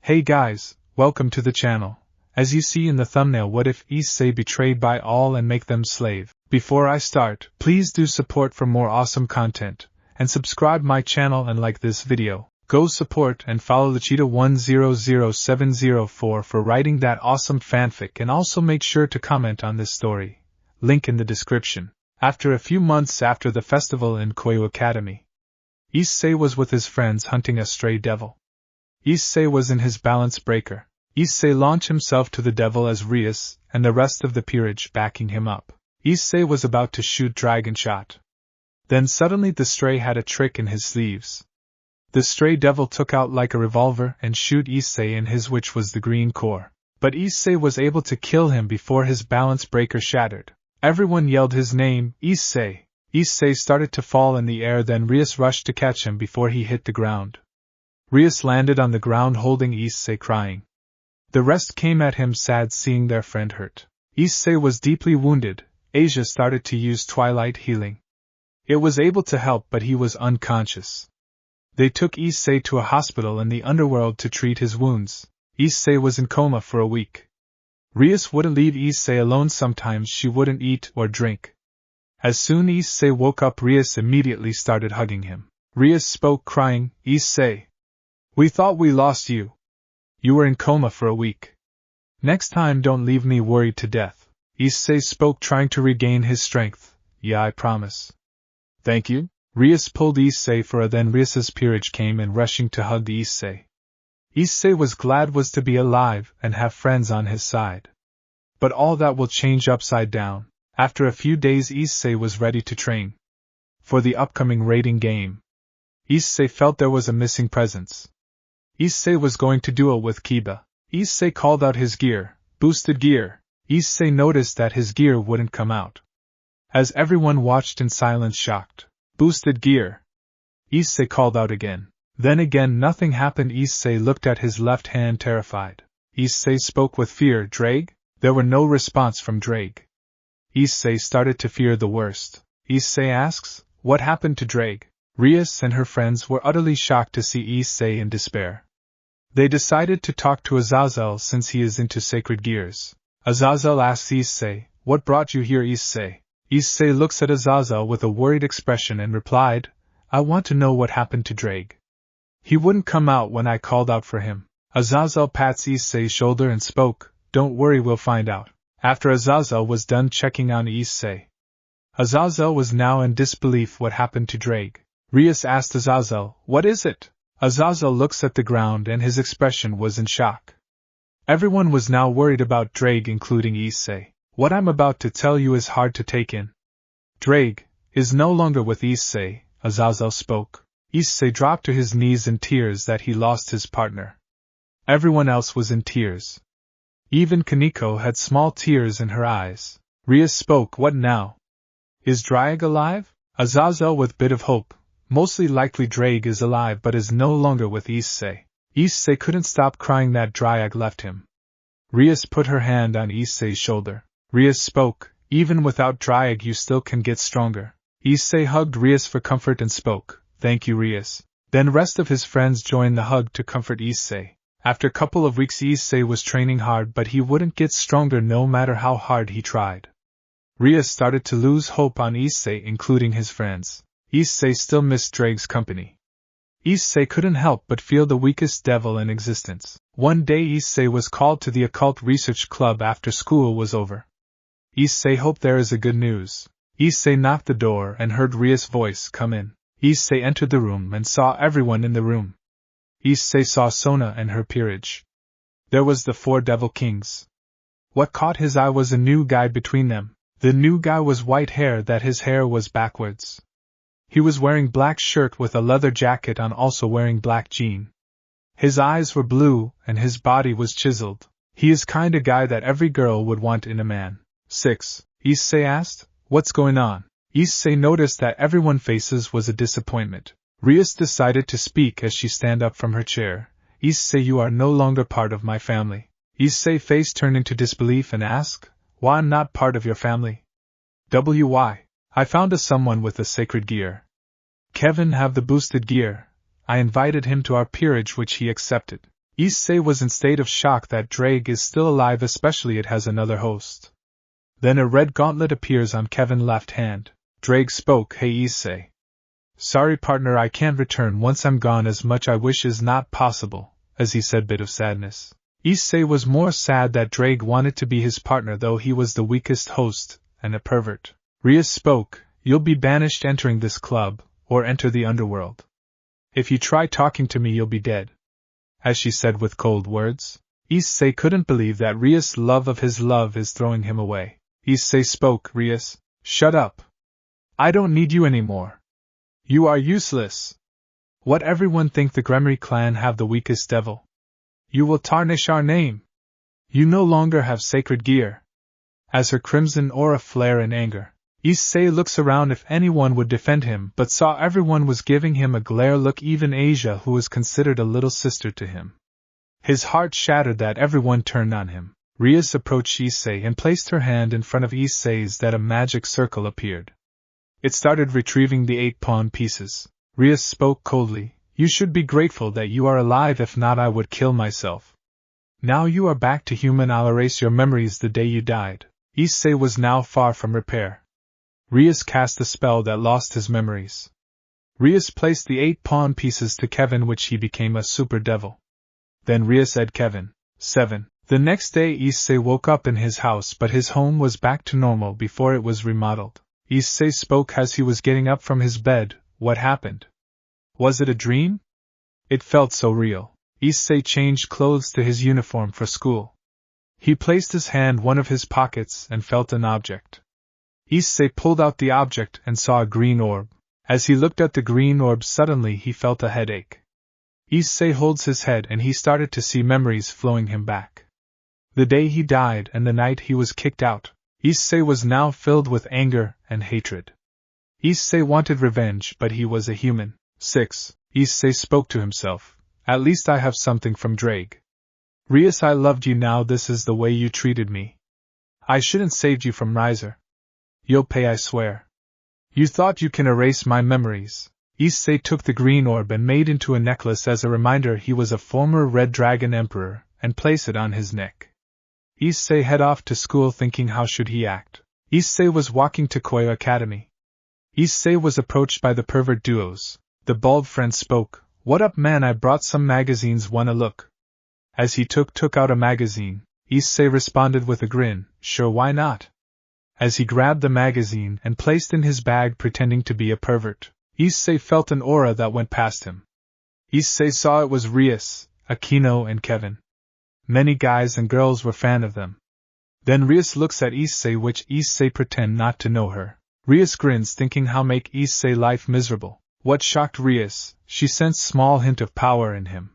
Hey guys, welcome to the channel. As you see in the thumbnail, what if Issei betrayed by all and make them slave? Before I start, please do support for more awesome content, and subscribe my channel and like this video. Go support and follow Lachita100704 for writing that awesome fanfic, and also make sure to comment on this story. Link in the description. After a few months after the festival in Kyoto Academy, Issei was with his friends hunting a stray devil. Issei was in his balance breaker. Issei launched himself to the devil as Rias, and the rest of the peerage backing him up. Issei was about to shoot Dragon Shot. Then suddenly the stray had a trick in his sleeves. The stray devil took out like a revolver and shoot Issei in his, which was the green core. But Issei was able to kill him before his balance breaker shattered. Everyone yelled his name, Issei. Issei started to fall in the air, then Rias rushed to catch him before he hit the ground. Rias landed on the ground holding Issei, crying. The rest came at him sad seeing their friend hurt. Issei was deeply wounded. Asia started to use Twilight Healing. It was able to help, but he was unconscious. They took Issei to a hospital in the underworld to treat his wounds. Issei was in coma for a week. Rias wouldn't leave Issei alone. Sometimes she wouldn't eat or drink. As soon as Issei woke up, Rias immediately started hugging him. Rias spoke, crying, Issei, we thought we lost you. You were in coma for a week. Next time don't leave me worried to death. Issei spoke, trying to regain his strength. Yeah, I promise. Thank you. Rias pulled Issei for a, then Rias's peerage came in rushing to hug Issei. Issei was glad was to be alive and have friends on his side. But all that will change upside down. After a few days, Issei was ready to train for the upcoming raiding game. Issei felt there was a missing presence. Issei was going to duel with Kiba. Issei called out his gear, boosted gear. Issei noticed that his gear wouldn't come out. As everyone watched in silence, shocked. Boosted gear. Issei called out again. Then again nothing happened. Issei looked at his left hand, terrified. Issei spoke with fear, Drake? There were no response from Drake. Issei started to fear the worst. Issei asks, what happened to Drake? Rias and her friends were utterly shocked to see Issei in despair. They decided to talk to Azazel since he is into sacred gears. Azazel asks Issei, what brought you here, Issei? Issei looks at Azazel with a worried expression and replied, I want to know what happened to Drake. He wouldn't come out when I called out for him. Azazel pats Issei's shoulder and spoke, don't worry, we'll find out. After Azazel was done checking on Issei, Azazel was now in disbelief. What happened to Drake? Rias asked Azazel, what is it? Azazel looks at the ground and his expression was in shock. Everyone was now worried about Drake, including Issei. What I'm about to tell you is hard to take in. Drake is no longer with Issei, Azazel spoke. Issei dropped to his knees in tears that he lost his partner. Everyone else was in tears. Even Kaneko had small tears in her eyes. Rias spoke, what now? Is Drake alive? Azazel with bit of hope. Mostly likely Drake is alive but is no longer with Issei. Issei couldn't stop crying that Drake left him. Rias put her hand on Issei's shoulder. Rias spoke, even without Drake you still can get stronger. Issei hugged Rias for comfort and spoke, thank you, Rias. Then rest of his friends joined the hug to comfort Issei. After a couple of weeks, Issei was training hard, but he wouldn't get stronger no matter how hard he tried. Rias started to lose hope on Issei, including his friends. Issei still missed Drake's company. Issei couldn't help but feel the weakest devil in existence. One day Issei was called to the occult research club after school was over. Issei hoped there is a good news. Issei knocked the door and heard Rias' voice, come in. Issei entered the room and saw everyone in the room. Issei saw Sona and her peerage. There was the 4 devil kings. What caught his eye was a new guy between them. The new guy was white hair, that his hair was backwards. He was wearing black shirt with a leather jacket on, also wearing black jean. His eyes were blue and his body was chiseled. He is kinda guy that every girl would want in a man. 6. Issei asked, what's going on? Issei noticed that everyone's faces was a disappointment. Rias decided to speak as she stand up from her chair. Issei, you are no longer part of my family. Issei's face turned into disbelief and asked, why I'm not part of your family? Why? I found someone with the sacred gear. Kevin have the boosted gear. I invited him to our peerage which he accepted. Issei was in state of shock that Drake is still alive, especially it has another host. Then a red gauntlet appears on Kevin's left hand. Drake spoke, "Hey Issei. Sorry partner, I can't return once I'm gone, as much I wish is not possible," as he said, bit of sadness. Issei was more sad that Drake wanted to be his partner, though he was the weakest host, and a pervert. Rias spoke, "You'll be banished entering this club, or enter the underworld. If you try talking to me you'll be dead," as she said with cold words. Issei couldn't believe that Rias' love of his love is throwing him away. Issei spoke, "Rias, shut up. I don't need you anymore. You are useless. What everyone think the Gremory clan have the weakest devil? You will tarnish our name. You no longer have sacred gear." As her crimson aura flare in anger, Issei looks around if anyone would defend him, but saw everyone was giving him a glare look, even Asia, who was considered a little sister to him. His heart shattered that everyone turned on him. Rias approached Issei and placed her hand in front of Issei's, that a magic circle appeared. It started retrieving the 8 pawn pieces. Rias spoke coldly, "You should be grateful that you are alive, if not I would kill myself. Now you are back to human, I'll erase your memories the day you died." Issei was now far from repair. Rias cast a spell that lost his memories. Rias placed the 8 pawn pieces to Kevin, which he became a super devil. Then Rias said Kevin. 7. The next day Issei woke up in his house, but his home was back to normal before it was remodeled. Issei spoke as he was getting up from his bed, "What happened? Was it a dream?" It felt so real. Issei changed clothes to his uniform for school. He placed his hand in one of his pockets and felt an object. Issei pulled out the object and saw a green orb. As he looked at the green orb, suddenly he felt a headache. Issei holds his head and he started to see memories flowing him back. The day he died and the night he was kicked out. Issei was now filled with anger and hatred. Issei wanted revenge, but he was a human. 6. Issei spoke to himself, "At least I have something from Drake. Rias, I loved you, now this is the way you treated me. I shouldn't saved you from Riser. You'll pay, I swear. You thought you can erase my memories." Issei took the green orb and made into a necklace as a reminder he was a former Red Dragon Emperor, and placed it on his neck. Issei head off to school thinking how should he act. Issei was walking to Kyoto Academy. Issei was approached by the pervert duos. The bald friend spoke, "What up man, I brought some magazines, wanna look?" As he took out a magazine, Issei responded with a grin, "Sure, why not?" As he grabbed the magazine and placed in his bag pretending to be a pervert, Issei felt an aura that went past him. Issei saw it was Rias, Kenneo and Kevin. Many guys and girls were fan of them. Then Rias looks at Issei, which Issei pretend not to know her. Rias grins thinking how make Issei life miserable. What shocked Rias, she sensed small hint of power in him.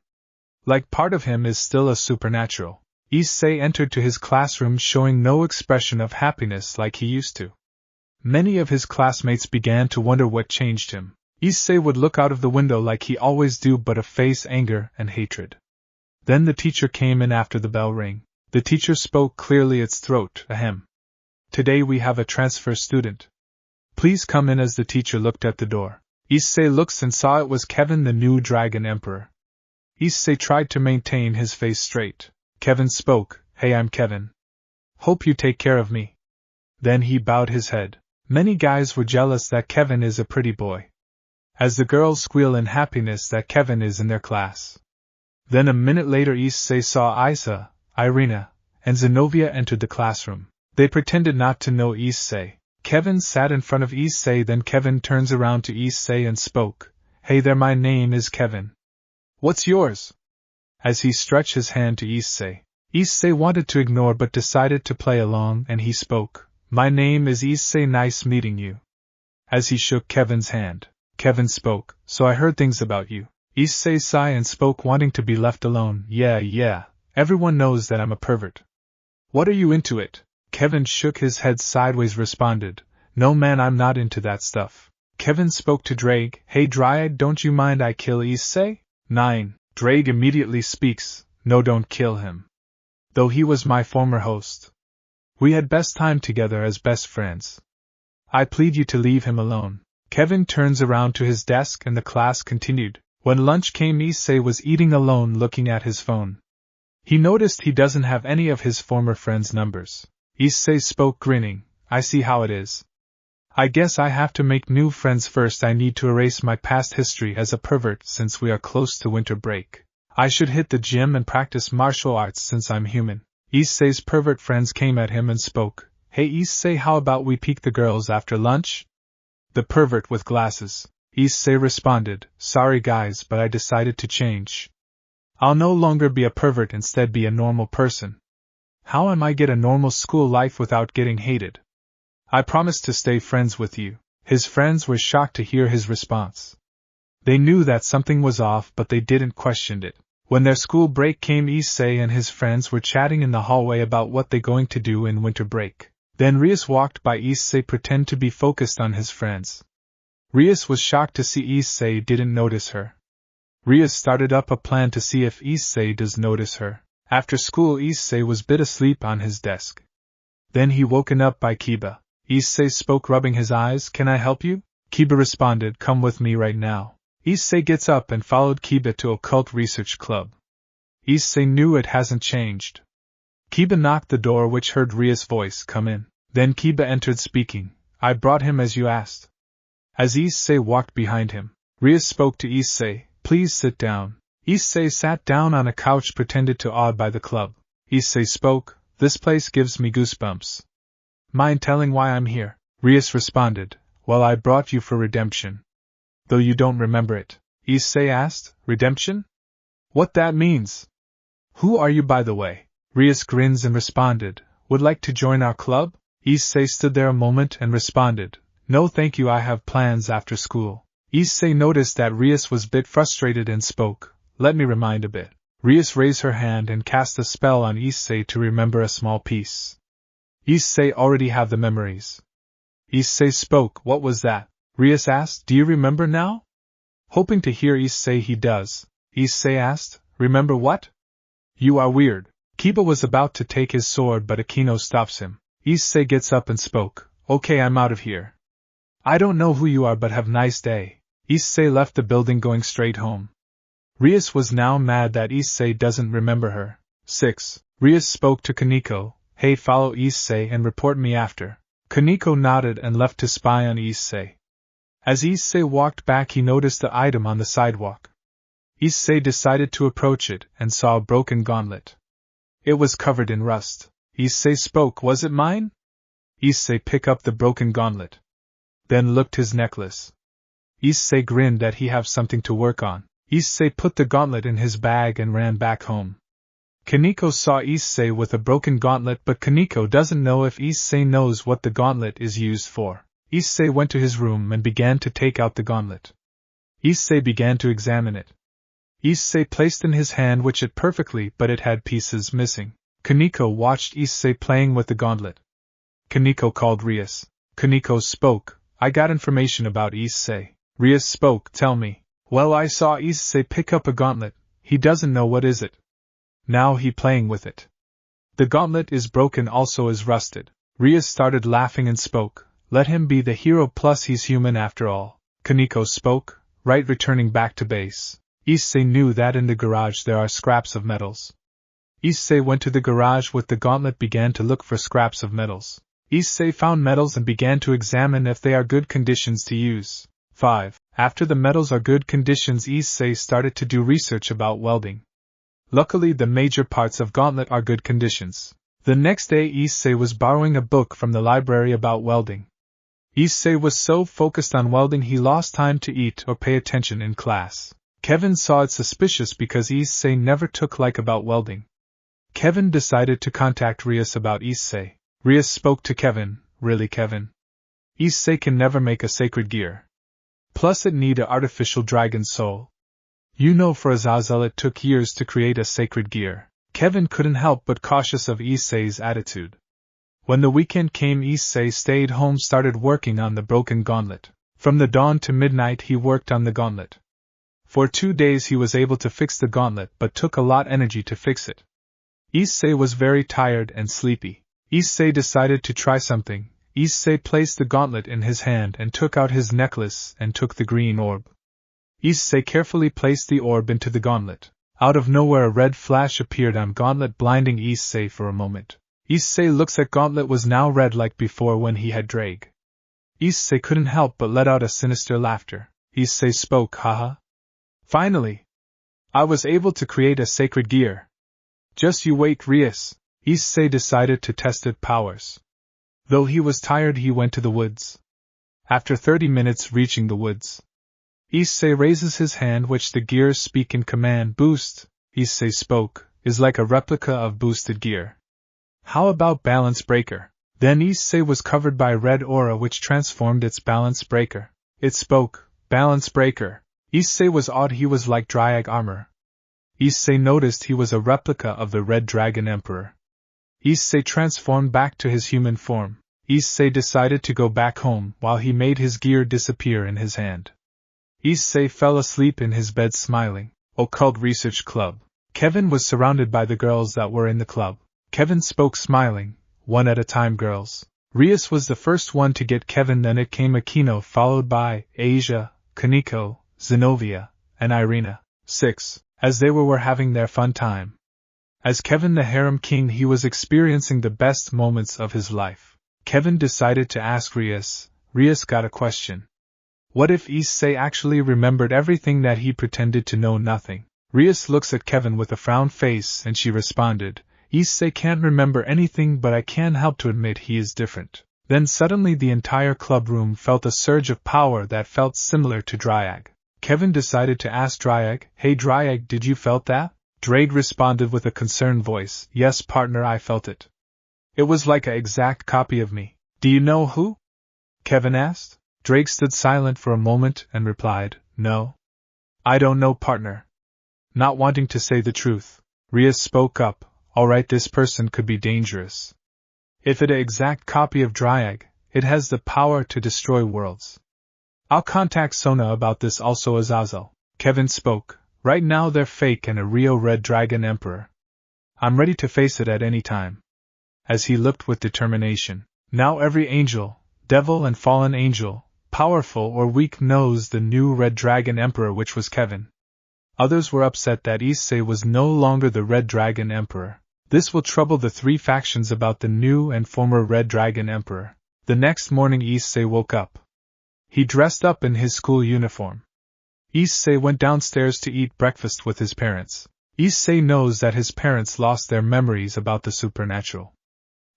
Like part of him is still a supernatural. Issei entered to his classroom showing no expression of happiness like he used to. Many of his classmates began to wonder what changed him. Issei would look out of the window like he always do, but a face anger and hatred. Then the teacher came in after the bell rang. The teacher spoke clearly its throat, "Ahem. Today we have a transfer student. Please come in." As the teacher looked at the door, Issei looks and saw it was Kevin, the new Dragon Emperor. Issei tried to maintain his face straight. Kevin spoke, "Hey, I'm Kevin. Hope you take care of me." Then he bowed his head. Many guys were jealous that Kevin is a pretty boy, as the girls squeal in happiness that Kevin is in their class. Then a minute later Issei saw Issei, Ireina, and Zenobia entered the classroom. They pretended not to know Issei. Kevin sat in front of Issei, then Kevin turns around to Issei and spoke, "Hey there, my name is Kevin. What's yours?" As he stretched his hand to Issei, Issei wanted to ignore but decided to play along and he spoke, "My name is Issei, nice meeting you." As he shook Kevin's hand, Kevin spoke, "So I heard things about you." Issei sighed and spoke, wanting to be left alone, Yeah, everyone knows that I'm a pervert." "What are you into it?" Kevin shook his head sideways, responded, "No man, I'm not into that stuff." Kevin spoke to Drake, "Hey Dryad, don't you mind I kill Issei?" 9. Drake immediately speaks, "No, don't kill him. Though he was my former host. We had best time together as best friends. I plead you to leave him alone." Kevin turns around to his desk and the class continued. When lunch came, Issei was eating alone looking at his phone. He noticed he doesn't have any of his former friends' numbers. Issei spoke grinning, I see how it is. I guess I have to make new friends first. I need to erase my past history as a pervert since we are close to winter break. I should hit the gym and practice martial arts since I'm human. Issei's pervert friends came at him and spoke, Hey Issei, how about we peek the girls after lunch? The pervert with glasses. Issei responded, Sorry guys, but I decided to change. I'll no longer be a pervert, instead be a normal person. How am I get a normal school life without getting hated? I promise to stay friends with you. His friends were shocked to hear his response. They knew that something was off, but they didn't question it. When their school break came, Issei and his friends were chatting in the hallway about what they're going to do in winter break. Then Rias walked by. Issei pretended to be focused on his friends. Rias was shocked to see Issei didn't notice her. Rias started up a plan to see if Issei does notice her. After school, Issei was bit asleep on his desk. Then he woken up by Kiba. Issei spoke, rubbing his eyes, Can I help you? Kiba responded, Come with me right now. Issei gets up and followed Kiba to Occult Research Club. Issei knew it hasn't changed. Kiba knocked the door, which heard Rias' voice, Come in. Then Kiba entered speaking, I brought him as you asked. As Issei walked behind him, Rias spoke to Issei, Please sit down. Issei sat down on a couch, pretended to awed by the club. Issei spoke, This place gives me goosebumps. Mind telling why I'm here? Rias responded, Well, I brought you for redemption. Though you don't remember it. Issei asked, Redemption? What that means? Who are you, by the way? Rias grins and responded, Would like to join our club? Issei stood there a moment and responded, No thank you, I have plans after school. Issei noticed that Rias was a bit frustrated and spoke, Let me remind a bit. Rias raised her hand and cast a spell on Issei to remember a small piece. Issei already have the memories. Issei spoke, What was that? Rias asked, Do you remember now? Hoping to hear Issei he does. Issei asked, Remember what? You are weird. Kiba was about to take his sword, but Akino stops him. Issei gets up and spoke, Okay, I'm out of here. I don't know who you are, but have nice day. Issei left the building, going straight home. Rias was now mad that Issei doesn't remember her. 6. Rias spoke to Kaneko, Hey, follow Issei and report me after. Kaneko nodded and left to spy on Issei. As Issei walked back, he noticed the item on the sidewalk. Issei decided to approach it and saw a broken gauntlet. It was covered in rust. Issei spoke, Was it mine? Issei picked up the broken gauntlet. Then looked his necklace. Issei grinned that he have something to work on. Issei put the gauntlet in his bag and ran back home. Kaneko saw Issei with a broken gauntlet, but Kaneko doesn't know if Issei knows what the gauntlet is used for. Issei went to his room and began to take out the gauntlet. Issei began to examine it. Issei placed in his hand which it perfectly, but it had pieces missing. Kaneko watched Issei playing with the gauntlet. Kaneko called Rias. Kaneko spoke, I got information about Issei. Rias spoke, Tell me. Well, I saw Issei pick up a gauntlet. He doesn't know what is it. Now he playing with it. The gauntlet is broken, also is rusted. Rias started laughing and spoke, Let him be the hero, plus he's human after all. Kaneko spoke, Right, returning back to base. Issei knew that in the garage there are scraps of metals. Issei went to the garage with the gauntlet, began to look for scraps of metals. Issei found metals and began to examine if they are good conditions to use. 5. After the metals are good conditions, Issei started to do research about welding. Luckily, the major parts of gauntlet are good conditions. The next day, Issei was borrowing a book from the library about welding. Issei was so focused on welding he lost time to eat or pay attention in class. Kevin saw it suspicious because Issei never took like about welding. Kevin decided to contact Rias about Issei. Rias spoke to Kevin, Really, Kevin? Issei can never make a sacred gear. Plus it need a artificial dragon soul. You know, for Azazel it took years to create a sacred gear. Kevin couldn't help but cautious of Issei's attitude. When the weekend came, Issei stayed home, started working on the broken gauntlet. From the dawn to midnight he worked on the gauntlet. For 2 days he was able to fix the gauntlet, but took a lot energy to fix it. Issei was very tired and sleepy. Issei decided to try something. Issei placed the gauntlet in his hand and took out his necklace and took the green orb. Issei carefully placed the orb into the gauntlet. Out of nowhere a red flash appeared on gauntlet, blinding Issei for a moment. Issei looks at gauntlet was now red like before when he had Drag. Issei couldn't help but let out a sinister laughter. Issei spoke, haha. Finally! I was able to create a sacred gear. Just you wait, Rias. Issei decided to test its powers. Though he was tired, he went to the woods. After 30 minutes reaching the woods, Issei raises his hand, which the gears speak in command. Boost, Issei spoke, is like a replica of boosted gear. How about balance breaker? Then Issei was covered by red aura which transformed its balance breaker. It spoke, balance breaker. Issei was awed. He was like Dryag armor. Issei noticed he was a replica of the Red Dragon Emperor. Issei transformed back to his human form. Issei decided to go back home while he made his gear disappear in his hand. Issei fell asleep in his bed smiling. Occult Research Club. Kevin was surrounded by the girls that were in the club. Kevin spoke smiling, one at a time. Girls. Rias was the first one to get Kevin, then it came Aquino, followed by Asia, Kaneko, Zenobia, and Ireina. 6. As they were having their fun time. As Kevin the harem king, he was experiencing the best moments of his life. Kevin decided to ask Rias. Rias got a question. What if Issei actually remembered everything that he pretended to know nothing? Rias looks at Kevin with a frown face and she responded, Issei can't remember anything, but I can't help to admit he is different. Then suddenly the entire club room felt a surge of power that felt similar to Dryag. Kevin decided to ask Dryag, hey Dryag, did you felt that? Drake responded with a concerned voice, yes partner, I felt it. It was like an exact copy of me. Do you know who? Kevin asked. Drake stood silent for a moment and replied, no. I don't know partner. Not wanting to say the truth, Rias spoke up, alright, this person could be dangerous. If it an exact copy of Dryag, it has the power to destroy worlds. I'll contact Sona about this, also Azazel. Kevin spoke, right now they're fake and a real Red Dragon Emperor. I'm ready to face it at any time. As he looked with determination, now every angel, devil and fallen angel, powerful or weak, knows the new Red Dragon Emperor, which was Kevin. Others were upset that Issei was no longer the Red Dragon Emperor. This will trouble the three factions about the new and former Red Dragon Emperor. The next morning Issei woke up. He dressed up in his school uniform. Issei went downstairs to eat breakfast with his parents. Issei knows that his parents lost their memories about the supernatural.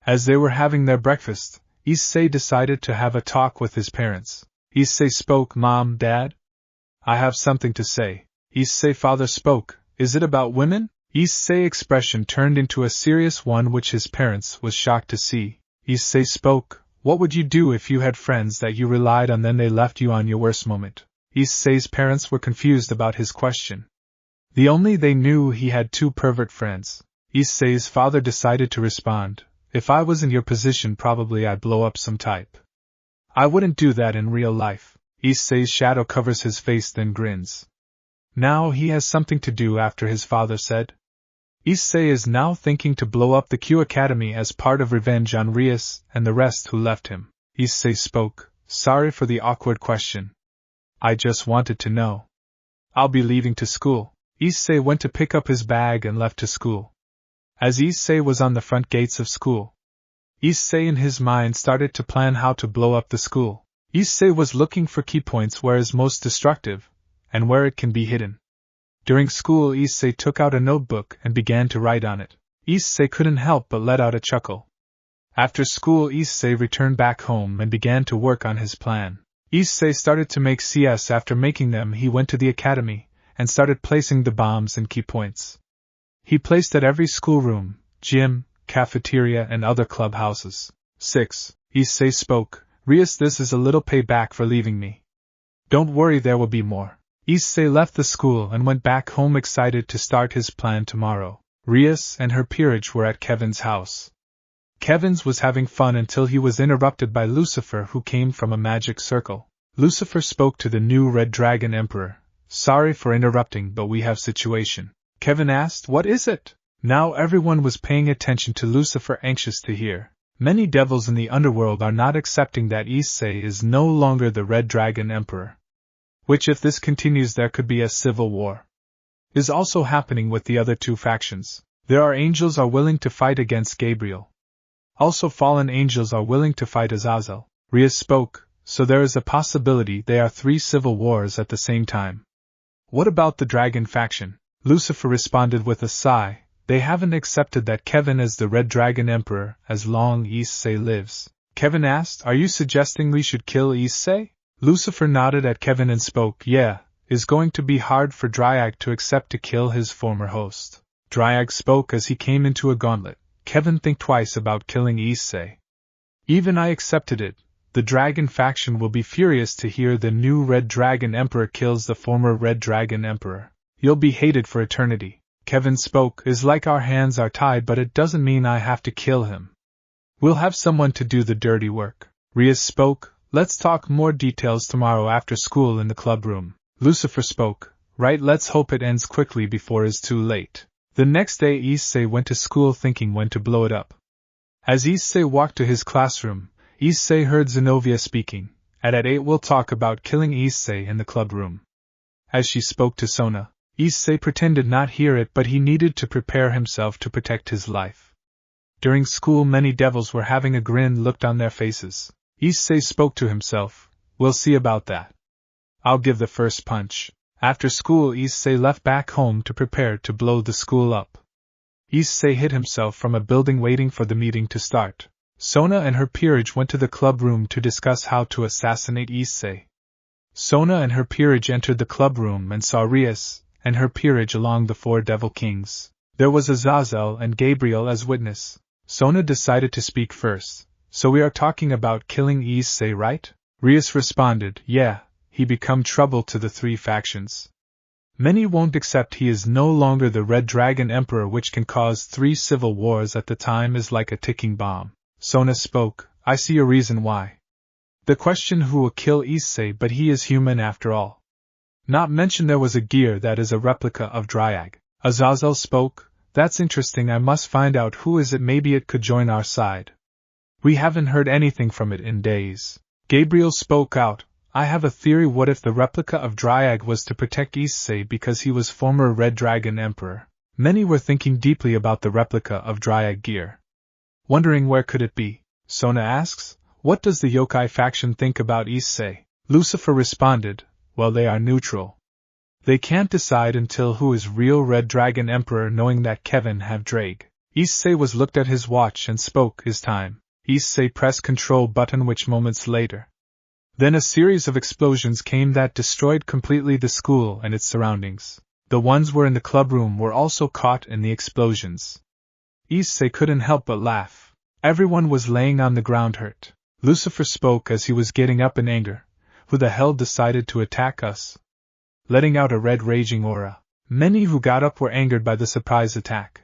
As they were having their breakfast, Issei decided to have a talk with his parents. Issei spoke, Mom, Dad? I have something to say. Issei father spoke, is it about women? Issei's expression turned into a serious one, which his parents was shocked to see. Issei spoke, what would you do if you had friends that you relied on, then they left you on your worst moment? Issei's parents were confused about his question. They knew he had two pervert friends. Issei's father decided to respond, if I was in your position probably I'd blow up some type. I wouldn't do that in real life. Issei's shadow covers his face then grins. Now he has something to do after his father said. Issei is now thinking to blow up the Q Academy as part of revenge on Rias and the rest who left him. Issei spoke, sorry for the awkward question. I just wanted to know. I'll be leaving to school. Issei went to pick up his bag and left to school. As Issei was on the front gates of school, Issei in his mind started to plan how to blow up the school. Issei was looking for key points where is most destructive, and where it can be hidden. During school Issei took out a notebook and began to write on it. Issei couldn't help but let out a chuckle. After school Issei returned back home and began to work on his plan. Issei started to make CS. After making them he went to the academy, and started placing the bombs in key points. He placed at every schoolroom, gym, cafeteria and other clubhouses. 6. Issei spoke, Rias, this is a little payback for leaving me. Don't worry, there will be more. Issei left the school and went back home excited to start his plan tomorrow. Rias and her peerage were at Kevin's house. Kevin's was having fun until he was interrupted by Lucifer, who came from a magic circle. Lucifer spoke to the new Red Dragon Emperor. Sorry for interrupting, but we have situation. Kevin asked, what is it? Now everyone was paying attention to Lucifer, anxious to hear. Many devils in the underworld are not accepting that Issei is no longer the Red Dragon Emperor. which if this continues there could be a civil war. Is also happening with the other two factions. There are angels are willing to fight against Gabriel. Also fallen angels are willing to fight Azazel. Rias spoke, so there is a possibility there are 3 civil wars at the same time. What about the dragon faction? Lucifer responded with a sigh. They haven't accepted that Kevin is the Red Dragon Emperor as long Issei lives. Kevin asked, are you suggesting we should kill Issei? Lucifer nodded at Kevin and spoke, yeah, it's going to be hard for Dryag to accept to kill his former host. Dryag spoke as he came into a gauntlet. Kevin think twice about killing Issei. Even I accepted it. The dragon faction will be furious to hear the new Red Dragon Emperor kills the former Red Dragon Emperor. You'll be hated for eternity. Kevin spoke, is like our hands are tied but it doesn't mean I have to kill him. We'll have someone to do the dirty work. Rias spoke, let's talk more details tomorrow after school in the club room. Lucifer spoke, right, let's hope it ends quickly before it's too late. The next day Issei went to school thinking when to blow it up. As Issei walked to his classroom, Issei heard Zenobia speaking, at 8 we'll talk about killing Issei in the club room. As she spoke to Sona, Issei pretended not hear it but he needed to prepare himself to protect his life. During school many devils were having a grin looked on their faces. Issei spoke to himself, we'll see about that. I'll give the first punch. After school Issei left back home to prepare to blow the school up. Issei hid himself from a building waiting for the meeting to start. Sona and her peerage went to the club room to discuss how to assassinate Issei. Sona and her peerage entered the club room and saw Rias and her peerage along the 4 devil kings. There was Azazel and Gabriel as witness. Sona decided to speak first. So we are talking about killing Issei, right? Rias responded, yeah. He become trouble to the 3 factions. Many won't accept he is no longer the Red Dragon Emperor, which can cause 3 civil wars at the time is like a ticking bomb. Sona spoke, I see a reason why. The question who will kill Issei, but he is human after all. Not mention there was a gear that is a replica of Dryag. Azazel spoke, that's interesting, I must find out who is it, maybe it could join our side. We haven't heard anything from it in days. Gabriel spoke out, I have a theory, what if the replica of Dryag was to protect Issei because he was former Red Dragon Emperor? Many were thinking deeply about the replica of Dryag gear. Wondering where could it be? Sona asks, what does the yokai faction think about Issei? Lucifer responded, well, they are neutral. They can't decide until who is real Red Dragon Emperor, knowing that Kevin have Drake. Issei was looked at his watch and spoke his time. Issei pressed control button, which moments later. Then a series of explosions came that destroyed completely the school and its surroundings. The ones were in the club room were also caught in the explosions. Issei couldn't help but laugh. Everyone was laying on the ground hurt. Lucifer spoke as he was getting up in anger. Who the hell decided to attack us? Letting out a red raging aura. Many who got up were angered by the surprise attack.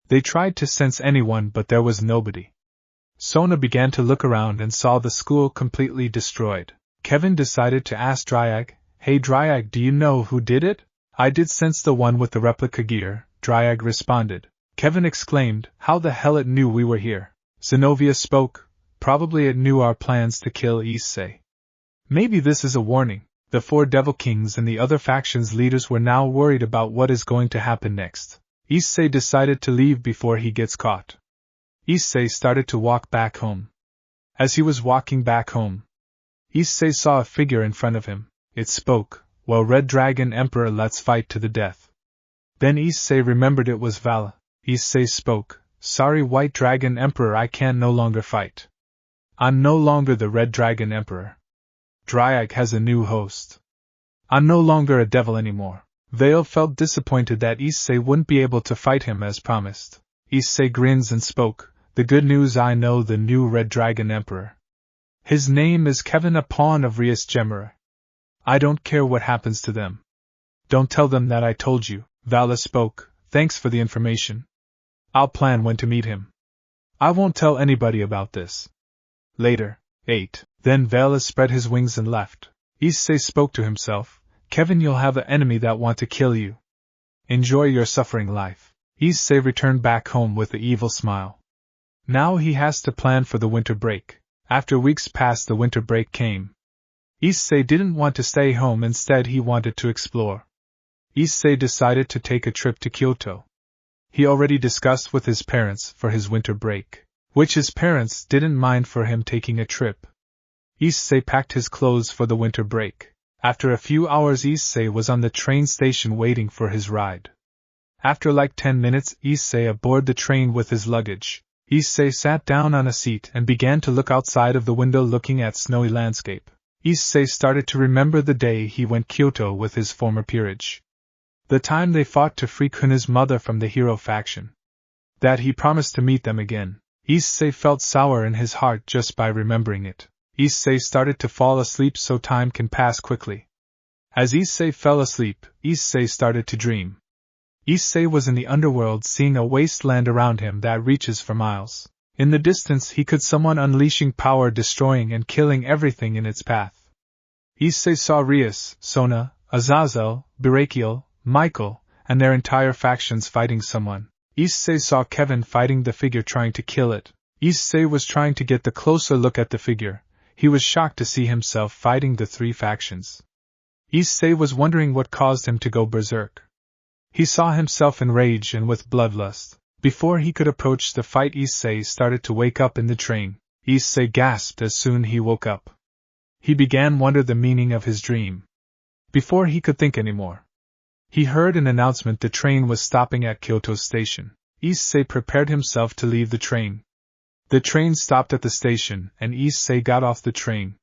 They tried to sense anyone but there was nobody. Sona began to look around and saw the school completely destroyed. Kevin decided to ask Dryag, hey Dryag, do you know who did it? I did sense the one with the replica gear, Dryag responded. Kevin exclaimed, how the hell it knew we were here? Zenobia spoke, probably it knew our plans to kill Issei. Maybe this is a warning. The 4 devil kings and the other factions' leaders were now worried about what is going to happen next. Issei decided to leave before he gets caught. Issei started to walk back home. As he was walking back home, Issei saw a figure in front of him. It spoke, well, Red Dragon Emperor, let's fight to the death. Then Issei remembered it was Vali. Issei spoke, sorry White Dragon Emperor, I can no longer fight. I'm no longer the Red Dragon Emperor. Dryag has a new host. I'm no longer a devil anymore. Vale felt disappointed that Issei wouldn't be able to fight him as promised. Issei grins and spoke, the good news, I know the new Red Dragon Emperor. His name is Kevin, a pawn of Rias Gemera. I don't care what happens to them. Don't tell them that I told you. Vali spoke, thanks for the information. I'll plan when to meet him. I won't tell anybody about this. Later, 8. Then Vali spread his wings and left. Issei spoke to himself, Kevin, you'll have an enemy that want to kill you. Enjoy your suffering life. Issei returned back home with an evil smile. Now he has to plan for the winter break. After weeks passed, the winter break came. Issei didn't want to stay home, instead he wanted to explore. Issei decided to take a trip to Kyoto. He already discussed with his parents for his winter break, which his parents didn't mind for him taking a trip. Issei packed his clothes for the winter break. After a few hours, Issei was on the train station waiting for his ride. After like 10 minutes, Issei aboard the train with his luggage. Issei sat down on a seat and began to look outside of the window, looking at snowy landscape. Issei started to remember the day he went Kyoto with his former peerage. The time they fought to free Kuna's mother from the hero faction. That he promised to meet them again. Issei felt sour in his heart just by remembering it. Issei started to fall asleep so time can pass quickly. As Issei fell asleep, Issei started to dream. Issei was in the underworld, seeing a wasteland around him that reaches for miles. In the distance he could see someone unleashing power, destroying and killing everything in its path. Issei saw Rias, Sona, Azazel, Betrayal, Michael, and their entire factions fighting someone. Issei saw Kevin fighting the figure, trying to kill it. Issei was trying to get the closer look at the figure. He was shocked to see himself fighting the three factions. Issei was wondering what caused him to go berserk. He saw himself in rage and with bloodlust. Before he could approach the fight, Issei started to wake up in the train. Issei gasped as soon he woke up. He began wonder the meaning of his dream. Before he could think anymore, he heard an announcement: the train was stopping at Kyoto station. Issei prepared himself to leave the train. The train stopped at the station, and Issei got off the train.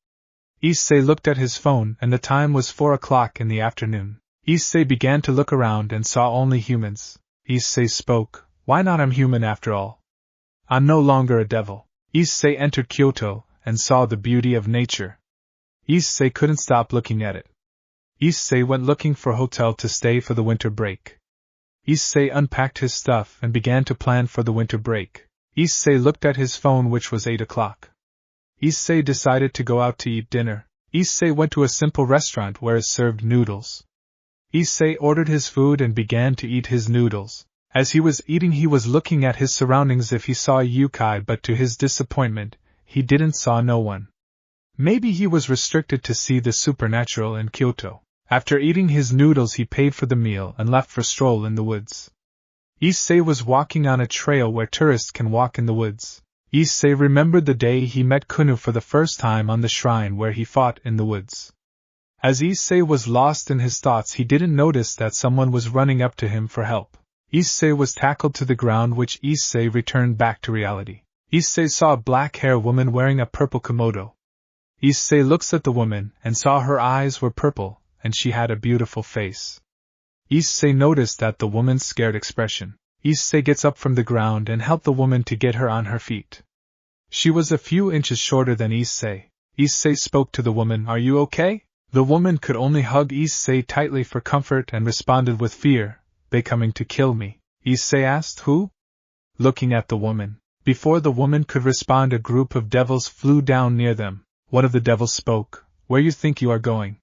Issei looked at his phone, and the time was 4 o'clock in the afternoon. Issei began to look around and saw only humans. Issei spoke, "Why not? I'm human after all. I'm no longer a devil." Issei entered Kyoto and saw the beauty of nature. Issei couldn't stop looking at it. Issei went looking for a hotel to stay for the winter break. Issei unpacked his stuff and began to plan for the winter break. Issei looked at his phone, which was 8 o'clock. Issei decided to go out to eat dinner. Issei went to a simple restaurant where it served noodles. Issei ordered his food and began to eat his noodles. As he was eating, he was looking at his surroundings if he saw a yukai, but to his disappointment, he didn't saw no one. Maybe he was restricted to see the supernatural in Kyoto. After eating his noodles, he paid for the meal and left for a stroll in the woods. Issei was walking on a trail where tourists can walk in the woods. Issei remembered the day he met Kunu for the first time on the shrine where he fought in the woods. As Issei was lost in his thoughts, he didn't notice that someone was running up to him for help. Issei was tackled to the ground, which Issei returned back to reality. Issei saw a black-haired woman wearing a purple kimono. Issei looks at the woman and saw her eyes were purple, and she had a beautiful face. Issei noticed that the woman's scared expression. Issei gets up from the ground and helped the woman to get her on her feet. She was a few inches shorter than Issei. Issei spoke to the woman, "Are you okay?" The woman could only hug Issei tightly for comfort and responded with fear, "They coming to kill me?" Issei asked, "Who?" Looking at the woman. Before the woman could respond, a group of devils flew down near them. One of the devils spoke, "Where you think you are going?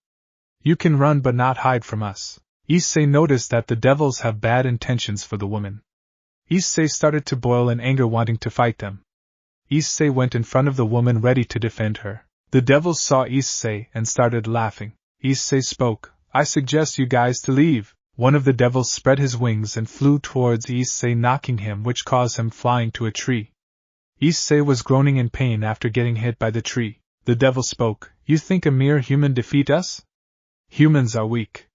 You can run but not hide from us." Issei noticed that the devils have bad intentions for the woman. Issei started to boil in anger, wanting to fight them. Issei went in front of the woman ready to defend her. The devils saw Issei and started laughing. Issei spoke, "I suggest you guys to leave." One of the devils spread his wings and flew towards Issei, knocking him, which caused him flying to a tree. Issei was groaning in pain after getting hit by the tree. The devil spoke, "You think a mere human defeat us? Humans are weak.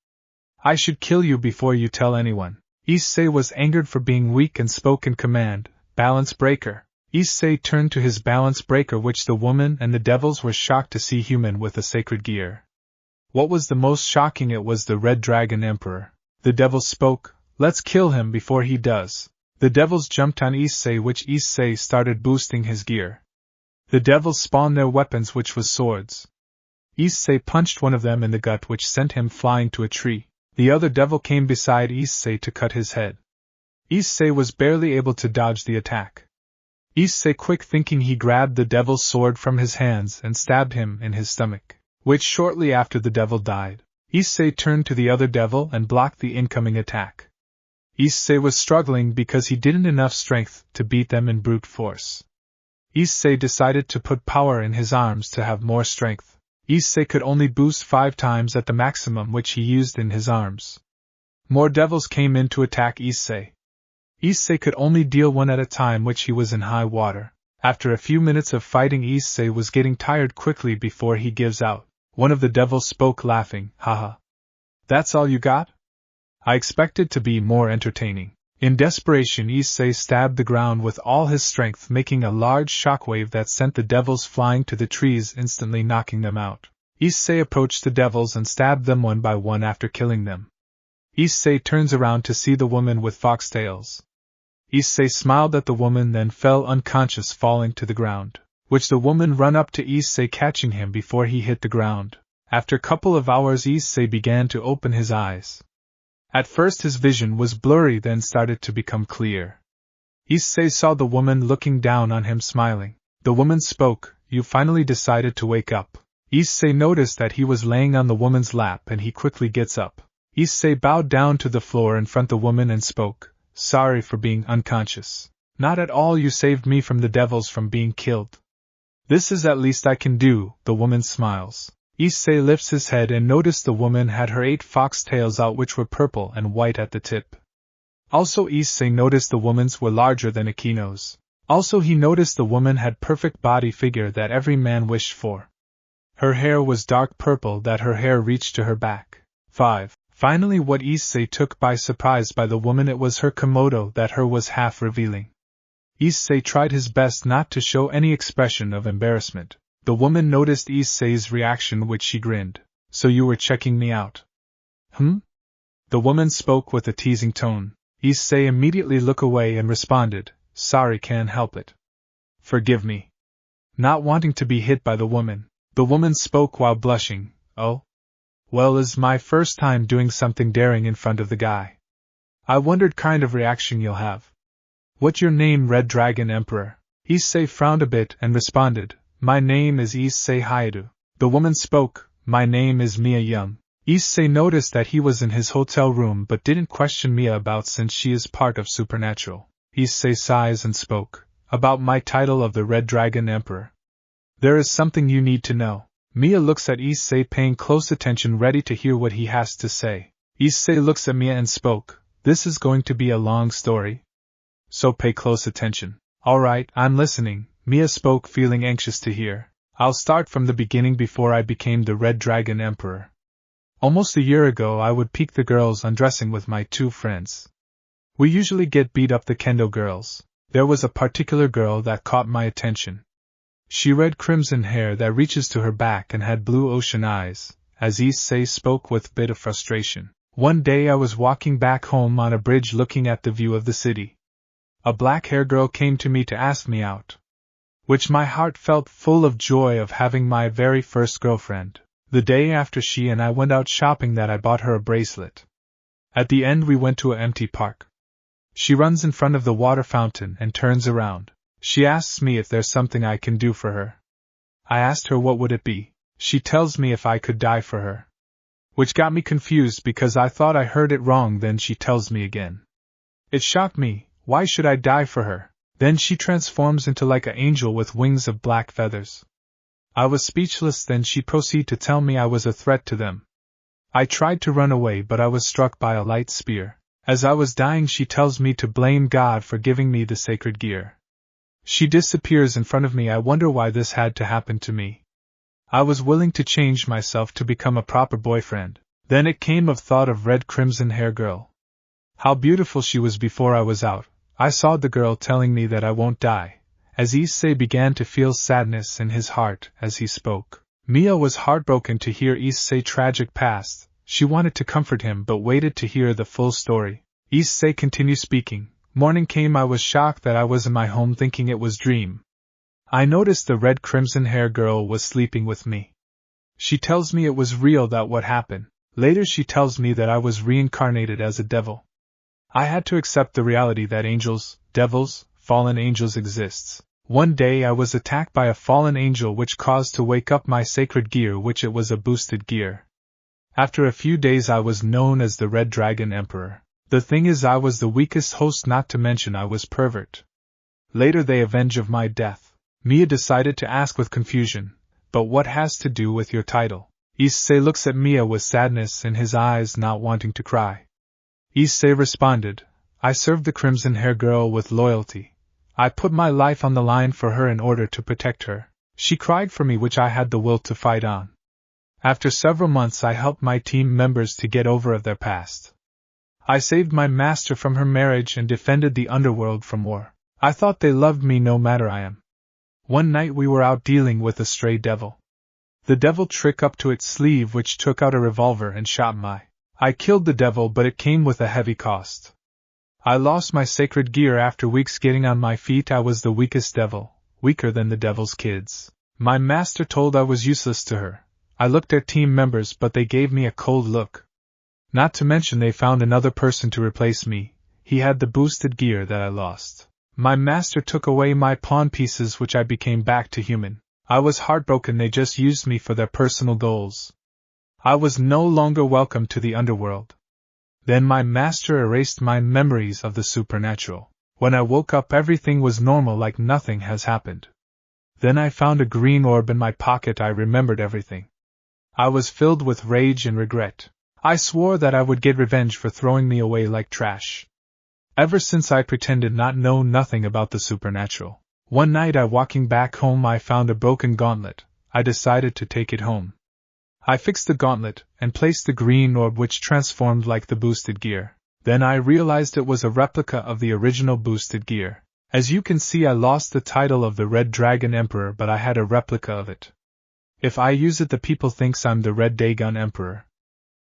I should kill you before you tell anyone." Issei was angered for being weak and spoke in command, "Balance breaker." Issei turned to his balance breaker, which the woman and the devils were shocked to see human with a sacred gear. What was the most shocking, it was the Red Dragon Emperor. The devils spoke, "Let's kill him before he does." The devils jumped on Issei, which Issei started boosting his gear. The devils spawned their weapons, which was swords. Issei punched one of them in the gut, which sent him flying to a tree. The other devil came beside Issei to cut his head. Issei was barely able to dodge the attack. Issei, quick thinking, he grabbed the devil's sword from his hands and stabbed him in his stomach, which shortly after the devil died. Issei turned to the other devil and blocked the incoming attack. Issei was struggling because he didn't enough strength to beat them in brute force. Issei decided to put power in his arms to have more strength. Issei could only boost 5 times at the maximum which he used in his arms. More devils came in to attack Issei. Issei could only deal 1 at a time which he was in high water. After a few minutes of fighting, Issei was getting tired quickly before he gives out. One of the devils spoke laughing, "Haha. That's all you got? I expected to be more entertaining." In desperation, Issei stabbed the ground with all his strength, making a large shockwave that sent the devils flying to the trees, instantly knocking them out. Issei approached the devils and stabbed them one by one after killing them. Issei turns around to see the woman with foxtails. Issei smiled at the woman, then fell unconscious, falling to the ground, which the woman ran up to Issei, catching him before he hit the ground. After a couple of hours, Issei began to open his eyes. At first his vision was blurry, then started to become clear. Issei saw the woman looking down on him, smiling. The woman spoke, "You finally decided to wake up." Issei noticed that he was laying on the woman's lap and he quickly gets up. Issei bowed down to the floor in front of the woman and spoke, "Sorry for being unconscious." "Not at all, you saved me from the devils from being killed." "This is at least I can do," the woman smiles. Issei lifts his head and noticed the woman had her 8 foxtails out, which were purple and white at the tip. Also Issei noticed the woman's were larger than Akino's. Also he noticed the woman had perfect body figure that every man wished for. Her hair was dark purple, that her hair reached to her back. 5. Finally, what Issei took by surprise by the woman, it was her komodo, that her was half revealing. Issei tried his best not to show any expression of embarrassment. The woman noticed Issei's reaction, which she grinned. "So you were checking me out?" The woman spoke with a teasing tone. Issei immediately looked away and responded, "Sorry, can't help it. Forgive me." Not wanting to be hit by the woman, the woman spoke while blushing, "Oh? Well, it's my first time doing something daring in front of the guy. I wondered kind of reaction you'll have." "What's your name, Red Dragon Emperor?" Issei frowned a bit and responded, "My name is Issei Hayato." The woman spoke, "My name is Mia Young." Issei noticed that he was in his hotel room but didn't question Mia about, since she is part of supernatural. Issei sighs and spoke, "About my title of the Red Dragon Emperor. There is something you need to know." Mia looks at Issei, paying close attention, ready to hear what he has to say. Issei looks at Mia and spoke, "This is going to be a long story, so pay close attention." "Alright, I'm listening," Mia spoke, feeling anxious to hear. "I'll start from the beginning before I became the Red Dragon Emperor. Almost a year ago I would peek the girls undressing with my 2 friends. We usually get beat up the kendo girls. There was a particular girl that caught my attention. She red crimson hair that reaches to her back and had blue ocean eyes," as Issei spoke with a bit of frustration. "One day I was walking back home on a bridge looking at the view of the city. A black-haired girl came to me to ask me out, which my heart felt full of joy of having my very first girlfriend. The day after she and I went out shopping that I bought her a bracelet. At the end we went to an empty park. She runs in front of the water fountain and turns around. She asks me if there's something I can do for her. I asked her what would it be. She tells me if I could die for her, which got me confused because I thought I heard it wrong. Then she tells me again. It shocked me. Why should I die for her? Then she transforms into like an angel with wings of black feathers. I was speechless. Then she proceeded to tell me I was a threat to them. I tried to run away, but I was struck by a light spear. As I was dying, she tells me to blame God for giving me the sacred gear. She disappears in front of me. I wonder why this had to happen to me. I was willing to change myself to become a proper boyfriend. Then it came of thought of red crimson hair girl. How beautiful she was before I was out. I saw the girl telling me that I won't die. As Issei began to feel sadness in his heart as he spoke. Mia was heartbroken to hear Issei's tragic past. She wanted to comfort him but waited to hear the full story. Issei continued speaking. Morning came. I was shocked that I was in my home, thinking it was dream. I noticed the red crimson hair girl was sleeping with me. She tells me it was real, that what happened. Later she tells me that I was reincarnated as a devil. I had to accept the reality that angels, devils, fallen angels exists. One day I was attacked by a fallen angel which caused to wake up my sacred gear, which it was a boosted gear. After a few days I was known as the Red Dragon Emperor. The thing is, I was the weakest host, not to mention I was pervert. Later they avenged of my death. Mia decided to ask with confusion, But what has to do with your title? Issei looks at Mia with sadness in his eyes, not wanting to cry. Issei responded, I served the crimson hair girl with loyalty. I put my life on the line for her in order to protect her. She cried for me, which I had the will to fight on. After several months I helped my team members to get over of their past. I saved my master from her marriage and defended the underworld from war. I thought they loved me no matter I am. One night we were out dealing with a stray devil. The devil trick up to its sleeve, which took out a revolver and shot my. I killed the devil, but it came with a heavy cost. I lost my sacred gear after weeks getting on my feet. I was the weakest devil, weaker than the devil's kids. My master told I was useless to her. I looked at team members, but they gave me a cold look. Not to mention they found another person to replace me. He had the boosted gear that I lost. My master took away my pawn pieces, which I became back to human. I was heartbroken. They just used me for their personal goals. I was no longer welcome to the underworld. Then my master erased my memories of the supernatural. When I woke up, everything was normal, like nothing has happened. Then I found a green orb in my pocket. I remembered everything. I was filled with rage and regret. I swore that I would get revenge for throwing me away like trash. Ever since I pretended not know nothing about the supernatural. One night walking back home, I found a broken gauntlet. I decided to take it home. I fixed the gauntlet and placed the green orb, which transformed like the boosted gear. Then I realized it was a replica of the original boosted gear. As you can see, I lost the title of the Red Dragon Emperor, but I had a replica of it. If I use it, the people thinks I'm the Red Dagon Emperor.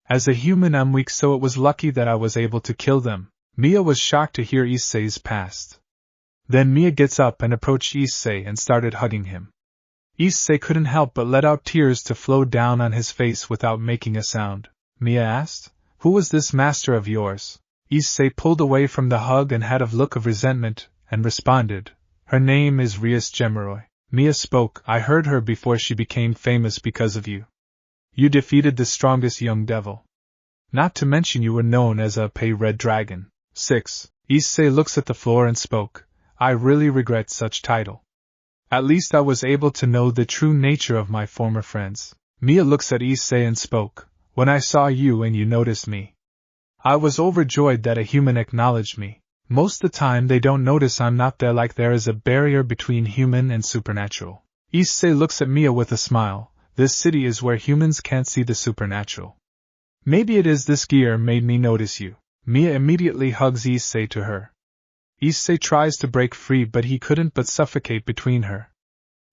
As a human, I'm weak, so it was lucky that I was able to kill them. Mia was shocked to hear Issei's past. Then Mia gets up and approached Issei and started hugging him. Issei couldn't help but let out tears to flow down on his face without making a sound. Mia asked, Who was this master of yours? Issei pulled away from the hug and had a look of resentment, and responded, Her name is Rias Gemeroy. Mia spoke, I heard her before she became famous because of you. You defeated the strongest young devil. Not to mention you were known as a Pei Red Dragon. 6. Issei looks at the floor and spoke, I really regret such title. At least I was able to know the true nature of my former friends. Mia looks at Issei and spoke, When I saw you and you noticed me, I was overjoyed that a human acknowledged me. Most the time they don't notice I'm not there, like there is a barrier between human and supernatural. Issei looks at Mia with a smile. This city is where humans can't see the supernatural. Maybe it is this gear made me notice you. Mia immediately hugs Issei to her. Issei tries to break free, but he couldn't but suffocate between her.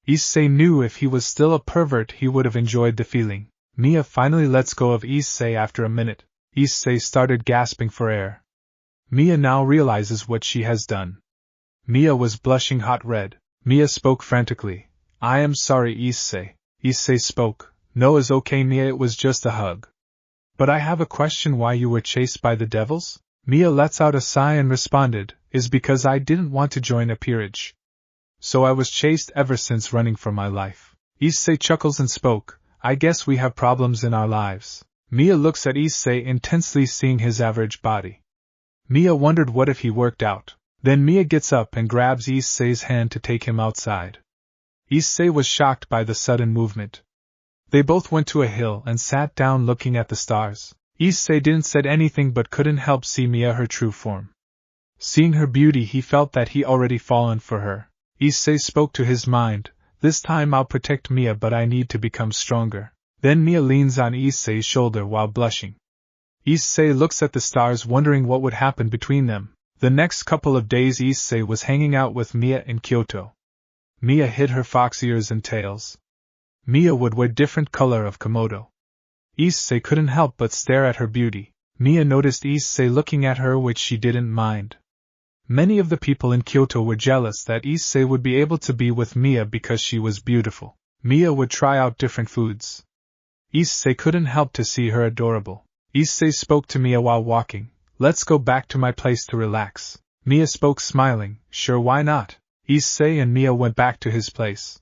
Issei knew if he was still a pervert he would have enjoyed the feeling. Mia finally lets go of Issei after a minute. Issei started gasping for air. Mia now realizes what she has done. Mia was blushing hot red. Mia spoke frantically. I am sorry, Issei. Issei spoke. No, it's okay, Mia, it was just a hug. But I have a question, why you were chased by the devils? Mia lets out a sigh and responded, Is because I didn't want to join a peerage. So I was chased ever since, running for my life. Issei chuckles and spoke, I guess we have problems in our lives. Mia looks at Issei intensely, seeing his average body. Mia wondered what if he worked out. Then Mia gets up and grabs Issei's hand to take him outside. Issei was shocked by the sudden movement. They both went to a hill and sat down looking at the stars. Issei didn't say anything but couldn't help see Mia her true form. Seeing her beauty, he felt that he already fallen for her. Issei spoke to his mind, This time I'll protect Mia, but I need to become stronger. Then Mia leans on Issei's shoulder while blushing. Issei looks at the stars, wondering what would happen between them. The next couple of days Issei was hanging out with Mia in Kyoto. Mia hid her fox ears and tails. Mia would wear different color of komodo. Issei couldn't help but stare at her beauty. Mia noticed Issei looking at her, which she didn't mind. Many of the people in Kyoto were jealous that Issei would be able to be with Mia because she was beautiful. Mia would try out different foods. Issei couldn't help to see her adorable. Issei spoke to Mia while walking, Let's go back to my place to relax. Mia spoke smiling, Sure, why not? Issei and Mia went back to his place.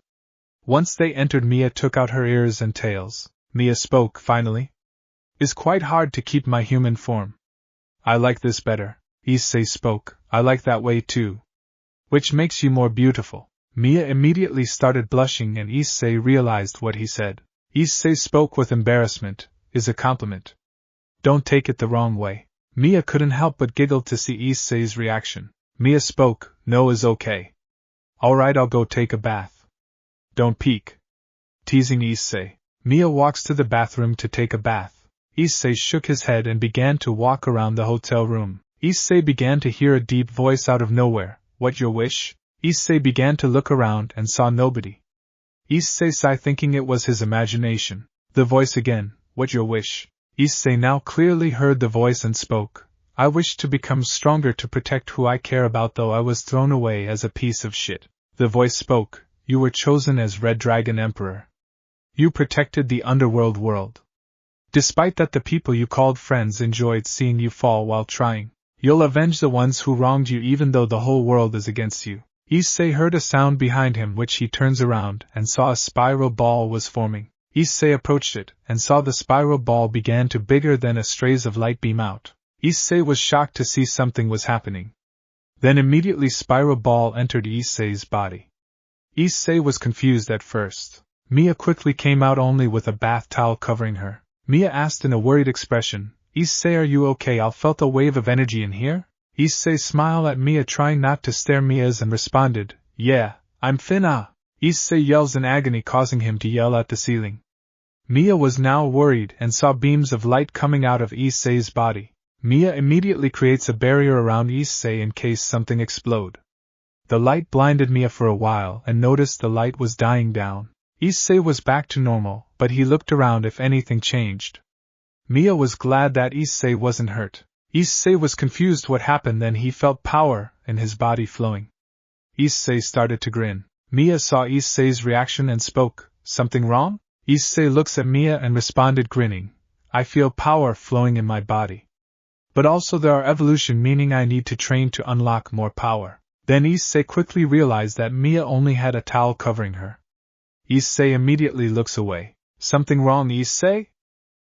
Once they entered, Mia took out her ears and tails. Mia spoke finally. It's quite hard to keep my human form. I like this better. Issei spoke, I like that way too. Which makes you more beautiful. Mia immediately started blushing and Issei realized what he said. Issei spoke with embarrassment, is a compliment. Don't take it the wrong way. Mia couldn't help but giggle to see Issei's reaction. Mia spoke, no is okay. Alright, I'll go take a bath. Don't peek. Teasing Issei. Mia walks to the bathroom to take a bath. Issei shook his head and began to walk around the hotel room. Issei began to hear a deep voice out of nowhere. What your wish? Issei began to look around and saw nobody. Issei sighed thinking it was his imagination. The voice again, what your wish? Issei now clearly heard the voice and spoke. I wish to become stronger to protect who I care about, though I was thrown away as a piece of shit. The voice spoke, you were chosen as Red Dragon Emperor. You protected the underworld world. Despite that, the people you called friends enjoyed seeing you fall while trying. You'll avenge the ones who wronged you even though the whole world is against you. Issei heard a sound behind him, which he turns around and saw a spiral ball was forming. Issei approached it and saw the spiral ball began to bigger than a strays of light beam out. Issei was shocked to see something was happening. Then immediately spiral ball entered Issei's body. Issei was confused at first. Mia quickly came out only with a bath towel covering her. Mia asked in a worried expression, Issei, are you okay? I felt a wave of energy in here. Issei smiled at Mia, trying not to stare Mia's, and responded, yeah, I'm fine. Issei yells in agony, causing him to yell at the ceiling. Mia was now worried and saw beams of light coming out of Issei's body. Mia immediately creates a barrier around Issei in case something explode. The light blinded Mia for a while and noticed the light was dying down. Issei was back to normal, but he looked around if anything changed. Mia was glad that Issei wasn't hurt. Issei was confused what happened, then he felt power in his body flowing. Issei started to grin. Mia saw Issei's reaction and spoke, something wrong? Issei looks at Mia and responded grinning, I feel power flowing in my body. But also there are evolution, meaning I need to train to unlock more power. Then Issei quickly realized that Mia only had a towel covering her. Issei immediately looks away. Something wrong, Issei?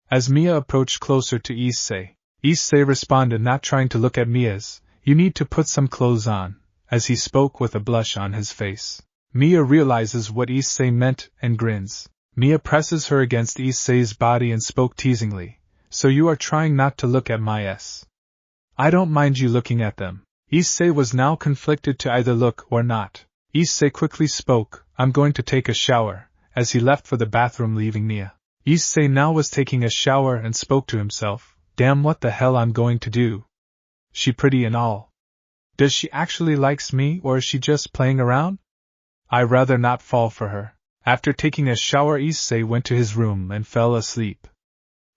As Mia approached closer to Issei, Issei responded, not trying to look at Mia's, you need to put some clothes on, as he spoke with a blush on his face. Mia realizes what Issei meant and grins. Mia presses her against Issei's body and spoke teasingly, so you are trying not to look at my s. I don't mind you looking at them. Issei was now conflicted to either look or not. Issei quickly spoke, I'm going to take a shower, as he left for the bathroom, leaving Mia. Issei now was taking a shower and spoke to himself, damn, what the hell I'm going to do? She pretty and all. Does she actually likes me, or is she just playing around? I rather not fall for her. After taking a shower, Issei went to his room and fell asleep.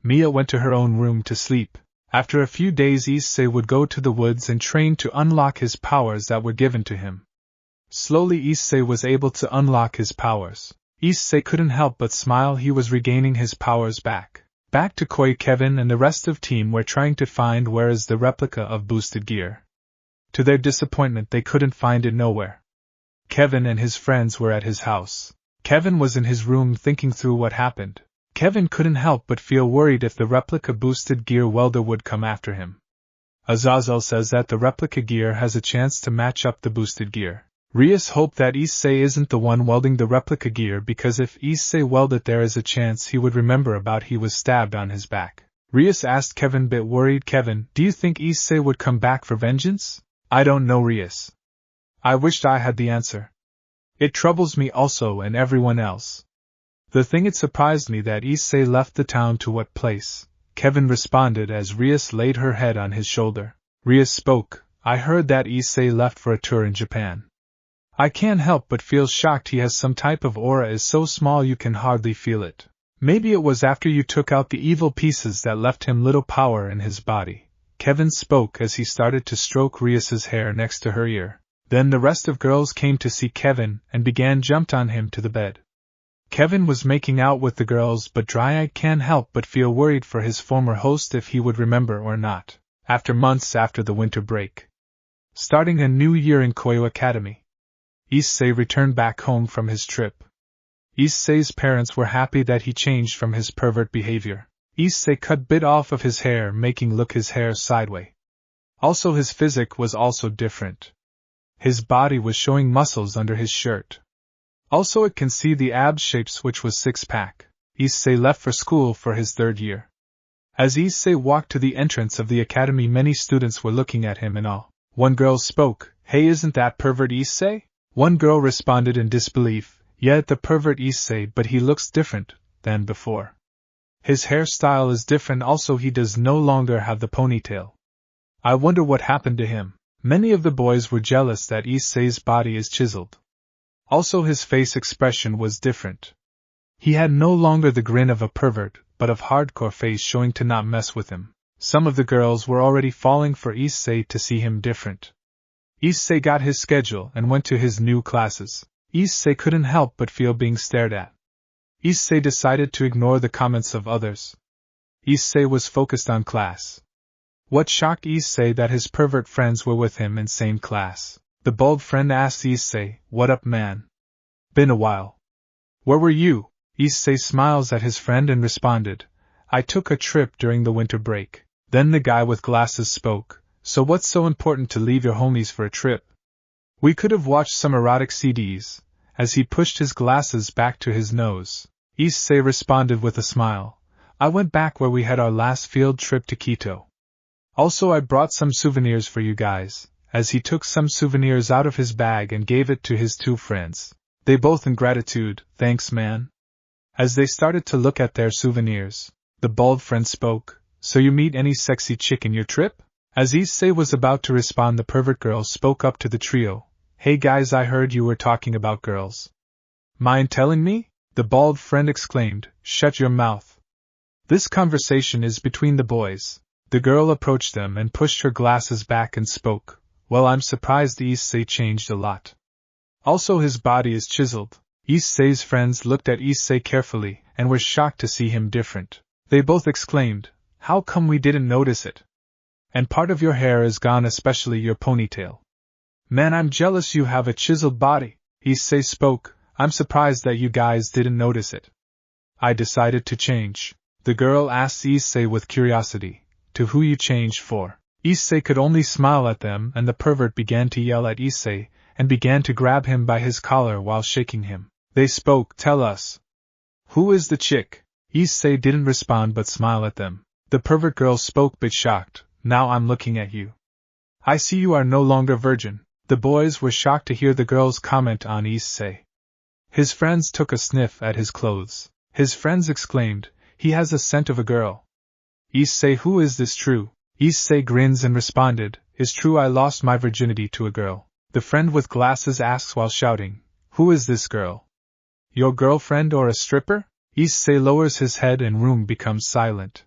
Mia went to her own room to sleep. After a few days, Issei would go to the woods and train to unlock his powers that were given to him. Slowly Issei was able to unlock his powers. Issei couldn't help but smile, he was regaining his powers back. Back to Koi, Kevin and the rest of team were trying to find where is the replica of boosted gear. To their disappointment, they couldn't find it nowhere. Kevin and his friends were at his house. Kevin was in his room thinking through what happened. Kevin couldn't help but feel worried if the replica boosted gear welder would come after him. Azazel says that the replica gear has a chance to match up the boosted gear. Rias hoped that Issei isn't the one welding the replica gear, because if Issei welded, there is a chance he would remember about he was stabbed on his back. Rias asked Kevin, bit worried, Kevin, do you think Issei would come back for vengeance? I don't know, Rias. I wished I had the answer. It troubles me also and everyone else. The thing, it surprised me that Issei left the town. To what place? Kevin responded as Rias laid her head on his shoulder. Rias spoke, I heard that Issei left for a tour in Japan. I can't help but feel shocked. He has some type of aura, is so small you can hardly feel it. Maybe it was after you took out the evil pieces that left him little power in his body. Kevin spoke as he started to stroke Rias's hair next to her ear. Then the rest of girls came to see Kevin and jumped on him to the bed. Kevin was making out with the girls, but Dry-Eyed can't help but feel worried for his former host, if he would remember or not. After months after the winter break, starting a new year in Kyoto Academy, Issei returned back home from his trip. Issei's parents were happy that he changed from his pervert behavior. Issei cut bit off of his hair, making look his hair sideways. Also his physique was also different. His body was showing muscles under his shirt. Also it can see the abs shapes, which was six-pack. Issei left for school for his third year. As Issei walked to the entrance of the academy, many students were looking at him in awe. One girl spoke, "Hey, isn't that pervert Issei?" One girl responded in disbelief, "Yeah, the pervert Issei, but he looks different than before. His hairstyle is different, also he does no longer have the ponytail. I wonder what happened to him." Many of the boys were jealous that Issei's body is chiseled. Also his face expression was different. He had no longer the grin of a pervert, but of hardcore face showing to not mess with him. Some of the girls were already falling for Issei to see him different. Issei got his schedule and went to his new classes. Issei couldn't help but feel being stared at. Issei decided to ignore the comments of others. Issei was focused on class. What shocked Issei that his pervert friends were with him in same class. The bald friend asked Issei, "What up, man? Been a while. Where were you?" Issei smiles at his friend and responded, "I took a trip during the winter break." Then the guy with glasses spoke, "So what's so important to leave your homies for a trip? We could have watched some erotic CDs," as he pushed his glasses back to his nose. Issei responded with a smile, "I went back where we had our last field trip to Kyoto. Also I brought some souvenirs for you guys," as he took some souvenirs out of his bag and gave it to his two friends. They both in gratitude, "Thanks, man." As they started to look at their souvenirs, the bald friend spoke, "So you meet any sexy chick in your trip?" As Issei was about to respond, the pervert girl spoke up to the trio, "Hey guys, I heard you were talking about girls. Mind telling me?" The bald friend exclaimed, "Shut your mouth. This conversation is between the boys." The girl approached them and pushed her glasses back and spoke, "Well, I'm surprised Issei changed a lot. Also his body is chiseled." Issei's friends looked at Issei carefully and were shocked to see him different. They both exclaimed, "How come we didn't notice it? And part of your hair is gone, especially your ponytail. Man, I'm jealous you have a chiseled body." Issei spoke, "I'm surprised that you guys didn't notice it. I decided to change." The girl asked Issei with curiosity, "To who you changed for?" Issei could only smile at them, and the pervert began to yell at Issei and began to grab him by his collar while shaking him. They spoke, "Tell us. Who is the chick?" Issei didn't respond but smile at them. The pervert girl spoke, bit shocked, "Now I'm looking at you. I see you are no longer virgin." The boys were shocked to hear the girl's comment on Issei. His friends took a sniff at his clothes. His friends exclaimed, "He has a scent of a girl." Issei, "Who is this true?" Issei grins and responded, "Is true, I lost my virginity to a girl." The friend with glasses asks while shouting, "Who is this girl? Your girlfriend or a stripper?" Issei lowers his head and room becomes silent.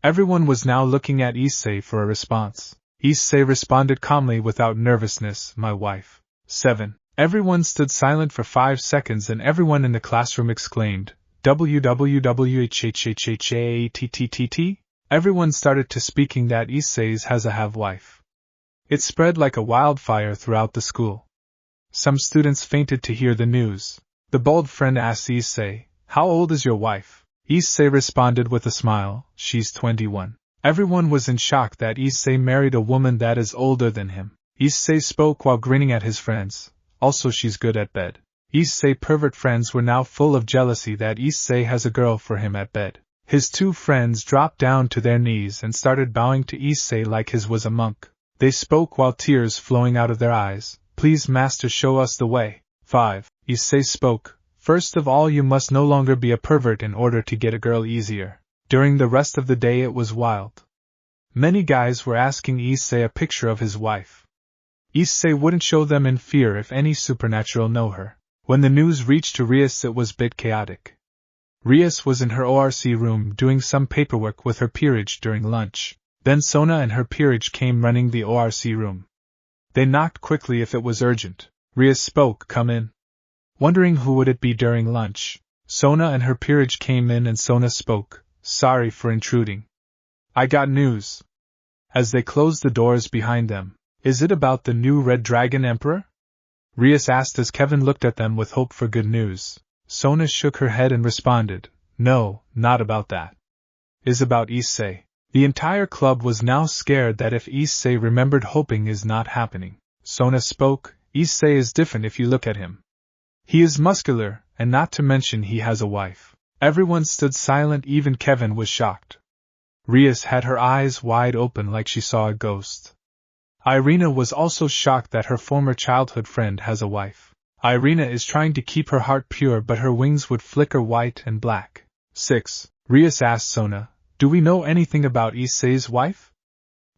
Everyone was now looking at Issei for a response. Issei responded calmly without nervousness, "My wife." 7. Everyone stood silent for 5 seconds and everyone in the classroom exclaimed, "WWWHHHHHATTTT?" Everyone started to speaking that Issei's has a have-wife. It spread like a wildfire throughout the school. Some students fainted to hear the news. The bald friend asked Issei, "How old is your wife?" Issei responded with a smile, "She's 21. Everyone was in shock that Issei married a woman that is older than him. Issei spoke while grinning at his friends, "Also she's good at bed." Issei pervert friends were now full of jealousy that Issei has a girl for him at bed. His two friends dropped down to their knees and started bowing to Issei like his was a monk. They spoke while tears flowing out of their eyes, "Please master, show us the way." 5. Issei spoke, "First of all, you must no longer be a pervert in order to get a girl easier." During the rest of the day it was wild. Many guys were asking Issei a picture of his wife. Issei wouldn't show them in fear if any supernatural know her. When the news reached to Rias, it was a bit chaotic. Rias was in her ORC room doing some paperwork with her peerage during lunch. Then Sona and her peerage came running the ORC room. They knocked quickly if it was urgent. Rias spoke, "Come in." Wondering who would it be during lunch, Sona and her peerage came in and Sona spoke, "Sorry for intruding. I got news." As they closed the doors behind them, "Is it about the new Red Dragon Emperor?" Rias asked as Kevin looked at them with hope for good news. Sona shook her head and responded, "No, not about that. It's about Issei." The entire club was now scared that if Issei remembered, hoping is not happening. Sona spoke, "Issei is different if you look at him. He is muscular, and not to mention he has a wife. Everyone stood silent, even Kevin was shocked. Rias had her eyes wide open like she saw a ghost. Ireina was also shocked that her former childhood friend has a wife. Ireina is trying to keep her heart pure, but her wings would flicker white and black. 6. Rias asked Sona, "Do we know anything about Issei's wife?"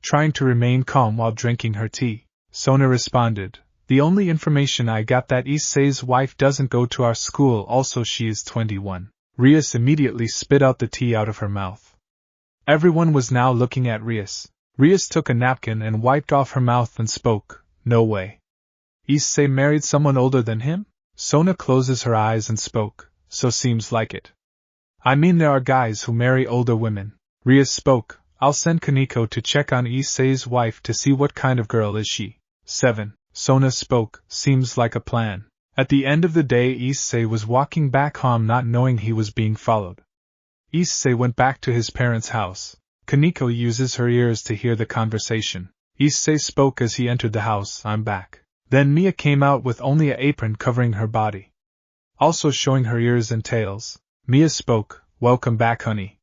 Trying to remain calm while drinking her tea, Sona responded, "The only information I got that Issei's wife doesn't go to our school, also she is 21. Rias immediately spit out the tea out of her mouth. Everyone was now looking at Rias. Rias took a napkin and wiped off her mouth and spoke, "No way. Issei married someone older than him?" Sona closes her eyes and spoke, "So seems like it. I mean there are guys who marry older women." Rias spoke, "I'll send Kenneo to check on Issei's wife to see what kind of girl is she." 7. Sona spoke, "Seems like a plan." At the end of the day, Issei was walking back home not knowing he was being followed. Issei went back to his parents' house. Kenneo uses her ears to hear the conversation. Issei spoke as he entered the house, "I'm back." Then Mia came out with only an apron covering her body, also showing her ears and tails. Mia spoke, "Welcome back, honey.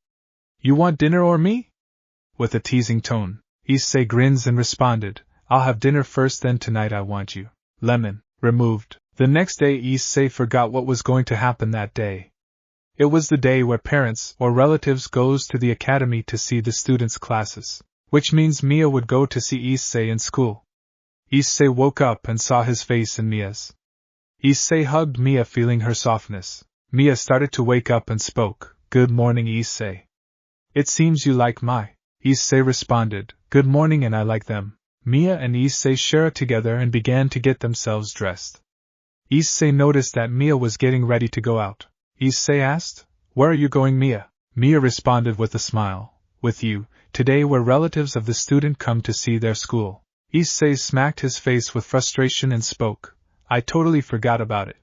You want dinner or me?" With a teasing tone. Issei grins and responded, "I'll have dinner first, then tonight I want you." Lemon. Removed. The next day Issei forgot what was going to happen that day. It was the day where parents or relatives goes to the academy to see the students' classes, which means Mia would go to see Issei in school. Issei woke up and saw his face in Mia's. Issei hugged Mia, feeling her softness. Mia started to wake up and spoke, "Good morning, Issei. It seems you like my." Issei responded, "Good morning, and I like them." Mia and Issei shared together and began to get themselves dressed. Issei noticed that Mia was getting ready to go out. Issei asked, "Where are you going, Mia?" Mia responded with a smile, "With you. Today where relatives of the student come to see their school." Issei smacked his face with frustration and spoke, "I totally forgot about it.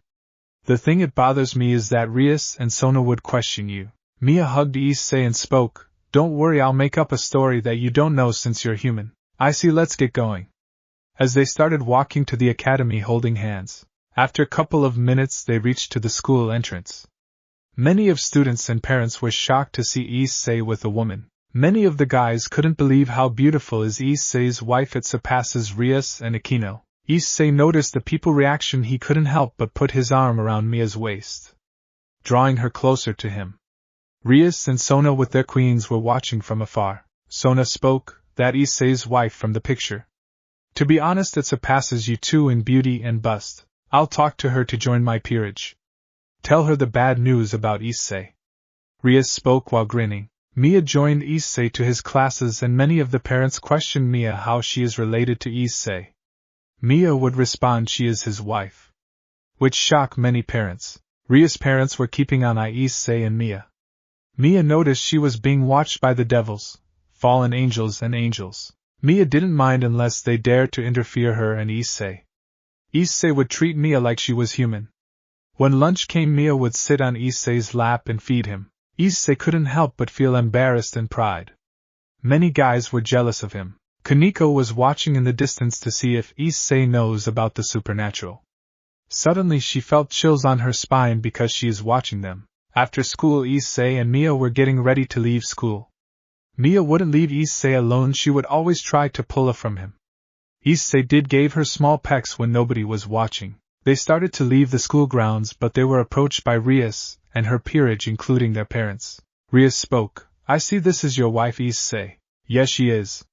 The thing it bothers me is that Rias and Sona would question you." Mia hugged Issei and spoke, "Don't worry, I'll make up a story that you don't know since you're human. I see, let's get going." As they started walking to the academy holding hands, after a couple of minutes they reached to the school entrance. Many of students and parents were shocked to see Issei with a woman. Many of the guys couldn't believe how beautiful is Issei's wife. It surpasses Rias and Kenneo. Issei noticed the people reaction. He couldn't help but put his arm around Mia's waist, drawing her closer to him. Rias and Sona with their queens were watching from afar. Sona spoke, "That Issei's wife from the picture. To be honest, it surpasses you two in beauty and bust. I'll talk to her to join my peerage. Tell her the bad news about Issei." Rias spoke while grinning. Mia joined Issei to his classes, and many of the parents questioned Mia how she is related to Issei. Mia would respond she is his wife, which shocked many parents. Rias' parents were keeping an eye on Issei and Mia. Mia noticed she was being watched by the devils, fallen angels and angels. Mia didn't mind unless they dared to interfere her and Issei. Issei would treat Mia like she was human. When lunch came, Mia would sit on Issei's lap and feed him. Issei couldn't help but feel embarrassed and pride. Many guys were jealous of him. Kenneo was watching in the distance to see if Issei knows about the supernatural. Suddenly she felt chills on her spine because she is watching them. After school, Issei and Mia were getting ready to leave school. Mia wouldn't leave Issei alone, she would always try to pull her from him. Issei did gave her small pecks when nobody was watching. They started to leave the school grounds, but they were approached by Rias and her peerage, including their parents. Rias spoke, "I see this is your wife, Issei." "Yes, she is.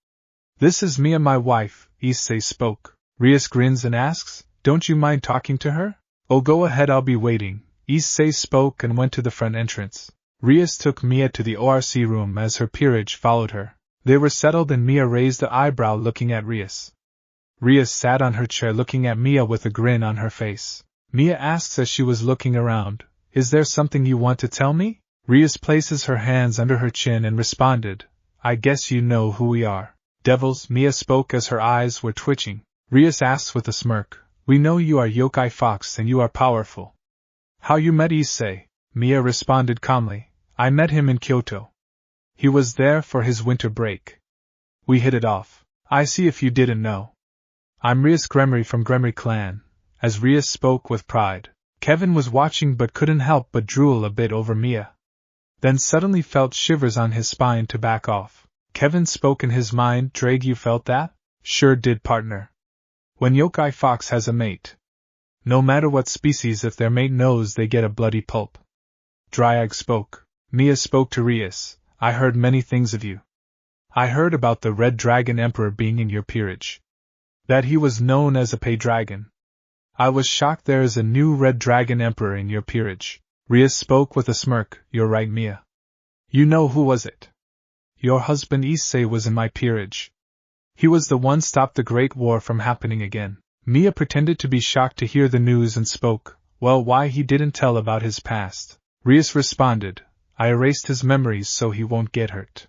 This is Mia, my wife," Issei spoke. Rias grins and asks, "Don't you mind talking to her?" "Oh, go ahead, I'll be waiting." Issei spoke and went to the front entrance. Rias took Mia to the ORC room as her peerage followed her. They were settled and Mia raised an eyebrow looking at Rias. Rias sat on her chair looking at Mia with a grin on her face. Mia asks as she was looking around, "Is there something you want to tell me?" Rias places her hands under her chin and responded, "I guess you know who we are." "Devils," Mia spoke as her eyes were twitching. Rias asks with a smirk, "We know you are Yokai Fox and you are powerful." "How you met Issei?" Mia responded calmly, "I met him in Kyoto. He was there for his winter break. We hit it off." "I see, if you didn't know. I'm Rias Gremory from Gremory clan." As Rias spoke with pride, Kevin was watching but couldn't help but drool a bit over Mia. Then suddenly felt shivers on his spine to back off. Kevin spoke in his mind, Drake, you felt that? Sure did, partner. When yokai fox has a mate, no matter what species, if their mate knows, they get a bloody pulp. Dryag spoke. Mia spoke to Rias. I heard many things of you. I heard about the Red Dragon Emperor being in your peerage. That he was known as a pay dragon. I was shocked there is a new Red Dragon Emperor in your peerage. Rias spoke with a smirk. You're right, Mia. You know who was it? Your husband Issei was in my peerage. He was the one stopped the Great War from happening again. Mia pretended to be shocked to hear the news and spoke. Well, why he didn't tell about his past? Rias responded. I erased his memories so he won't get hurt.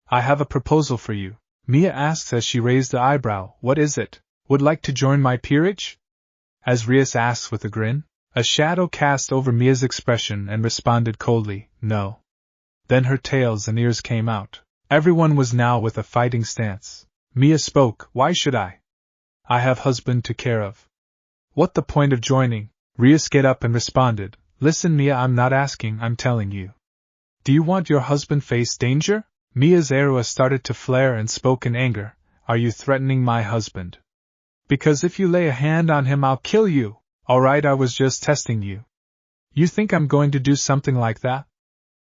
I have a proposal for you. Mia asked as she raised the eyebrow. What is it? Would like to join my peerage? As Rias asked with a grin. A shadow cast over Mia's expression and responded coldly, no. Then her tails and ears came out. Everyone was now with a fighting stance. Mia spoke. Why should I? I have husband to care of. What the point of joining? Rias get up and responded. Listen, Mia, I'm not asking, I'm telling you. Do you want your husband face danger? Mia's arrow started to flare and spoke in anger. Are you threatening my husband? Because if you lay a hand on him, I'll kill you. Alright, I was just testing you. You think I'm going to do something like that?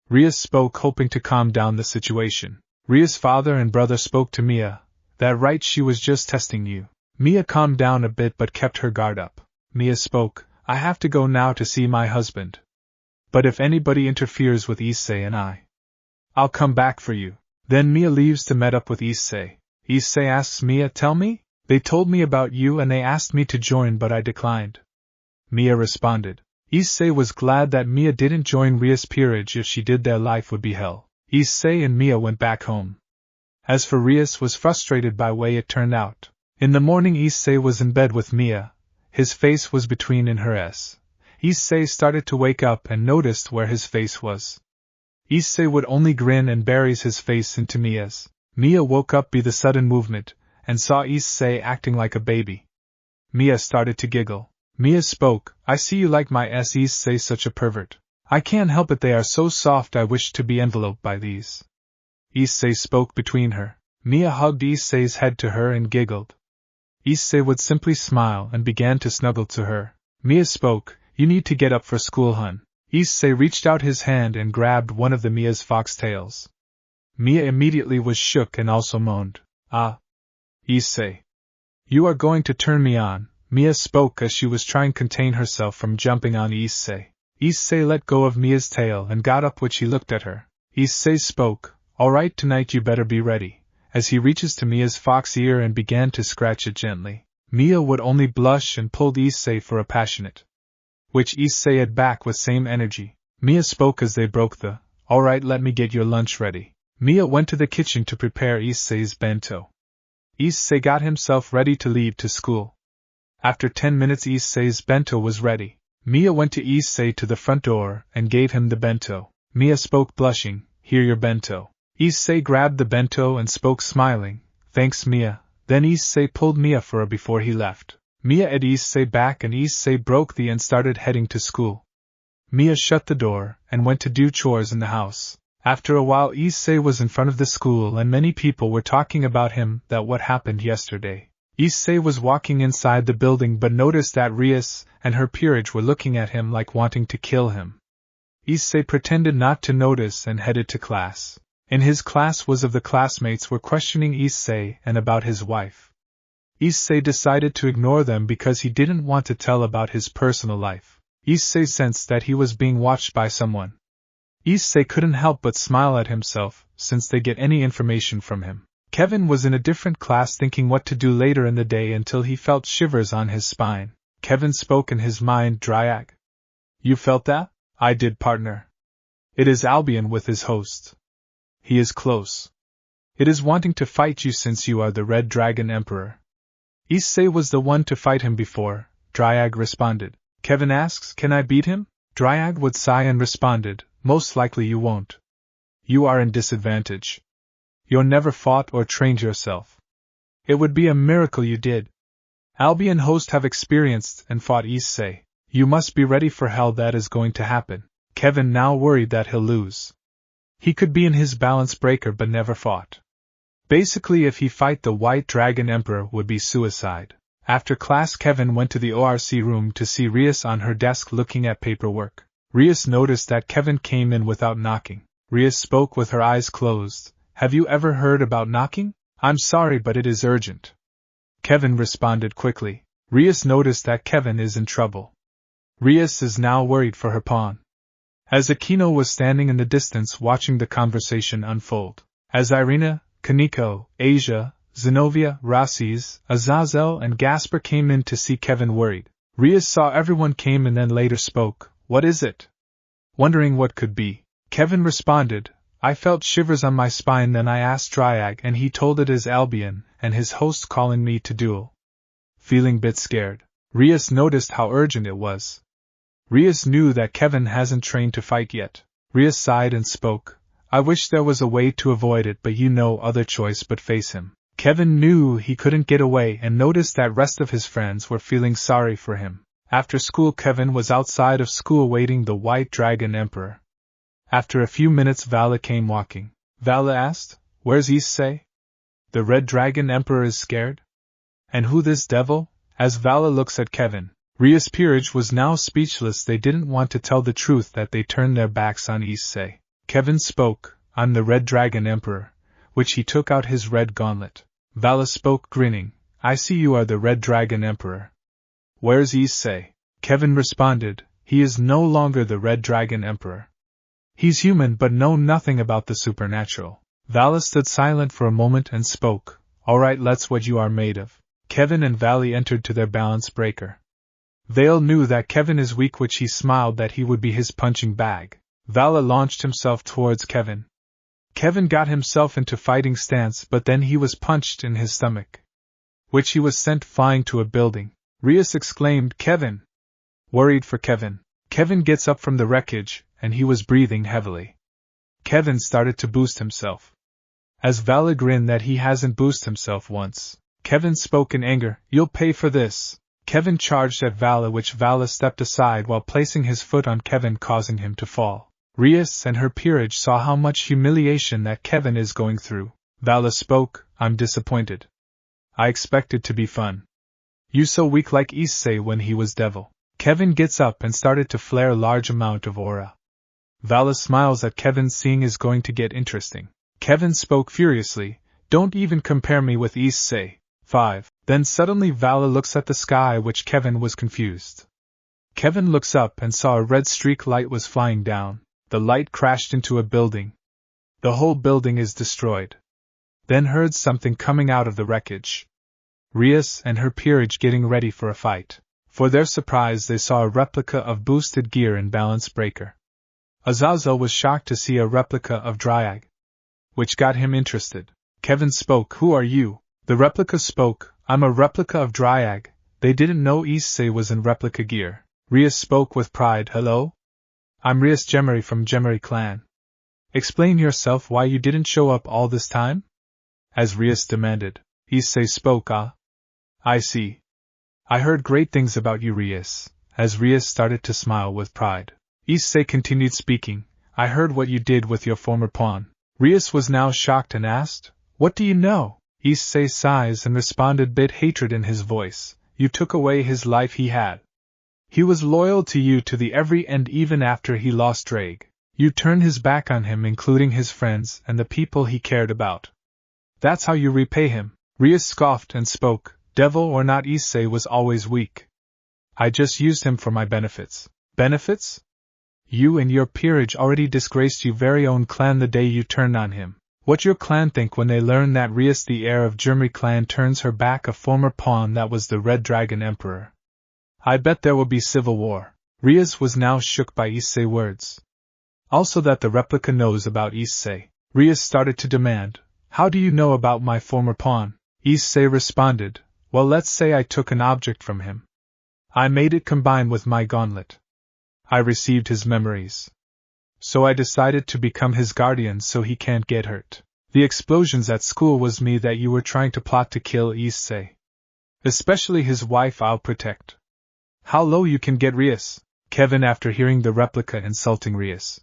Rias spoke, hoping to calm down the situation. Rias' father and brother spoke to Mia. That right, she was just testing you. Mia calmed down a bit but kept her guard up. Mia spoke. I have to go now to see my husband. But if anybody interferes with Issei and I'll come back for you. Then Mia leaves to meet up with Issei. Issei asks Mia, tell me? They told me about you and they asked me to join but I declined. Mia responded. Issei was glad that Mia didn't join Rias' peerage. If she did, their life would be hell. Issei and Mia went back home. As for Rias, was frustrated by the way it turned out. In the morning, Issei was in bed with Mia. His face was between in hers. Issei started to wake up and noticed where his face was. Issei would only grin and buries his face into Mia's. Mia woke up by the sudden movement, and saw Issei acting like a baby. Mia started to giggle. Mia spoke. I see you like my Issei, such a pervert. I can't help it, they are so soft, I wish to be enveloped by these. Issei spoke between her. Mia hugged Issei's head to her and giggled. Issei would simply smile and began to snuggle to her. Mia spoke. You need to get up for school, hun. Issei reached out his hand and grabbed one of the Mia's foxtails. Mia immediately was shook and also moaned. Ah. Issei. You are going to turn me on, Mia spoke as she was trying to contain herself from jumping on Issei. Issei let go of Mia's tail and got up, which he looked at her. Issei spoke. Alright, tonight you better be ready, as he reaches to Mia's fox ear and began to scratch it gently. Mia would only blush and pulled Issei for a passionate, which Issei had back with same energy. Mia spoke as they broke the, alright, let me get your lunch ready. Mia went to the kitchen to prepare Issei's bento. Issei got himself ready to leave to school. After 10 minutes Issei's bento was ready. Mia went to Issei to the front door and gave him the bento. Mia spoke blushing, here your bento. Issei grabbed the bento and spoke smiling, thanks Mia. Then Issei pulled Mia for a before he left. Mia had Issei back and Issei broke the and started heading to school. Mia shut the door and went to do chores in the house. After a while Issei was in front of the school and many people were talking about him, that what happened yesterday. Issei was walking inside the building but noticed that Rias and her peerage were looking at him like wanting to kill him. Issei pretended not to notice and headed to class. In his class was of the classmates were questioning Issei and about his wife. Issei decided to ignore them because he didn't want to tell about his personal life. Issei sensed that he was being watched by someone. Issei couldn't help but smile at himself, since they get any information from him. Kevin was in a different class thinking what to do later in the day until he felt shivers on his spine. Kevin spoke in his mind, Dryag. You felt that? I did, partner. It is Albion with his host. He is close. It is wanting to fight you since you are the Red Dragon Emperor. Issei was the one to fight him before, Dryag responded. Kevin asks, can I beat him? Dryag would sigh and responded, most likely you won't. You are in disadvantage. You never fought or trained yourself. It would be a miracle you did. Albion host have experienced and fought Issei. You must be ready for hell that is going to happen. Kevin now worried that he'll lose. He could be in his balance breaker but never fought. Basically if he fight the White Dragon Emperor would be suicide. After class Kevin went to the ORC room to see Rias on her desk looking at paperwork. Rias noticed that Kevin came in without knocking. Rias spoke with her eyes closed. Have you ever heard about knocking? I'm sorry but it is urgent. Kevin responded quickly. Rias noticed that Kevin is in trouble. Rias is now worried for her pawn. As Kenneo was standing in the distance watching the conversation unfold. As Ireina, Kenneo, Asia, Zenobia, Rasis, Azazel and Gasper came in to see Kevin worried. Rias saw everyone came and then later spoke. What is it? Wondering what could be, Kevin responded, I felt shivers on my spine then I asked Dryag and he told it is Albion and his host calling me to duel. Feeling bit scared, Rias noticed how urgent it was. Rias knew that Kevin hasn't trained to fight yet. Rias sighed and spoke, I wish there was a way to avoid it but no other choice but face him. Kevin knew he couldn't get away and noticed that rest of his friends were feeling sorry for him. After school Kevin was outside of school waiting the White Dragon Emperor. After a few minutes Vali came walking. Vali asked, Where's Issei? The Red Dragon Emperor is scared? And who this devil? As Vali looks at Kevin, Rias' peerage was now speechless. They didn't want to tell the truth that they turned their backs on Issei. Kevin spoke, I'm the Red Dragon Emperor, which he took out his red gauntlet. Vali spoke grinning, I see you are the Red Dragon Emperor. Where's Issei? Kevin responded, he is no longer the Red Dragon Emperor. He's human but know nothing about the supernatural. Vali stood silent for a moment and spoke, Alright let's what you are made of. Kevin and Vali entered to their balance breaker. Vale knew that Kevin is weak which he smiled that he would be his punching bag. Vali launched himself towards Kevin. Kevin got himself into fighting stance but then he was punched in his stomach, which he was sent flying to a building. Rias exclaimed, Kevin! Worried for Kevin. Kevin gets up from the wreckage, and he was breathing heavily. Kevin started to boost himself. As Vali grinned that he hasn't boosted himself once. Kevin spoke in anger, You'll pay for this. Kevin charged at Vali which Vali stepped aside while placing his foot on Kevin causing him to fall. Rias and her peerage saw how much humiliation that Kevin is going through. Vali spoke, I'm disappointed. I expected to be fun. You so weak like Issei when he was devil. Kevin gets up and started to flare a large amount of aura. Vali smiles at Kevin seeing is going to get interesting. Kevin spoke furiously, Don't even compare me with Issei. 5. Then suddenly Vali looks at the sky which Kevin was confused. Kevin looks up and saw a red streak light was flying down. The light crashed into a building. The whole building is destroyed. Then heard something coming out of the wreckage. Rias and her peerage getting ready for a fight. For their surprise they saw a replica of boosted gear and balance breaker. Azazel was shocked to see a replica of Dryag, which got him interested. Kevin spoke, Who are you? The replica spoke, I'm a replica of Dryag. They didn't know Issei was in replica gear. Rias spoke with pride, Hello? I'm Rias Gemery from Gemery clan. Explain yourself why you didn't show up all this time? As Rias demanded. Issei spoke, I see. I heard great things about you, Rias. As Rias started to smile with pride. Issei continued speaking, I heard what you did with your former pawn. Rias was now shocked and asked, What do you know? Issei sighs and responded bit hatred in his voice, You took away his life he had. He was loyal to you to the every end even after he lost Drake. You turned his back on him including his friends and the people he cared about. That's how you repay him. Rias scoffed and spoke, Devil or not Issei was always weak. I just used him for my benefits. Benefits? You and your peerage already disgraced your very own clan the day you turned on him. What your clan think when they learn that Rias the heir of Gemery clan turns her back a former pawn that was the Red Dragon Emperor? I bet there will be civil war. Rias was now shook by Issei's words. Also that the replica knows about Issei. Rias started to demand, How do you know about my former pawn? Issei responded, Well let's say I took an object from him. I made it combine with my gauntlet. I received his memories. So I decided to become his guardian so he can't get hurt. The explosions at school was me that you were trying to plot to kill Issei. Especially his wife I'll protect. How low you can get, Rias? Kevin after hearing the replica insulting Rias.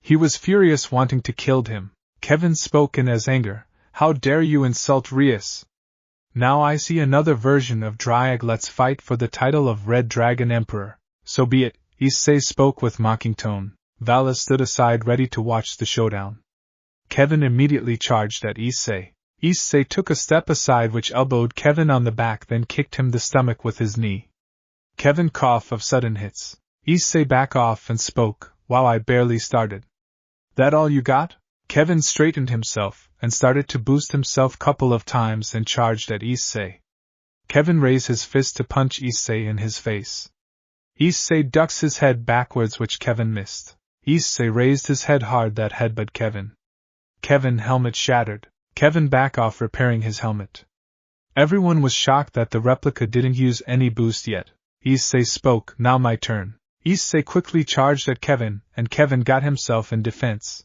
He was furious, wanting to kill him. Kevin spoke in his anger. How dare you insult Rias? Now I see another version of Dryag. Let's fight for the title of Red Dragon Emperor. So be it, Issei spoke with mocking tone. Vali stood aside ready to watch the showdown. Kevin immediately charged at Issei. Issei took a step aside which elbowed Kevin on the back, then kicked him the stomach with his knee. Kevin coughed of sudden hits. Issei back off and spoke, wow, I barely started. That all you got? Kevin straightened himself and started to boost himself couple of times and charged at Issei. Kevin raised his fist to punch Issei in his face. Issei ducks his head backwards, which Kevin missed. Issei raised his head hard, that headbutt Kevin. Kevin helmet shattered. Kevin back off repairing his helmet. Everyone was shocked that the replica didn't use any boost yet. Issei spoke, now my turn. Issei quickly charged at Kevin, and Kevin got himself in defense.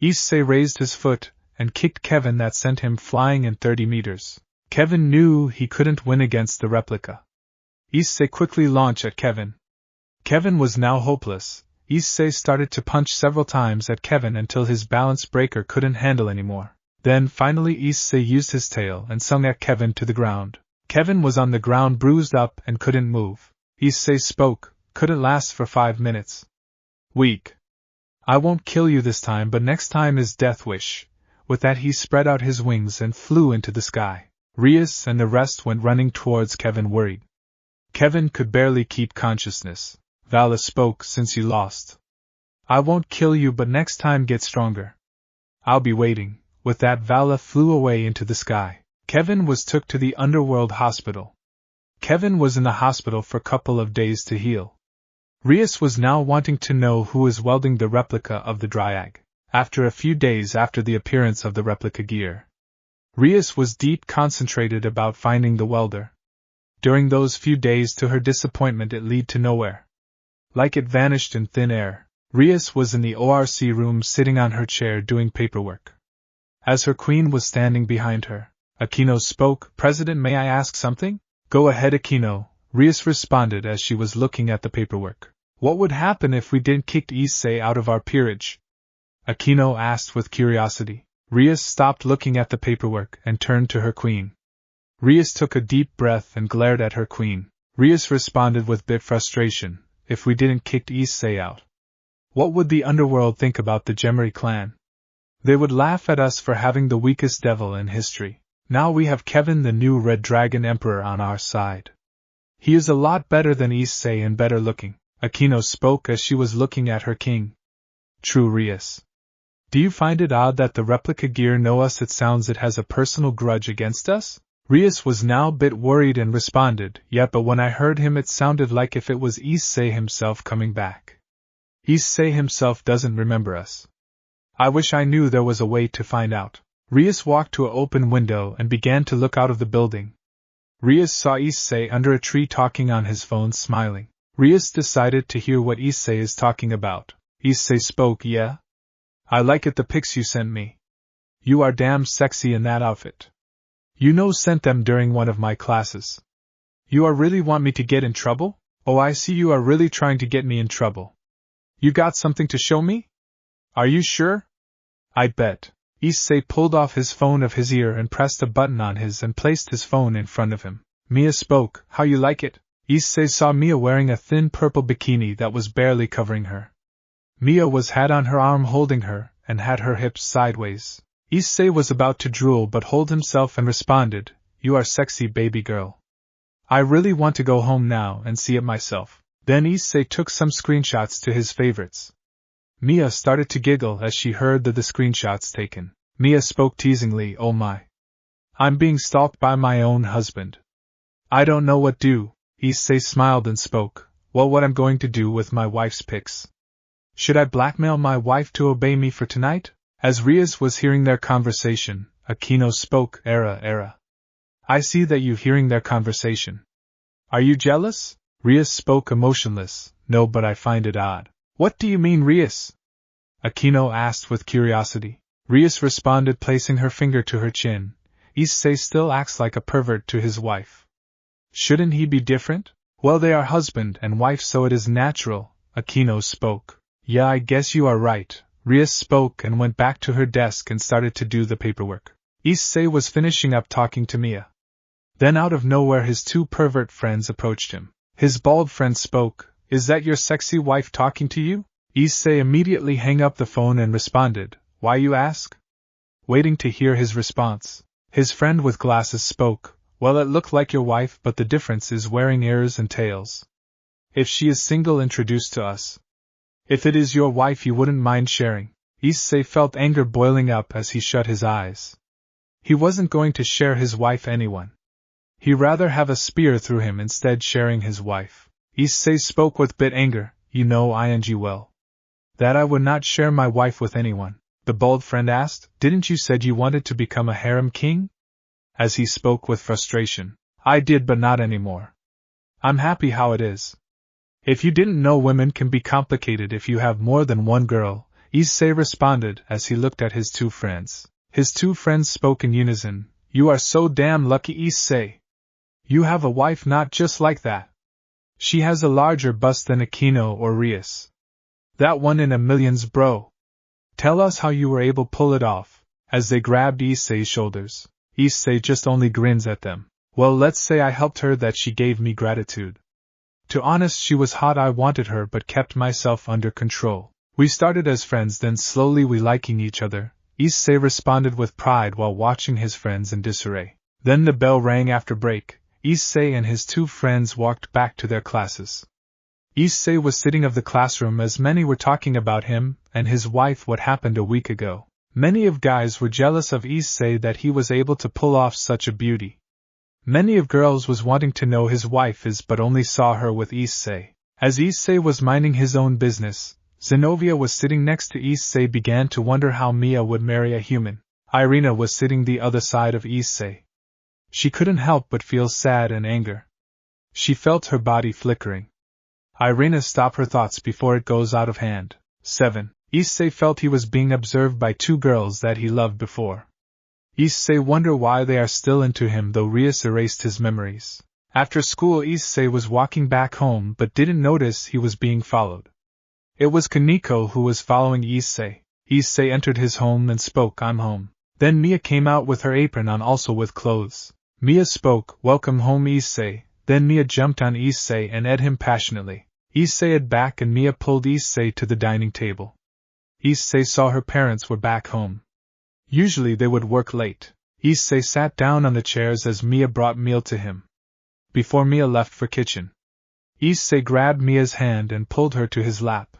Issei raised his foot and kicked Kevin, that sent him flying in 30 meters. Kevin knew he couldn't win against the replica. Issei quickly launched at Kevin. Kevin was now hopeless. Issei started to punch several times at Kevin until his balance breaker couldn't handle anymore. Then finally Issei used his tail and sung at Kevin to the ground. Kevin was on the ground, bruised up and couldn't move. Issei spoke, couldn't last for 5 minutes. Weak. I won't kill you this time, but next time is death wish. With that he spread out his wings and flew into the sky. Rias and the rest went running towards Kevin, worried. Kevin could barely keep consciousness. Vali spoke, since you lost. I won't kill you, but next time get stronger. I'll be waiting. With that Vali flew away into the sky. Kevin was took to the underworld hospital. Kevin was in the hospital for a couple of days to heal. Rias was now wanting to know who is welding the replica of the Dryag. After a few days after the appearance of the replica gear, Rias was deep concentrated about finding the welder. During those few days, to her disappointment, it led to nowhere. Like it vanished in thin air. Rias was in the ORC room sitting on her chair doing paperwork. As her queen was standing behind her, Kenneo spoke, President, may I ask something? Go ahead, Kenneo, Rias responded as she was looking at the paperwork. What would happen if we didn't kick Issei out of our peerage? Kenneo asked with curiosity. Rias stopped looking at the paperwork and turned to her queen. Rias took a deep breath and glared at her queen. Rias responded with bit frustration, if we didn't kick Issei out, what would the underworld think about the Gemmery clan? They would laugh at us for having the weakest devil in history. Now we have Kevin, the new Red Dragon Emperor, on our side. He is a lot better than Issei and better looking. Kenneo spoke as she was looking at her king. True, Rias. Do you find it odd that the replica gear know us? It sounds it has a personal grudge against us? Rias was now a bit worried and responded, yeah, but when I heard him it sounded like if it was Issei himself coming back. Issei himself doesn't remember us. I wish I knew there was a way to find out. Rias walked to an open window and began to look out of the building. Rias saw Issei under a tree talking on his phone, smiling. Rias decided to hear what Issei is talking about. Issei spoke, yeah? I like it, the pics you sent me. You are damn sexy in that outfit. You know, sent them during one of my classes. You are really want me to get in trouble? Oh, I see, you are really trying to get me in trouble. You got something to show me? Are you sure? I bet. Issei pulled off his phone of his ear and pressed a button on his and placed his phone in front of him. Mia spoke, how you like it? Issei saw Mia wearing a thin purple bikini that was barely covering her. Mia was had on her arm holding her and had her hips sideways. Issei was about to drool but hold himself and responded, you are sexy, baby girl. I really want to go home now and see it myself. Then Issei took some screenshots to his favorites. Mia started to giggle as she heard the screenshots taken. Mia spoke teasingly, oh my. I'm being stalked by my own husband. I don't know what do. Issei smiled and spoke, well, what I'm going to do with my wife's pics. Should I blackmail my wife to obey me for tonight? As Rias was hearing their conversation, Kenneo spoke, Era. I see that you hearing their conversation. Are you jealous? Rias spoke emotionless, no, but I find it odd. What do you mean, Rias? Kenneo asked with curiosity. Rias responded, placing her finger to her chin. Issei still acts like a pervert to his wife. Shouldn't he be different? Well, they are husband and wife, so it is natural, Kenneo spoke. Yeah, I guess you are right, Rias spoke and went back to her desk and started to do the paperwork. Issei was finishing up talking to Mia. Then out of nowhere his two pervert friends approached him. His bald friend spoke, Is that your sexy wife talking to you? Issei immediately hung up the phone and responded, Why you ask? Waiting to hear his response. His friend with glasses spoke, Well, it looked like your wife, but the difference is wearing ears and tails. If she is single, introduce to us. If it is your wife, you wouldn't mind sharing. Issei felt anger boiling up as he shut his eyes. He wasn't going to share his wife anyone. He'd rather have a spear through him instead sharing his wife. Issei spoke with bit anger, You know well. That I would not share my wife with anyone. The bold friend asked, Didn't you said you wanted to become a harem king? As he spoke with frustration. I did, but not anymore. I'm happy how it is. If you didn't know, women can be complicated if you have more than one girl, Issei responded as he looked at his two friends. His two friends spoke in unison, You are so damn lucky, Issei. You have a wife not just like that. She has a larger bust than a Kenneo or Rias. That one in a millions, bro. Tell us how you were able to pull it off. As they grabbed Issei's shoulders, Issei just only grins at them. Well, let's say I helped her, that she gave me gratitude. To honest, she was hot, I wanted her but kept myself under control. We started as friends, then slowly we liking each other, Issei responded with pride while watching his friends in disarray. Then the bell rang after break. Issei and his two friends walked back to their classes. Issei was sitting of the classroom as many were talking about him and his wife, what happened a week ago. Many of guys were jealous of Issei that he was able to pull off such a beauty. Many of girls was wanting to know his wife is but only saw her with Issei. As Issei was minding his own business, Zenobia was sitting next to Issei began to wonder how Mia would marry a human. Ireina was sitting the other side of Issei. She couldn't help but feel sad and anger. She felt her body flickering. Ireina, stop her thoughts before it goes out of hand. 7. Issei felt he was being observed by two girls that he loved before. Issei wondered why they are still into him, though Rias erased his memories. After school, Issei was walking back home but didn't notice he was being followed. It was Kenneo who was following Issei. Issei entered his home and spoke, I'm home. Then Mia came out with her apron on, also with clothes. Mia spoke, Welcome home, Issei. Then Mia jumped on Issei and ate him passionately. Issei had back and Mia pulled Issei to the dining table. Issei saw her parents were back home. Usually they would work late. Issei sat down on the chairs as Mia brought meal to him. Before Mia left for kitchen, Issei grabbed Mia's hand and pulled her to his lap.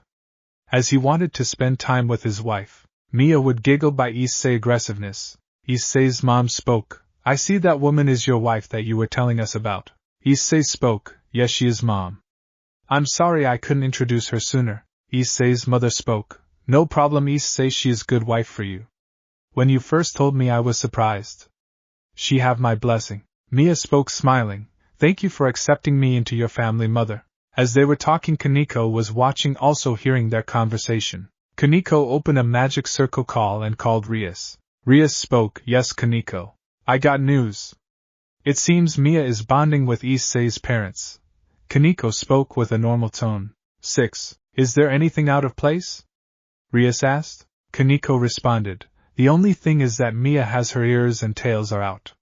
As he wanted to spend time with his wife, Mia would giggle by Issei's aggressiveness. Issei's mom spoke, I see that woman is your wife that you were telling us about. Issei spoke, Yes, she is, mom. I'm sorry I couldn't introduce her sooner. Issei's mother spoke, No problem, Issei, she is good wife for you. When you first told me I was surprised. She have my blessing. Mia spoke smiling, Thank you for accepting me into your family, mother. As they were talking, Kenneo was watching, also hearing their conversation. Kenneo opened a magic circle call and called Rias. Rias spoke, Yes, Kenneo. I got news. It seems Mia is bonding with Issei's parents. Kenneo spoke with a normal tone. 6. Is there anything out of place? Rias asked. Kenneo responded, The only thing is that Mia has her ears and tails are out.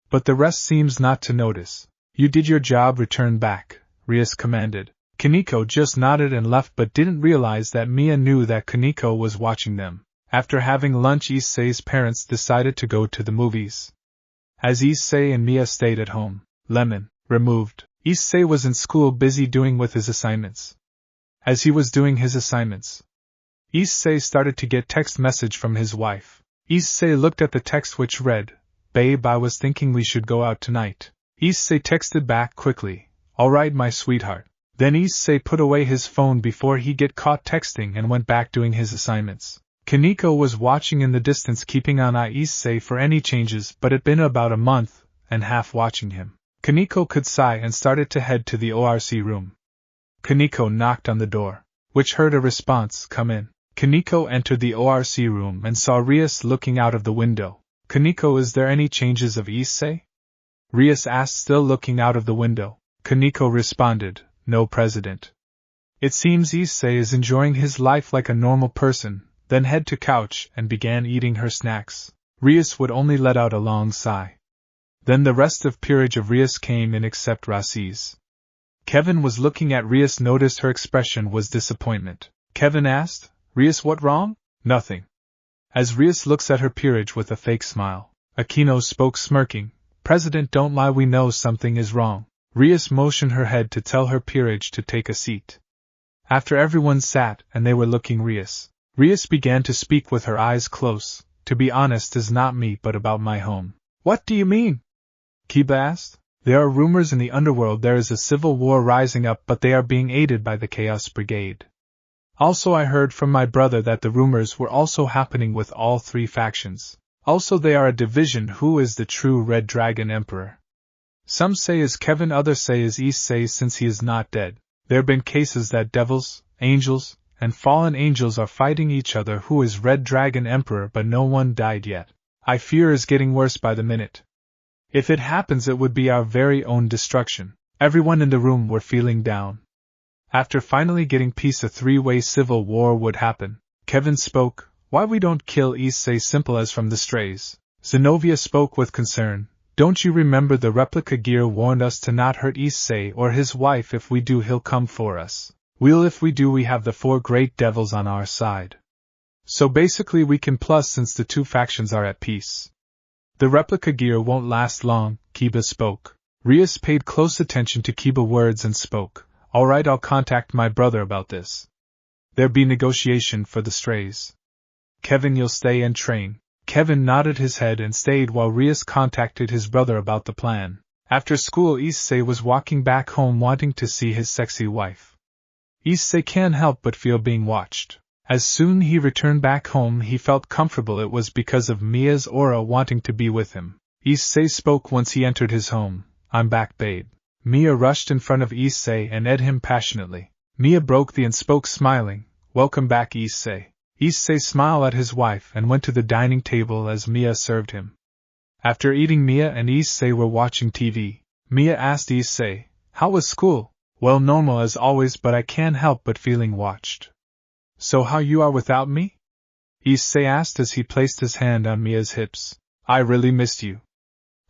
But the rest seems not to notice. You did your job, return back, Rias commanded. Kenneo just nodded and left but didn't realize that Mia knew that Kenneo was watching them. After having lunch, Issei's parents decided to go to the movies. As Issei and Mia stayed at home, Lemon, removed. Issei was in school busy doing with his assignments. As he was doing his assignments, Issei started to get text message from his wife. Issei looked at the text which read, Babe, I was thinking we should go out tonight. Issei texted back quickly, Alright, my sweetheart. Then Issei put away his phone before he get caught texting and went back doing his assignments. Kenneo was watching in the distance, keeping an eye Issei for any changes, but it'd been about a month and half watching him. Kenneo could sigh and started to head to the ORC room. Kenneo knocked on the door, which heard a response, Come in. Kenneo entered the ORC room and saw Rias looking out of the window. Kenneo, is there any changes of Issei? Rias asked, still looking out of the window. Kaneko responded, no president. It seems Issei is enjoying his life like a normal person, then head to couch and began eating her snacks. Rias would only let out a long sigh. Then the rest of peerage of Rias came in except Rasis. Kevin was looking at Rias, noticed her expression was disappointment. Kevin asked, Rias, what wrong? Nothing. As Rias looks at her peerage with a fake smile, Aquino spoke smirking, President, don't lie, we know something is wrong. Rias motioned her head to tell her peerage to take a seat. After everyone sat and they were looking Rias began to speak with her eyes closed. To be honest, is not me but about my home. What do you mean? Kiba asked. There are rumors in the underworld there is a civil war rising up, but they are being aided by the Chaos Brigade. Also I heard from my brother that the rumors were also happening with all three factions. Also they are a division. Who is the true Red Dragon Emperor? Some say is Kevin, others say is Issei since he is not dead. There have been cases that devils, angels, and fallen angels are fighting each other. Who is Red Dragon Emperor, but no one died yet. I fear is getting worse by the minute. If it happens, it would be our very own destruction. Everyone in the room were feeling down. After finally getting peace, a three-way civil war would happen. Kevin spoke, why we don't kill Issei, simple as from the strays. Zenobia spoke with concern, don't you remember the replica gear warned us to not hurt Issei or his wife? If we do, he'll come for us. Well, if we do, we have the four great devils on our side. So basically we can plus since the two factions are at peace. The replica gear won't last long, Kiba spoke. Rias paid close attention to Kiba's words and spoke. Alright, I'll contact my brother about this. There be negotiation for the strays. Kevin, you'll stay and train. Kevin nodded his head and stayed while Rias contacted his brother about the plan. After school, Issei was walking back home wanting to see his sexy wife. Issei can't help but feel being watched. As soon he returned back home, he felt comfortable. It was because of Mia's aura wanting to be with him. Issei spoke once he entered his home. I'm back, babe. Mia rushed in front of Issei and ed him passionately. Mia broke the and spoke smiling. Welcome back, Issei. Issei smiled at his wife and went to the dining table as Mia served him. After eating, Mia and Issei were watching TV. Mia asked Issei, how was school? Well, normal as always, but I can't help but feeling watched. So how you are without me? Issei asked as he placed his hand on Mia's hips. I really missed you.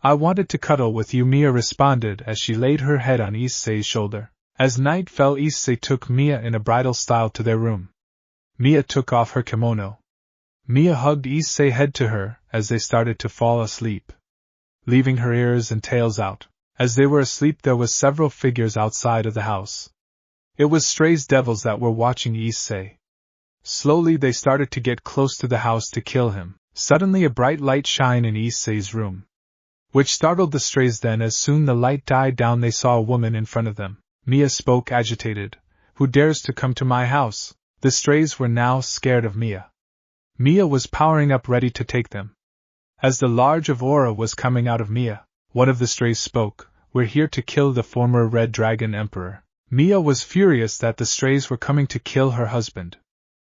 I wanted to cuddle with you, Mia responded as she laid her head on Issei's shoulder. As night fell, Issei took Mia in a bridal style to their room. Mia took off her kimono. Mia hugged Issei's head to her as they started to fall asleep, leaving her ears and tails out. As they were asleep, there was several figures outside of the house. It was Stray's devils that were watching Issei. Slowly they started to get close to the house to kill him. Suddenly a bright light shined in Issei's room, which startled the Strays. Then as soon the light died down, they saw a woman in front of them. Mia spoke agitated. Who dares to come to my house? The Strays were now scared of Mia. Mia was powering up ready to take them. As the large of aura was coming out of Mia, one of the Strays spoke. We're here to kill the former Red Dragon Emperor. Mia was furious that the Strays were coming to kill her husband.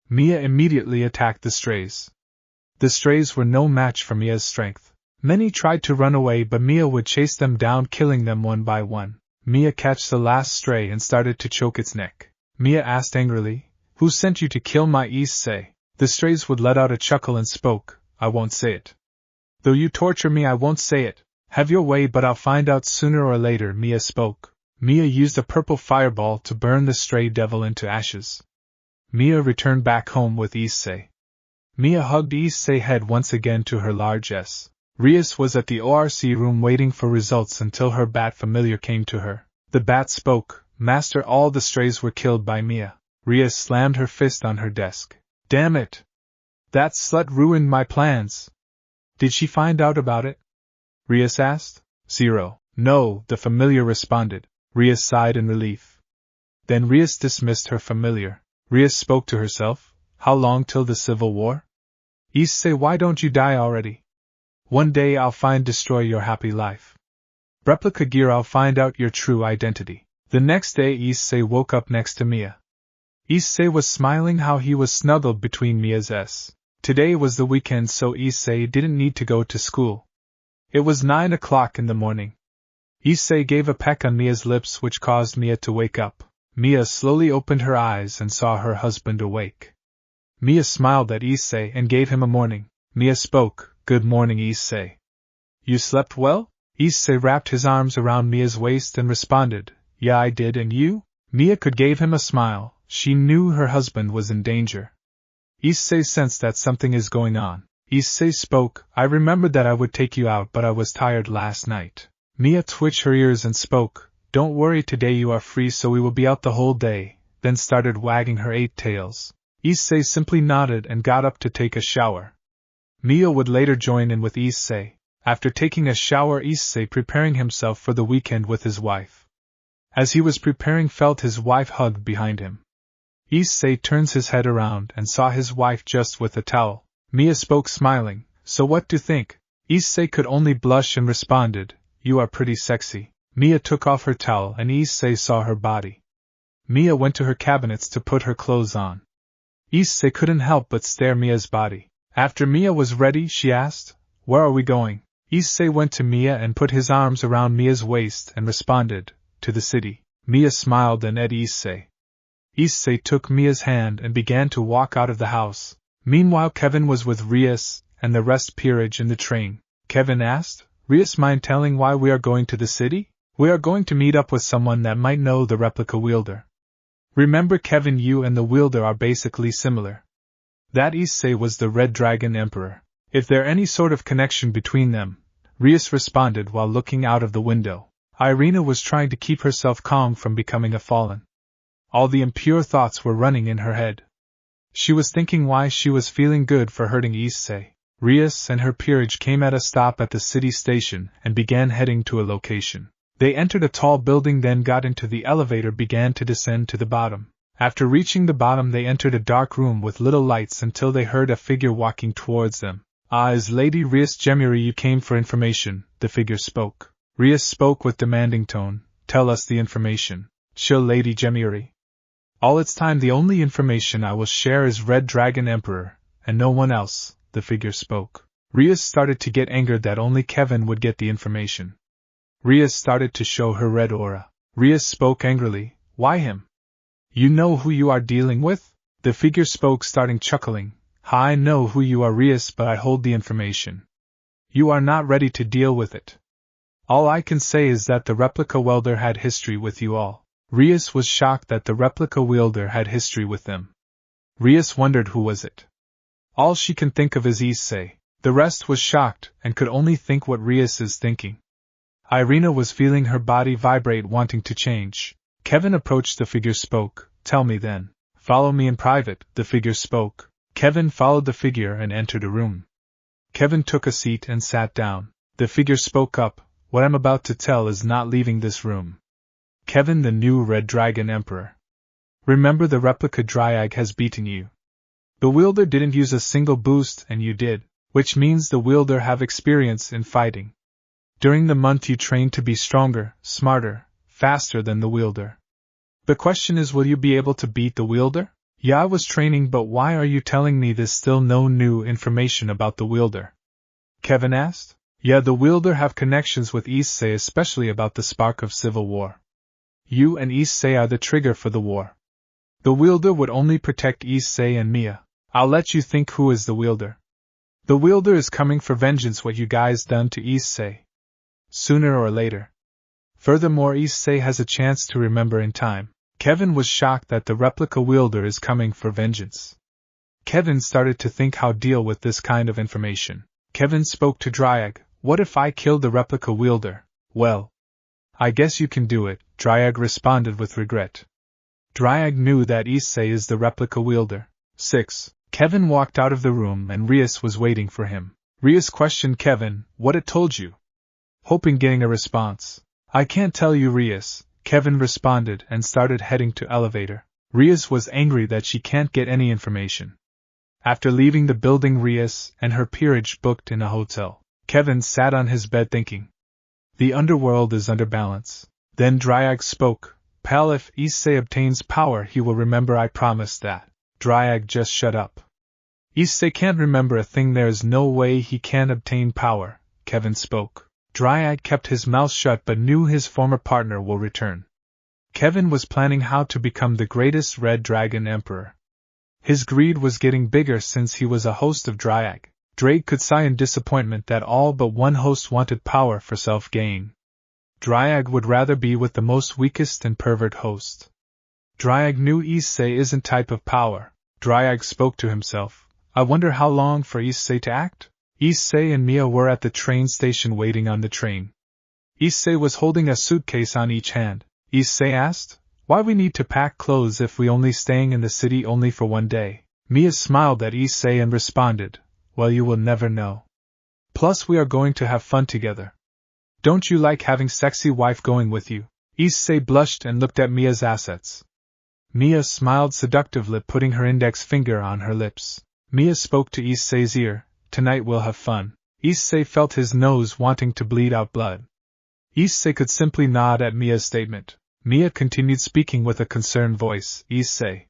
Mia immediately attacked the Strays. The Strays were no match for Mia's strength. Many tried to run away, but Mia would chase them down, killing them one by one. Mia catched the last Stray and started to choke its neck. Mia asked angrily, who sent you to kill my Issei? The Strays would let out a chuckle and spoke, I won't say it. Though you torture me, I won't say it. Have your way, but I'll find out sooner or later, Mia spoke. Mia used a purple fireball to burn the Stray devil into ashes. Mia returned back home with Issei. Mia hugged Issei's head once again to her large S. Rias was at the ORC room waiting for results until her bat familiar came to her. The bat spoke, Master, all the Strays were killed by Mia. Rias slammed her fist on her desk. Damn it! That slut ruined my plans. Did she find out about it? Rias asked. 0. No, the familiar responded. Rias sighed in relief. Then Rias dismissed her familiar. Rias spoke to herself. How long till the civil war? Issei, why don't you die already? One day I'll destroy your happy life. Replica gear, I'll find out your true identity. The next day Issei woke up next to Mia. Issei was smiling how he was snuggled between Mia's S. Today was the weekend, so Issei didn't need to go to school. It was 9 o'clock in the morning. Issei gave a peck on Mia's lips which caused Mia to wake up. Mia slowly opened her eyes and saw her husband awake. Mia smiled at Issei and gave him a morning. Mia spoke, "Good morning, Issei. You slept well?" Issei wrapped his arms around Mia's waist and responded, "Yeah, I did, and you?" Mia could give him a smile. She knew her husband was in danger. Issei sensed that something is going on. Issei spoke, "I remembered that I would take you out, but I was tired last night." Mia twitched her ears and spoke, "Don't worry, today you are free, so we will be out the whole day," then started wagging her 8 tails. Issei simply nodded and got up to take a shower. Mia would later join in with Issei. After taking a shower, Issei preparing himself for the weekend with his wife. As he was preparing, felt his wife hugged behind him. Issei turns his head around and saw his wife just with a towel. Mia spoke smiling, "So what do you think?" Issei could only blush and responded, "You are pretty sexy." Mia took off her towel and Issei saw her body. Mia went to her cabinets to put her clothes on. Issei couldn't help but stare Mia's body. After Mia was ready, she asked, "Where are we going?" Issei went to Mia and put his arms around Mia's waist and responded, "To the city." Mia smiled and at Issei. Issei took Mia's hand and began to walk out of the house. Meanwhile, Kevin was with Rias and the rest peerage in the train. Kevin asked, "Rias, mind telling why we are going to the city?" "We are going to meet up with someone that might know the replica wielder." "Remember, Kevin, you and the wielder are basically similar." That Issei was the Red Dragon Emperor. "If there any sort of connection between them," Rias responded while looking out of the window. Ireina was trying to keep herself calm from becoming a fallen. All the impure thoughts were running in her head. She was thinking why she was feeling good for hurting Issei. Rias and her peerage came at a stop at the city station and began heading to a location. They entered a tall building, then got into the elevator, began to descend to the bottom. After reaching the bottom, they entered a dark room with little lights until they heard a figure walking towards them. "Ah, is Lady Rias Gemiri, you came for information," the figure spoke. Rias spoke with demanding tone, "Tell us the information." "Chill, Lady Gemiri. All its time the only information I will share is Red Dragon Emperor, and no one else," the figure spoke. Rias started to get angered that only Kevin would get the information. Rias started to show her red aura. Rias spoke angrily, "Why him? You know who you are dealing with?" The figure spoke, starting chuckling, "I know who you are, Rias, but I hold the information. You are not ready to deal with it. All I can say is that the replica wielder had history with you all." Rias was shocked that the replica wielder had history with them. Rias wondered who was it. All she can think of is Issei. The rest was shocked and could only think what Rias is thinking. Ireina was feeling her body vibrate, wanting to change. Kevin approached the figure, spoke, "Tell me then." "Follow me in private," the figure spoke. Kevin followed the figure and entered a room. Kevin took a seat and sat down. The figure spoke up, "What I'm about to tell is not leaving this room. Kevin, the new Red Dragon Emperor. Remember, the replica Dryag has beaten you. The wielder didn't use a single boost and you did, which means the wielder have experience in fighting. During the month you trained to be stronger, smarter, faster than the wielder. The question is, will you be able to beat the wielder?" "Yeah, I was training, but why are you telling me there's still no new information about the wielder?" Kevin asked. "Yeah, the wielder have connections with Issei, especially about the spark of civil war. You and Issei are the trigger for the war. The wielder would only protect Issei and Mia. I'll let you think who is the wielder. The wielder is coming for vengeance what you guys done to Issei. Sooner or later. Furthermore, Issei has a chance to remember in time." Kevin was shocked that the replica wielder is coming for vengeance. Kevin started to think how deal with this kind of information. Kevin spoke to Dryag, "What if I killed the replica wielder?" "Well, I guess you can do it," Dryag responded with regret. Dryag knew that Issei is the replica wielder. 6. Kevin walked out of the room and Rias was waiting for him. Rias questioned Kevin, "What it told you?" hoping getting a response. "I can't tell you, Rias," Kevin responded and started heading to elevator. Rias was angry that she can't get any information. After leaving the building, Rias and her peerage booked in a hotel. Kevin sat on his bed thinking. The underworld is under balance. Then Dryag spoke, "Pal, if Issei obtains power he will remember, I promise that." Dryag, just shut up. "Issei can't remember a thing, there is no way he can obtain power," Kevin spoke. Dryad kept his mouth shut but knew his former partner will return. Kevin was planning how to become the greatest Red Dragon Emperor. His greed was getting bigger since he was a host of Dryad. Drake could sigh in disappointment that all but one host wanted power for self-gain. Dryad would rather be with the most weakest and pervert host. Dryad knew Issei isn't type of power. Dryad spoke to himself. I wonder how long for Issei to act? Issei and Mia were at the train station waiting on the train. Issei was holding a suitcase on each hand. Issei asked, why we need to pack clothes if we only staying in the city only for one day? Mia smiled at Issei and responded, well, you will never know. Plus we are going to have fun together. Don't you like having sexy wife going with you? Issei blushed and looked at Mia's assets. Mia smiled seductively, putting her index finger on her lips. Mia spoke to Issei's ear, tonight we'll have fun. Issei felt his nose wanting to bleed out blood. Issei could simply nod at Mia's statement. Mia continued speaking with a concerned voice, Issei.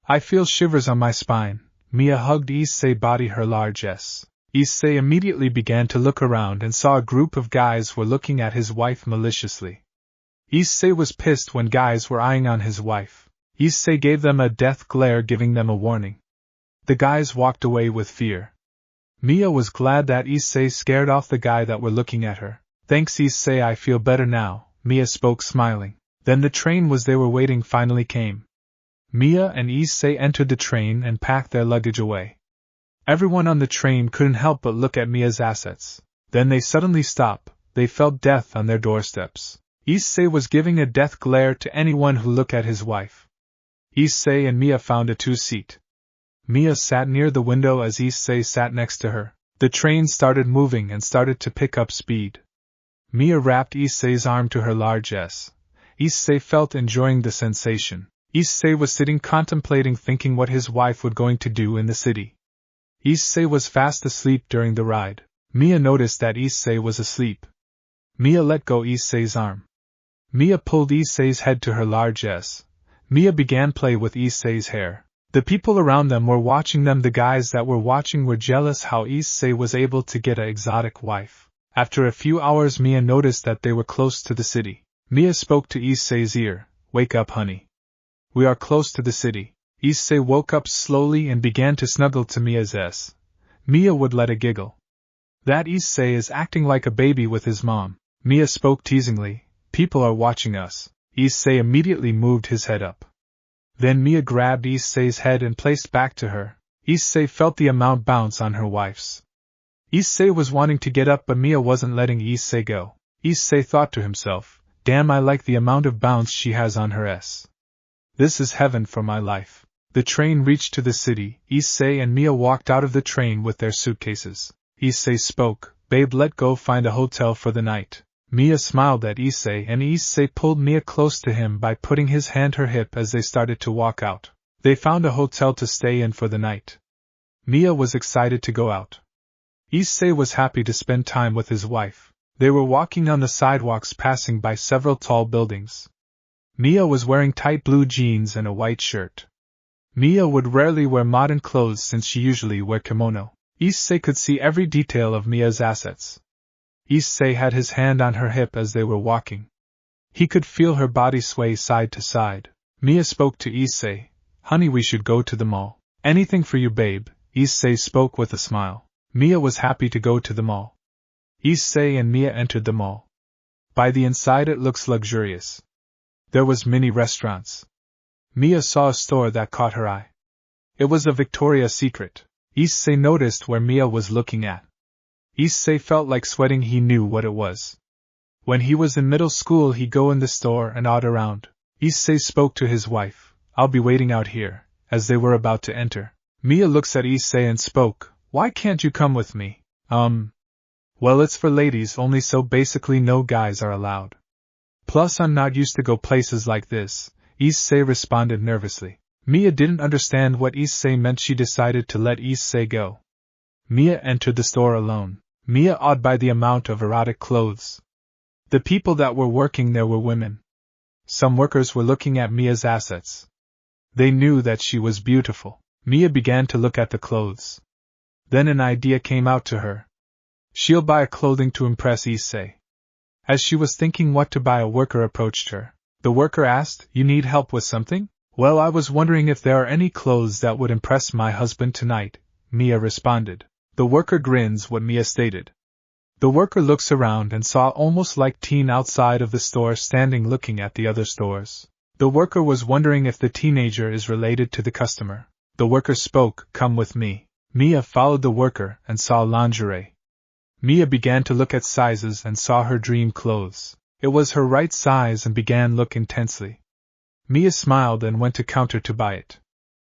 I feel shivers on my spine. Mia hugged Issei's body, her large S. Issei immediately began to look around and saw a group of guys were looking at his wife maliciously. Issei was pissed when guys were eyeing on his wife. Issei gave them a death glare, giving them a warning. The guys walked away with fear. Mia was glad that Issei scared off the guy that were looking at her. Thanks Issei, I feel better now, Mia spoke smiling. Then the train they were waiting finally came. Mia and Issei entered the train and packed their luggage away. Everyone on the train couldn't help but look at Mia's assets. Then they suddenly stopped. They felt death on their doorsteps. Issei was giving a death glare to anyone who looked at his wife. Issei and Mia found a two-seat. Mia sat near the window as Issei sat next to her. The train started moving and started to pick up speed. Mia wrapped Issei's arm to her large S. Issei felt enjoying the sensation. Issei was sitting contemplating, thinking what his wife was going to do in the city. Issei was fast asleep during the ride. Mia noticed that Issei was asleep. Mia let go Issei's arm. Mia pulled Issei's head to her large S. Mia began play with Issei's hair. The people around them were watching them. The guys that were watching were jealous how Issei was able to get an exotic wife. After a few hours, Mia noticed that they were close to the city. Mia spoke to Issei's ear, wake up honey. We are close to the city. Issei woke up slowly and began to snuggle to Mia's S. Mia would let a giggle. That Issei is acting like a baby with his mom. Mia spoke teasingly, people are watching us. Issei immediately moved his head up. Then Mia grabbed Issei's head and placed back to her. Issei felt the amount bounce on her wife's. Issei was wanting to get up but Mia wasn't letting Issei go. Issei thought to himself, damn, I like the amount of bounce she has on her S. This is heaven for my life. The train reached to the city. Issei and Mia walked out of the train with their suitcases. Issei spoke, babe, let's go find a hotel for the night. Mia smiled at Issei and Issei pulled Mia close to him by putting his hand her hip as they started to walk out. They found a hotel to stay in for the night. Mia was excited to go out. Issei was happy to spend time with his wife. They were walking on the sidewalks passing by several tall buildings. Mia was wearing tight blue jeans and a white shirt. Mia would rarely wear modern clothes since she usually wore kimono. Issei could see every detail of Mia's assets. Issei had his hand on her hip as they were walking. He could feel her body sway side to side. Mia spoke to Issei, honey, we should go to the mall. Anything for you, babe, Issei spoke with a smile. Mia was happy to go to the mall. Issei and Mia entered the mall. By the inside it looks luxurious. There was many restaurants. Mia saw a store that caught her eye. It was a Victoria's Secret. Issei noticed where Mia was looking at. Issei felt like sweating. He knew what it was. When he was in middle school he'd go in the store and odd around. Issei spoke to his wife, I'll be waiting out here, as they were about to enter. Mia looks at Issei and spoke, why can't you come with me? Well, it's for ladies only, so basically no guys are allowed. Plus I'm not used to go places like this, Issei responded nervously. Mia didn't understand what Issei meant. She decided to let Issei go. Mia entered the store alone. Mia awed by the amount of erotic clothes. The people that were working there were women. Some workers were looking at Mia's assets. They knew that she was beautiful. Mia began to look at the clothes. Then an idea came out to her. She'll buy clothing to impress Issei. As she was thinking what to buy, a worker approached her. The worker asked, "You need help with something?" "Well, I was wondering if there are any clothes that would impress my husband tonight," Mia responded. The worker grins what Mia stated. The worker looks around and saw almost like teen outside of the store standing looking at the other stores. The worker was wondering if the teenager is related to the customer. The worker spoke, "Come with me." Mia followed the worker and saw lingerie. Mia began to look at sizes and saw her dream clothes. It was her right size and began look intensely. Mia smiled and went to counter to buy it.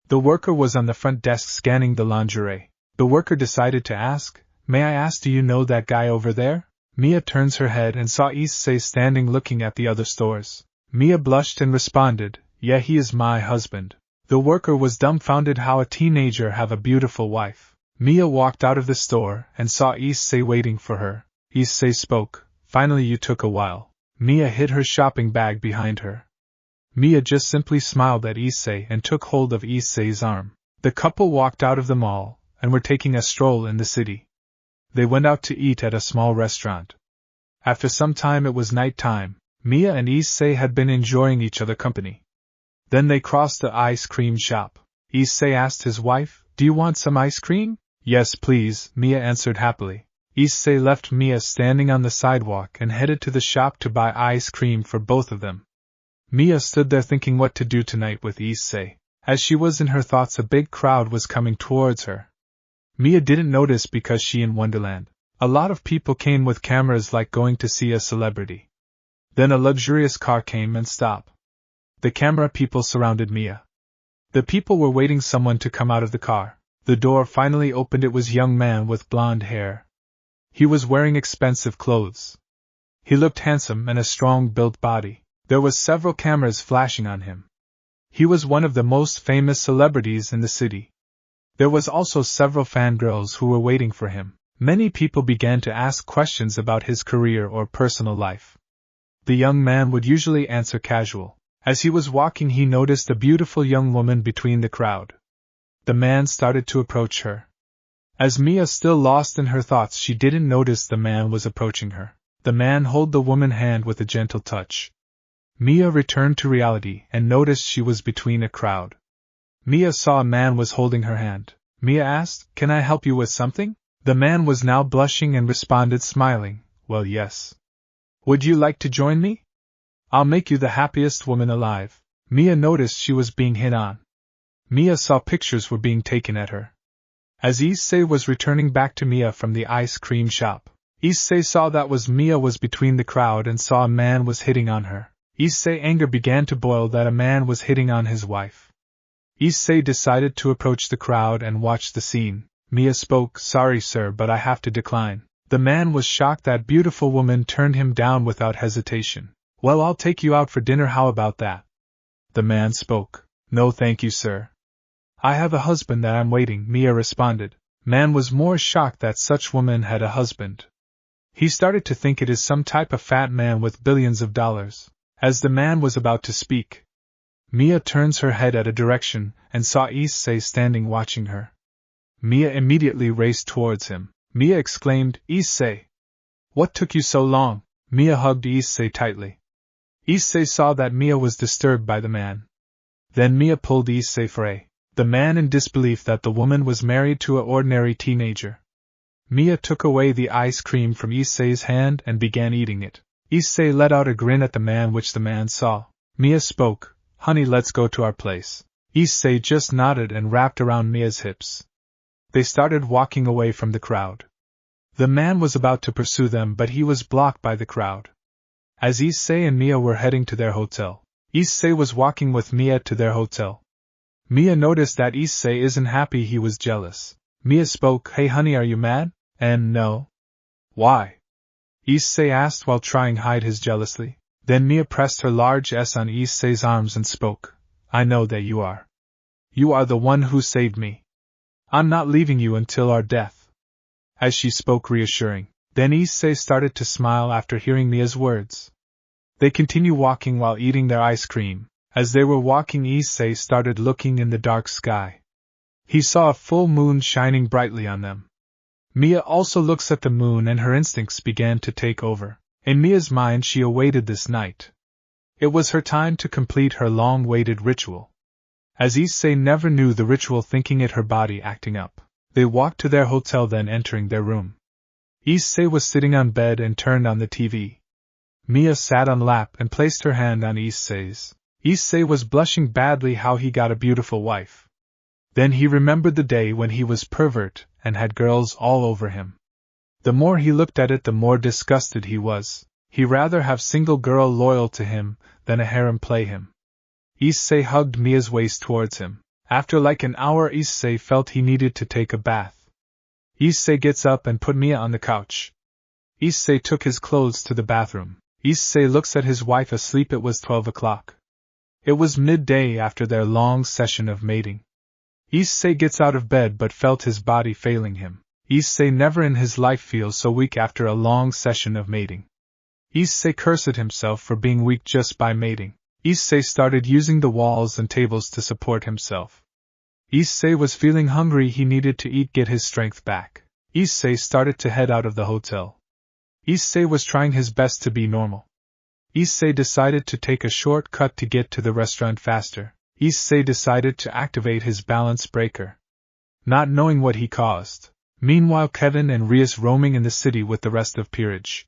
The worker was on the front desk scanning the lingerie. The worker decided to ask, "May I ask, do you know that guy over there?" Mia turns her head and saw Issei standing looking at the other stores. Mia blushed and responded, "Yeah, he is my husband." The worker was dumbfounded how a teenager have a beautiful wife. Mia walked out of the store and saw Issei waiting for her. Issei spoke, "Finally you took a while." Mia hid her shopping bag behind her. Mia just simply smiled at Issei and took hold of Issei's arm. The couple walked out of the mall and were taking a stroll in the city. They went out to eat at a small restaurant. After some time it was night time. Mia and Issei had been enjoying each other's company. Then they crossed the ice cream shop. Issei asked his wife, "Do you want some ice cream?" "Yes, please," Mia answered happily. Issei left Mia standing on the sidewalk and headed to the shop to buy ice cream for both of them. Mia stood there thinking what to do tonight with Issei. As she was in her thoughts, a big crowd was coming towards her. Mia didn't notice because she in Wonderland. A lot of people came with cameras like going to see a celebrity. Then a luxurious car came and stopped. The camera people surrounded Mia. The people were waiting someone to come out of the car. The door finally opened. It was a young man with blonde hair. He was wearing expensive clothes. He looked handsome and a strong-built body. There was several cameras flashing on him. He was one of the most famous celebrities in the city. There was also several fangirls who were waiting for him. Many people began to ask questions about his career or personal life. The young man would usually answer casual. As he was walking, he noticed a beautiful young woman between the crowd. The man started to approach her. As Mia still lost in her thoughts, she didn't notice the man was approaching her. The man held the woman's hand with a gentle touch. Mia returned to reality and noticed she was between a crowd. Mia saw a man was holding her hand. Mia asked, "Can I help you with something?" The man was now blushing and responded smiling, "Well, yes. Would you like to join me? I'll make you the happiest woman alive." Mia noticed she was being hit on. Mia saw pictures were being taken at her. As Issei was returning back to Mia from the ice cream shop, Issei saw that Mia was between the crowd and saw a man was hitting on her. Issei's anger began to boil that a man was hitting on his wife. Issei decided to approach the crowd and watch the scene. Mia spoke, "Sorry sir, but I have to decline." The man was shocked that beautiful woman turned him down without hesitation. "Well, I'll take you out for dinner, how about that?" The man spoke. "No thank you sir. I have a husband that I'm waiting," Mia responded. Man was more shocked that such woman had a husband. He started to think it is some type of fat man with billions of dollars. As the man was about to speak, Mia turns her head at a direction and saw Issei standing watching her. Mia immediately raced towards him. Mia exclaimed, "Issei! What took you so long?" Mia hugged Issei tightly. Issei saw that Mia was disturbed by the man. Then Mia pulled Issei free. The man in disbelief that the woman was married to an ordinary teenager. Mia took away the ice cream from Issei's hand and began eating it. Issei let out a grin at the man, which the man saw. Mia spoke, "Honey, let's go to our place." Issei just nodded and wrapped around Mia's hips. They started walking away from the crowd. The man was about to pursue them, but he was blocked by the crowd. As Issei and Mia were heading to their hotel, Issei was walking with Mia to their hotel. Mia noticed that Issei isn't happy, he was jealous. Mia spoke, "Hey honey, are you mad?" "And no." "Why?" Issei asked while trying to hide his jealousy. Then Mia pressed her large S on Issei's arms and spoke, "I know that you are. You are the one who saved me. I'm not leaving you until our death." As she spoke reassuring, then Issei started to smile after hearing Mia's words. They continued walking while eating their ice cream. As they were walking, Issei started looking in the dark sky. He saw a full moon shining brightly on them. Mia also looks at the moon and her instincts began to take over. In Mia's mind she awaited this night. It was her time to complete her long-awaited ritual. As Issei never knew the ritual, thinking it her body acting up, they walked to their hotel, then entering their room. Issei was sitting on bed and turned on the TV. Mia sat on lap and placed her hand on Issei's. Issei was blushing badly how he got a beautiful wife. Then he remembered the day when he was pervert and had girls all over him. The more he looked at it, the more disgusted he was. He'd rather have single girl loyal to him than a harem play him. Issei hugged Mia's waist towards him. After like an hour, Issei felt he needed to take a bath. Issei gets up and put Mia on the couch. Issei took his clothes to the bathroom. Issei looks at his wife asleep. It was 12 o'clock. It was midday after their long session of mating. Issei gets out of bed but felt his body failing him. Issei never in his life feels so weak after a long session of mating. Issei cursed himself for being weak just by mating. Issei started using the walls and tables to support himself. Issei was feeling hungry. He needed to eat, get his strength back. Issei started to head out of the hotel. Issei was trying his best to be normal. Issei decided to take a shortcut to get to the restaurant faster. Issei decided to activate his balance breaker, not knowing what he caused. Meanwhile, Kevin and Rias roaming in the city with the rest of peerage.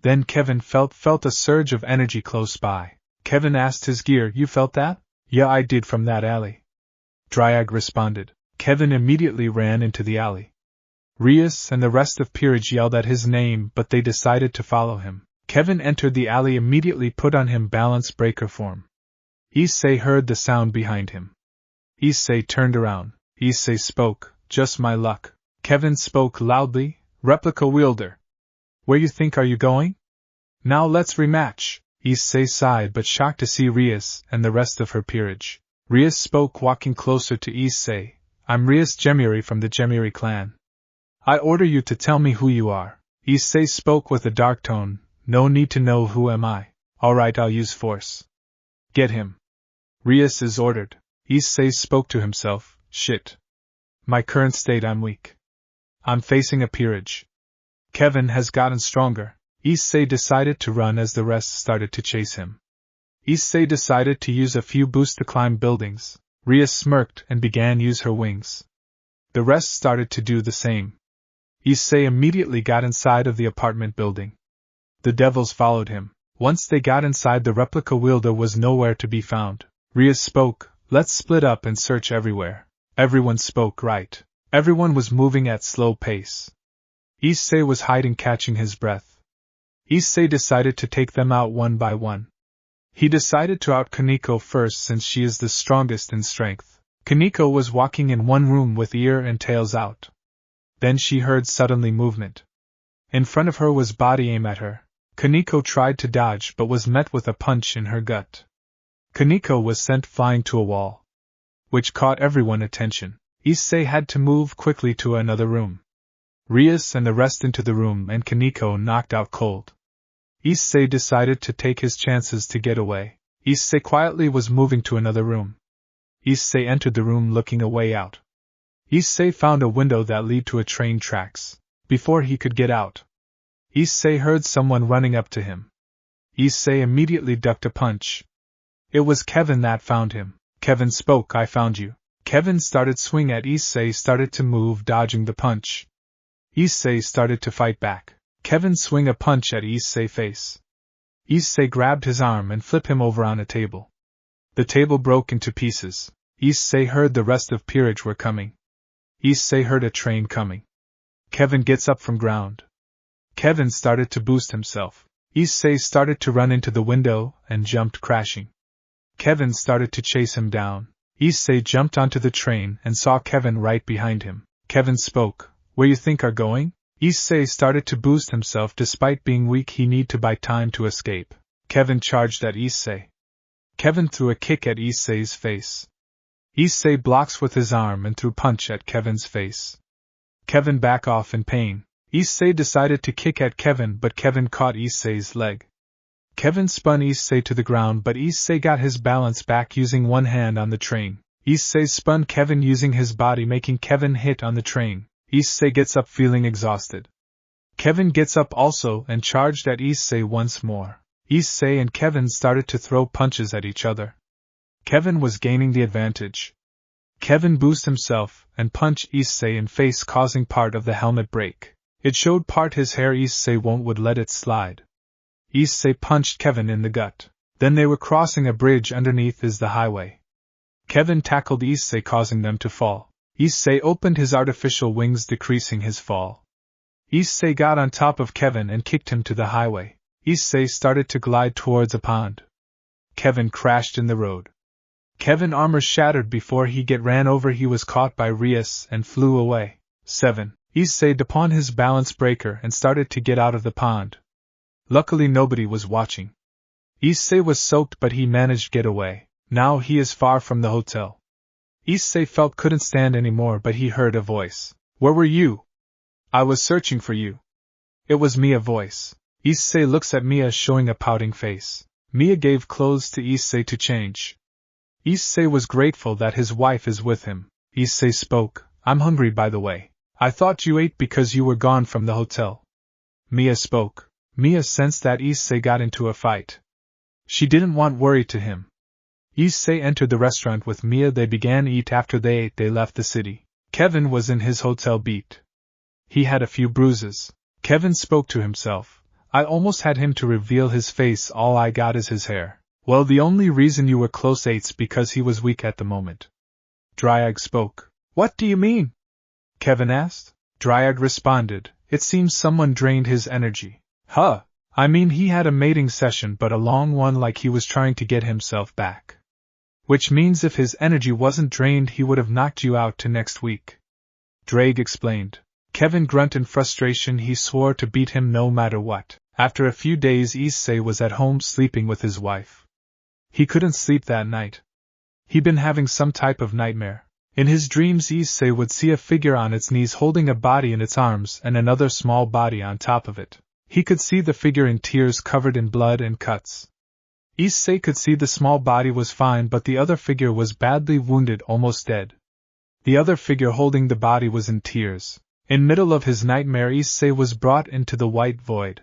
Then Kevin felt a surge of energy close by. Kevin asked his gear, "You felt that?" "Yeah, I did, from that alley," Dryag responded. Kevin immediately ran into the alley. Rias and the rest of peerage yelled at his name, but they decided to follow him. Kevin entered the alley, immediately put on him balance breaker form. Issei heard the sound behind him. Issei turned around. Issei spoke, "Just my luck." Kevin spoke loudly, "Replica wielder. Where you think are you going? Now let's rematch." Issei sighed but shocked to see Rias and the rest of her peerage. Rias spoke, walking closer to Issei. "I'm Rias Gemiri from the Gemiri clan. I order you to tell me who you are." Issei spoke with a dark tone, "No need to know who am I. Alright, I'll use force. Get him." Rias is ordered. Issei spoke to himself, "Shit. My current state, I'm weak. I'm facing a peerage. Kevin has gotten stronger." Issei decided to run as the rest started to chase him. Issei decided to use a few boosts to climb buildings. Rias smirked and began use her wings. The rest started to do the same. Issei immediately got inside of the apartment building. The devils followed him. Once they got inside, the replica wielder was nowhere to be found. Rias spoke, "Let's split up and search everywhere." Everyone spoke, "Right." Everyone was moving at slow pace. Issei was hiding, catching his breath. Issei decided to take them out one by one. He decided to out Kenneo first, since she is the strongest in strength. Kenneo was walking in one room with ear and tails out. Then she heard suddenly movement. In front of her was body aim at her. Kenneo tried to dodge but was met with a punch in her gut. Kenneo was sent flying to a wall, which caught everyone's attention. Issei had to move quickly to another room. Rias and the rest into the room, and Kenneo knocked out cold. Issei decided to take his chances to get away. Issei quietly was moving to another room. Issei entered the room looking a way out. Issei found a window that led to a train tracks. Before he could get out, Issei heard someone running up to him. Issei immediately ducked a punch. It was Kevin that found him. Kevin spoke, "I found you." Kevin started swing at Issei, started to move, dodging the punch. Issei started to fight back. Kevin swing a punch at Issei's face. Issei grabbed his arm and flipped him over on a table. The table broke into pieces. Issei heard the rest of peerage were coming. Issei heard a train coming. Kevin gets up from ground. Kevin started to boost himself. Issei started to run into the window and jumped, crashing. Kevin started to chase him down. Issei jumped onto the train and saw Kevin right behind him. Kevin spoke, "Where you think are going?" Issei started to boost himself. Despite being weak, he need to buy time to escape. Kevin charged at Issei. Kevin threw a kick at Issei's face. Issei blocks with his arm and threw punch at Kevin's face. Kevin back off in pain. Issei decided to kick at Kevin, but Kevin caught Issei's leg. Kevin spun Issei to the ground, but Issei got his balance back using one hand on the train. Issei spun Kevin using his body, making Kevin hit on the train. Issei gets up feeling exhausted. Kevin gets up also and charged at Issei once more. Issei and Kevin started to throw punches at each other. Kevin was gaining the advantage. Kevin boosted himself and punched Issei in face, causing part of the helmet break. It showed part his hair. Issei would let it slide. Issei punched Kevin in the gut. Then they were crossing a bridge. Underneath is the highway. Kevin tackled Issei, causing them to fall. Issei opened his artificial wings, decreasing his fall. Issei got on top of Kevin and kicked him to the highway. Issei started to glide towards a pond. Kevin crashed in the road. Kevin's armor shattered before he ran over. He was caught by Rias and flew away. 7. Issei upon his balance breaker and started to get out of the pond. Luckily nobody was watching. Issei was soaked, but he managed to get away. Now he is far from the hotel. Issei felt couldn't stand anymore, but he heard a voice. Where were you? I was searching for you. It was Mia's voice. Issei looks at Mia, showing a pouting face. Mia gave clothes to Issei to change. Issei was grateful that his wife is with him. Issei spoke. I'm hungry, by the way. I thought you ate because you were gone from the hotel. Mia spoke. Mia sensed that Issei got into a fight. She didn't want worry to him. Issei entered the restaurant with Mia. They began to eat. After they ate, they left the city. Kevin was in his hotel beat. He had a few bruises. Kevin spoke to himself. I almost had him to reveal his face. All I got is his hair. Well, the only reason you were close it's because he was weak at the moment. Dryag spoke. What do you mean? Kevin asked. Dryag responded. It seems someone drained his energy. Huh. I mean, he had a mating session, but a long one, like he was trying to get himself back. Which means if his energy wasn't drained, he would have knocked you out to next week. Drake explained. Kevin grunted in frustration. He swore to beat him no matter what. After a few days, Issei was at home sleeping with his wife. He couldn't sleep that night. He'd been having some type of nightmare. In his dreams, Issei would see a figure on its knees holding a body in its arms and another small body on top of it. He could see the figure in tears, covered in blood and cuts. Issei could see the small body was fine, but the other figure was badly wounded, almost dead. The other figure holding the body was in tears. In middle of his nightmare, Issei was brought into the white void.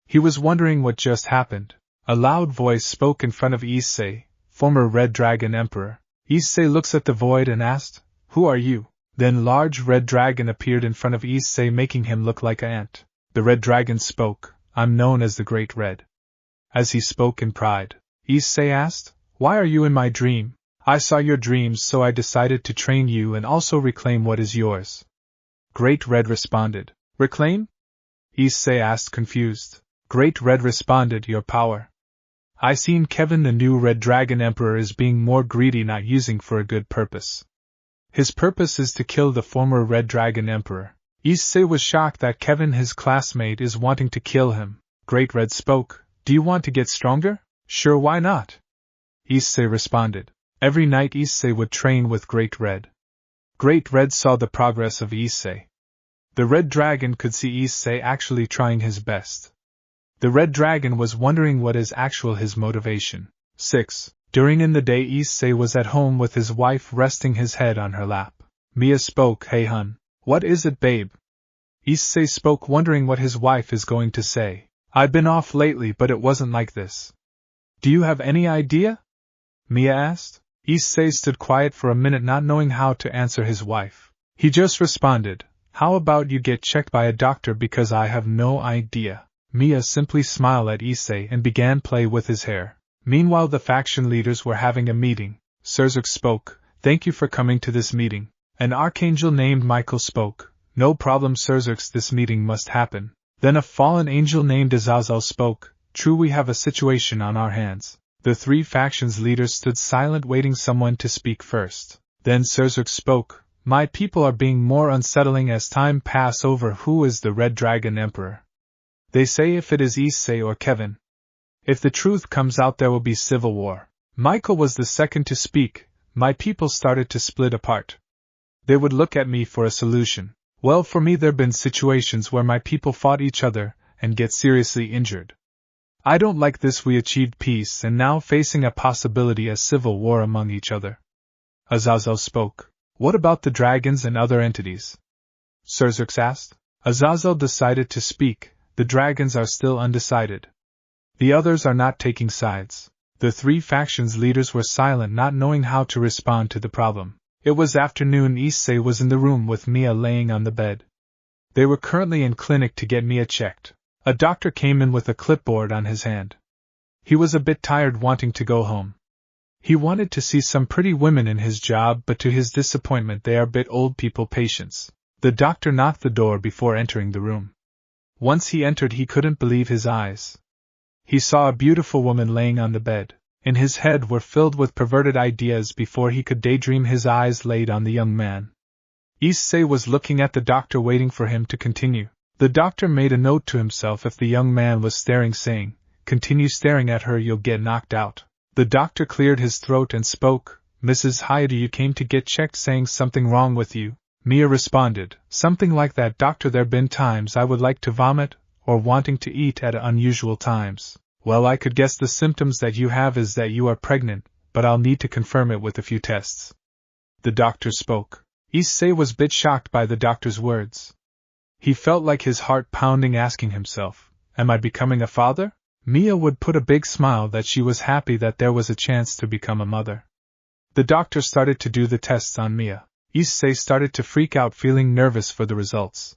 He was wondering what just happened. A loud voice spoke in front of Issei, former Red Dragon Emperor. Issei looks at the void and asked, Who are you? Then large red dragon appeared in front of Issei, making him look like an ant. The red dragon spoke. I'm known as the Great Red. As he spoke in pride, Issei asked, Why are you in my dream? I saw your dreams, so I decided to train you and also reclaim what is yours. Great Red responded. Reclaim? Issei asked, confused. Great Red responded, Your power. I seen Kevin, the new Red Dragon Emperor, is being more greedy, not using for a good purpose. His purpose is to kill the former Red Dragon Emperor. Issei was shocked that Kevin, his classmate, is wanting to kill him. Great Red spoke. Do you want to get stronger? Sure, why not? Issei responded. Every night Issei would train with Great Red. Great Red saw the progress of Issei. The Red Dragon could see Issei actually trying his best. The Red Dragon was wondering what is his motivation. 6. During in the day, Issei was at home with his wife, resting his head on her lap. Mia spoke. Hey hun. What is it, babe? Issei spoke, wondering what his wife is going to say. I've been off lately, but it wasn't like this. Do you have any idea? Mia asked. Issei stood quiet for a minute, not knowing how to answer his wife. He just responded, How about you get checked by a doctor, because I have no idea. Mia simply smiled at Issei and began play with his hair. Meanwhile, the faction leaders were having a meeting. Serzuk spoke. Thank you for coming to this meeting. An archangel named Michael spoke. No problem, Serzuk, this meeting must happen. Then a fallen angel named Azazel spoke. True, we have a situation on our hands. The three factions leaders stood silent, waiting someone to speak first. Then Serzuk spoke. My people are being more unsettling as time passes over. Who is the Red Dragon Emperor? They say if it is Issei or Kevin. If the truth comes out, there will be civil war. Michael was the second to speak. My people started to split apart. They would look at me for a solution. Well, for me, there have been situations where my people fought each other and get seriously injured. I don't like this. We achieved peace and now facing a possibility of civil war among each other. Azazel spoke. What about the dragons and other entities? Serzux asked. Azazel decided to speak. The dragons are still undecided. The others are not taking sides. The three factions' leaders were silent, not knowing how to respond to the problem. It was afternoon. Issei was in the room with Mia laying on the bed. They were currently in clinic to get Mia checked. A doctor came in with a clipboard on his hand. He was a bit tired, wanting to go home. He wanted to see some pretty women in his job, but to his disappointment they are a bit old people patients. The doctor knocked the door before entering the room. Once he entered, he couldn't believe his eyes. He saw a beautiful woman laying on the bed. In his head were filled with perverted ideas. Before he could daydream, his eyes laid on the young man. Issei was looking at the doctor, waiting for him to continue. The doctor made a note to himself if the young man was staring, saying, "Continue staring at her, you'll get knocked out." The doctor cleared his throat and spoke. "Mrs. Hayata, you came to get checked, saying something wrong with you." Mia responded, "Something like that, doctor. There been times I would like to vomit, or wanting to eat at unusual times. Well, I could guess the symptoms that you have is that you are pregnant, but I'll need to confirm it with a few tests." The doctor spoke. Issei was a bit shocked by the doctor's words. He felt like his heart pounding, asking himself, "Am I becoming a father?" Mia would put a big smile that she was happy that there was a chance to become a mother. The doctor started to do the tests on Mia. Issei started to freak out, feeling nervous for the results.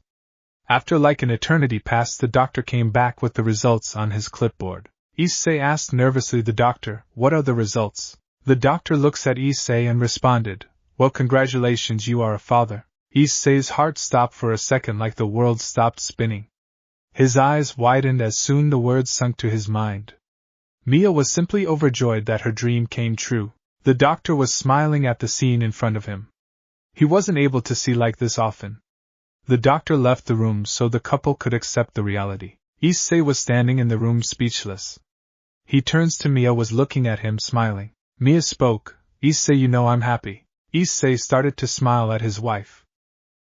After like an eternity passed, the doctor came back with the results on his clipboard. Issei asked nervously the doctor, "What are the results?" The doctor looks at Issei and responded, "Well, congratulations, you are a father." Issei's heart stopped for a second, like the world stopped spinning. His eyes widened as soon the words sunk to his mind. Mia was simply overjoyed that her dream came true. The doctor was smiling at the scene in front of him. He wasn't able to see like this often. The doctor left the room so the couple could accept the reality. Issei was standing in the room speechless. He turns to Mia, was looking at him, smiling. Mia spoke, "Issei, you know I'm happy." Issei started to smile at his wife.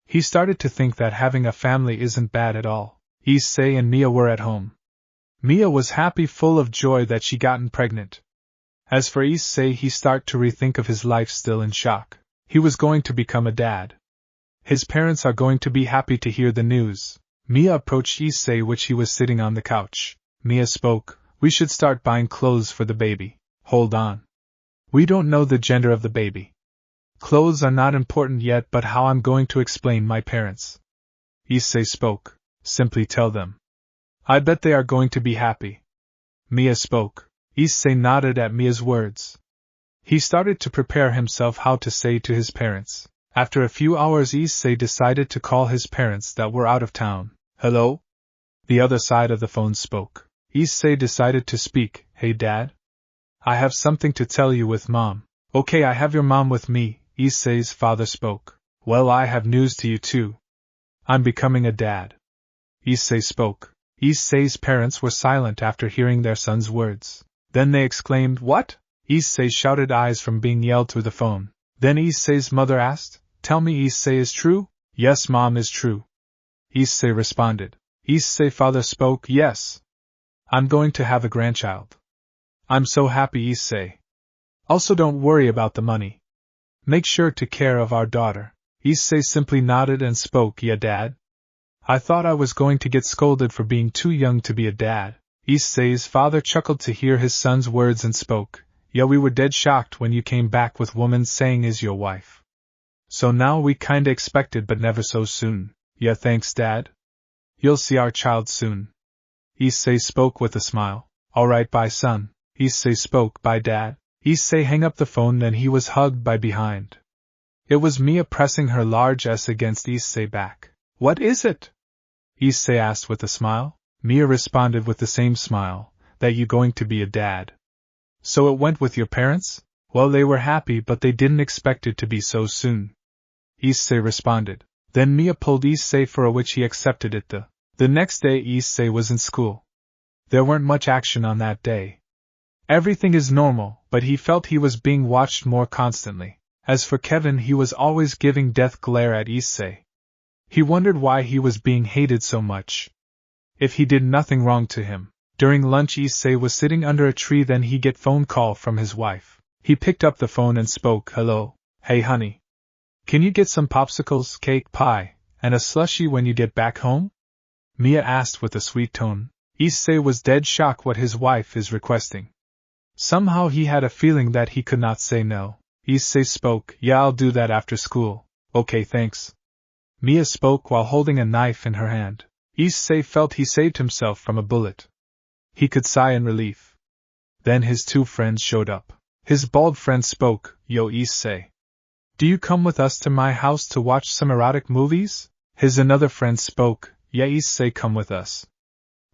He started to think that having a family isn't bad at all. Issei and Mia were at home. Mia was happy, full of joy that she gotten pregnant. As for Issei, he started to rethink of his life, still in shock. He was going to become a dad. His parents are going to be happy to hear the news. Mia approached Issei, which he was sitting on the couch. Mia spoke, "We should start buying clothes for the baby." "Hold on. We don't know the gender of the baby. Clothes are not important yet, but how I'm going to explain my parents." Issei spoke, "Simply tell them. I bet they are going to be happy." Mia spoke. Issei nodded at Mia's words. He started to prepare himself how to say to his parents. After a few hours, Issei decided to call his parents that were out of town. "Hello?" The other side of the phone spoke. Issei decided to speak. "Hey Dad? I have something to tell you with Mom." "Okay, I have your mom with me," Issei's father spoke. "Well, I have news to you too. I'm becoming a dad." Issei spoke. Issei's parents were silent after hearing their son's words. Then they exclaimed, "What?" Issei shouted, eyes from being yelled through the phone. Then Issei's mother asked, "Tell me, Issei, is true?" "Yes, Mom, is true," Issei responded. Issei's father spoke. "Yes. I'm going to have a grandchild. I'm so happy, Issei. Also, don't worry about the money. Make sure to care of our daughter." Issei simply nodded and spoke, "Yeah, Dad. I thought I was going to get scolded for being too young to be a dad." Issei's father chuckled to hear his son's words and spoke, "Yeah, we were dead shocked when you came back with woman saying is your wife. So now we kinda expected, but never so soon." "Yeah, thanks, Dad. You'll see our child soon." Issei spoke with a smile. "Alright, bye, son." Issei spoke, "Bye, Dad." Issei hung up the phone, then he was hugged by behind. It was Mia pressing her large S against Issei's back. "What is it?" Issei asked with a smile. Mia responded with the same smile, "That you going to be a dad." "So it went with your parents?" "Well, they were happy, but they didn't expect it to be so soon," Issei responded. Then Mia pulled Issei for which he accepted it. The next day Issei was in school. There weren't much action on that day. Everything is normal, but he felt he was being watched more constantly. As for Kevin, he was always giving death glare at Issei. He wondered why he was being hated so much. If he did nothing wrong to him. During lunch, Issei was sitting under a tree, then he get phone call from his wife. He picked up the phone and spoke, "Hello. Hey honey. Can you get some popsicles, cake, pie, And a slushie when you get back home? Mia asked with a sweet tone. Issei was dead shocked what his wife is requesting. Somehow he had a feeling that he could not say no. Issei spoke. Yeah, I'll do that after school. Okay, thanks. Mia spoke while holding a knife in her hand. Issei felt he saved himself from a bullet. He could sigh in relief. Then his two friends showed up. His bald friend spoke. Yo, Issei. Do you come with us to my house to watch some erotic movies? His another friend spoke. Yeah, Issei, come with us.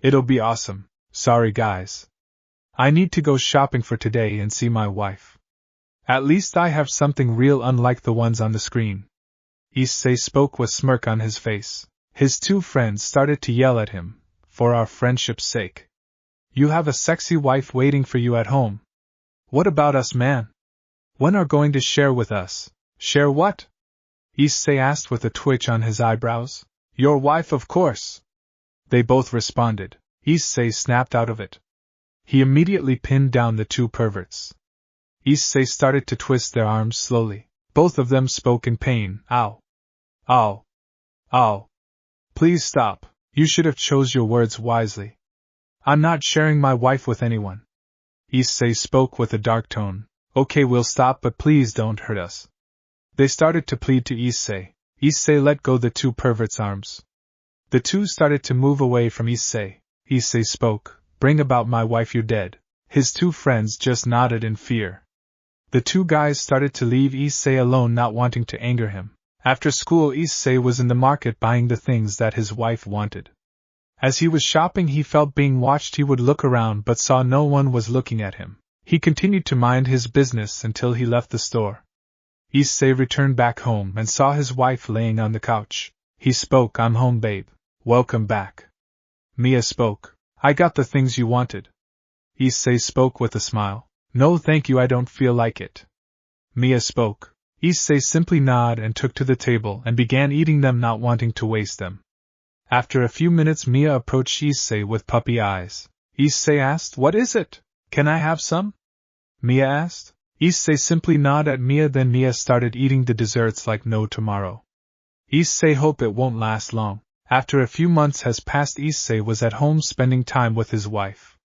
It'll be awesome. Sorry guys. I need to go shopping for today and see my wife. At least I have something real unlike the ones on the screen. Issei spoke with a smirk on his face. His two friends started to yell at him. For our friendship's sake. You have a sexy wife waiting for you at home. What about us, man? When are going to share with us? Share what? Issei asked with a twitch on his eyebrows. Your wife, of course. They both responded. Issei snapped out of it. He immediately pinned down the two perverts. Issei started to twist their arms slowly. Both of them spoke in pain. Ow. Ow. Ow. Please stop. You should have chose your words wisely. I'm not sharing my wife with anyone. Issei spoke with a dark tone. Okay, we'll stop, but please don't hurt us. They started to plead to Issei. Issei let go the two perverts' arms. The two started to move away from Issei. Issei spoke. Bring about my wife, you're dead. His two friends just nodded in fear. The two guys started to leave Issei alone, not wanting to anger him. After school, Issei was in the market buying the things that his wife wanted. As he was shopping, he felt being watched. He would look around but saw no one was looking at him. He continued to mind his business until he left the store. Issei returned back home and saw his wife laying on the couch. He spoke. I'm home, babe. Welcome back. Mia spoke. I got the things you wanted. Issei spoke with a smile. No thank you, I don't feel like it. Mia spoke. Issei simply nodded and took to the table and began eating them, not wanting to waste them. After a few minutes, Mia approached Issei with puppy eyes. Issei asked, What is it? Can I have some? Mia asked. Issei simply nodded at Mia, then Mia started eating the desserts like no tomorrow. Issei hoped it won't last long. After a few months has passed, Issei was at home spending time with his wife.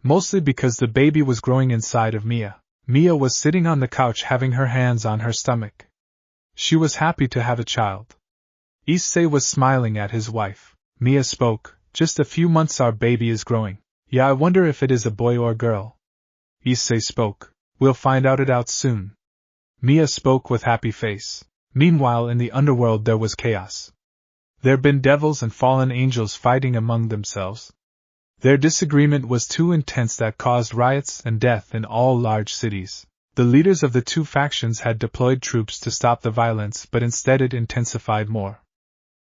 Mostly because the baby was growing inside of Mia. Mia was sitting on the couch having her hands on her stomach. She was happy to have a child. Issei was smiling at his wife. Mia spoke. Just a few months, our baby is growing. Yeah, I wonder if it is a boy or girl. Issei spoke. We'll find it out soon. Mia spoke with happy face. Meanwhile, in the underworld there was chaos. There'd been devils and fallen angels fighting among themselves. Their disagreement was too intense that caused riots and death in all large cities. The leaders of the two factions had deployed troops to stop the violence, but instead it intensified more.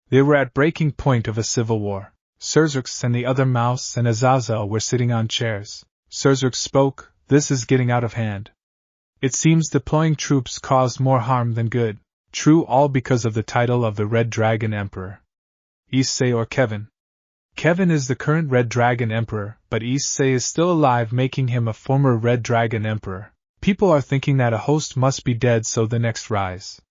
They were at breaking point of a civil war. Surzux and the other mouse and Azazel were sitting on chairs. Surzux spoke. This is getting out of hand. It seems deploying troops caused more harm than good. True, all because of the title of the Red Dragon Emperor. Issei or Kevin? Kevin is the current Red Dragon Emperor, but Issei is still alive, making him a former Red Dragon Emperor. People are thinking that a host must be dead, so the next rise.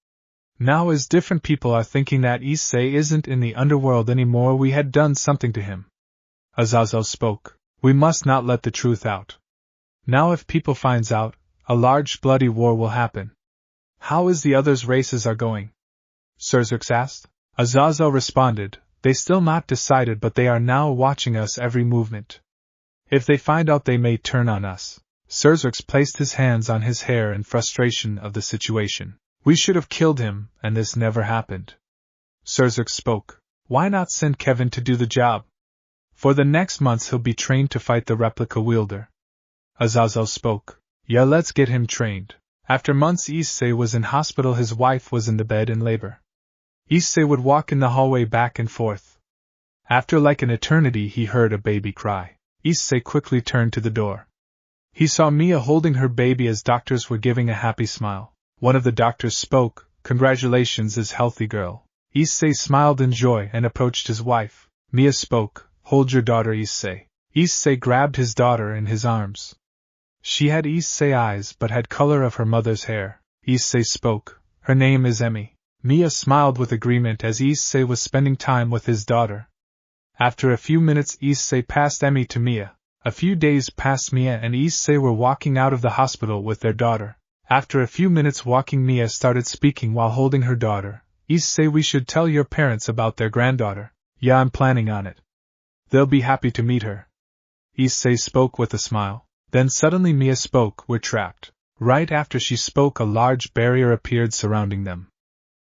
Now, as different people are thinking that Issei isn't in the underworld anymore, we had done something to him. Azazel spoke. We must not let the truth out. Now if people finds out, a large bloody war will happen. How is the others' races are going? Surzux asked. Azazel responded. They still not decided, but they are now watching us every movement. If they find out, they may turn on us. Surzux placed his hands on his hair in frustration of the situation. We should have killed him, and this never happened. Surzux spoke. Why not send Kevin to do the job? For the next months he'll be trained to fight the replica wielder. Azazel spoke. Yeah, let's get him trained. After months, Issei was in hospital. His wife was in the bed in labor. Issei would walk in the hallway back and forth. After like an eternity, he heard a baby cry. Issei quickly turned to the door. He saw Mia holding her baby as doctors were giving a happy smile. One of the doctors spoke. Congratulations, is healthy girl. Issei smiled in joy and approached his wife. Mia spoke. Hold your daughter, Issei. Issei grabbed his daughter in his arms. She had Issei eyes but had color of her mother's hair. Issei spoke. Her name is Emmy. Mia smiled with agreement as Issei was spending time with his daughter. After a few minutes, Issei passed Emmy to Mia. A few days passed. Mia and Issei were walking out of the hospital with their daughter. After a few minutes walking, Mia started speaking while holding her daughter. Issei, we should tell your parents about their granddaughter. Yeah, I'm planning on it. They'll be happy to meet her. Issei spoke with a smile. Then suddenly Mia spoke, we're trapped. Right after she spoke, a large barrier appeared surrounding them.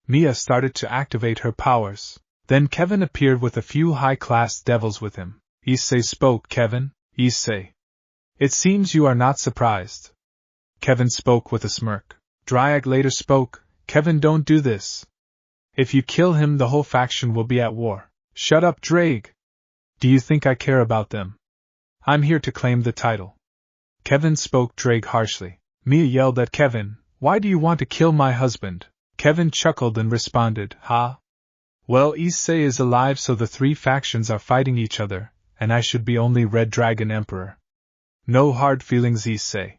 Mia started to activate her powers. Then Kevin appeared with a few high-class devils with him. Issei spoke, Kevin, Issei. It seems you are not surprised. Kevin spoke with a smirk. Dryag later spoke, Kevin, don't do this. If you kill him, the whole faction will be at war. Shut up, Drake. Do you think I care about them? I'm here to claim the title. Kevin spoke, Drake, harshly. Mia yelled at Kevin, why do you want to kill my husband? Kevin chuckled and responded, ha. Well, Issei is alive, so the three factions are fighting each other, and I should be only Red Dragon Emperor. No hard feelings, Issei.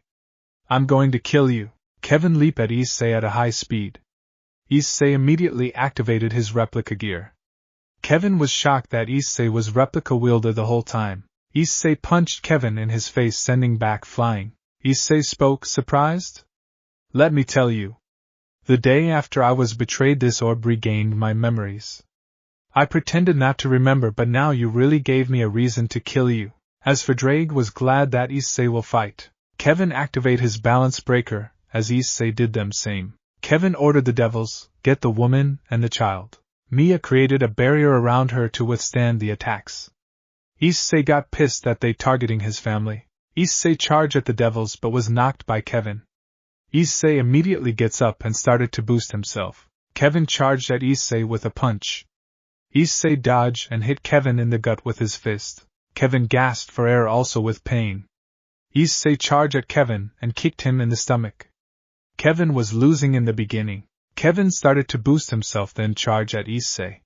I'm going to kill you. Kevin leaped at Issei at a high speed. Issei immediately activated his replica gear. Kevin was shocked that Issei was replica wielder the whole time. Issei punched Kevin in his face, sending back flying. Issei spoke, surprised? Let me tell you. The day after I was betrayed, this orb regained my memories. I pretended not to remember, but now you really gave me a reason to kill you. As for Drake, was glad that Issei will fight. Kevin activate his balance breaker, as Issei did them same. Kevin ordered the devils, get the woman and the child. Mia created a barrier around her to withstand the attacks. Issei got pissed that they targeting his family. Issei charged at the devils but was knocked by Kevin. Issei immediately gets up and started to boost himself. Kevin charged at Issei with a punch. Issei dodged and hit Kevin in the gut with his fist. Kevin gasped for air, also with pain. Issei charged at Kevin and kicked him in the stomach. Kevin was losing in the beginning. Kevin started to boost himself, then charged at Issei.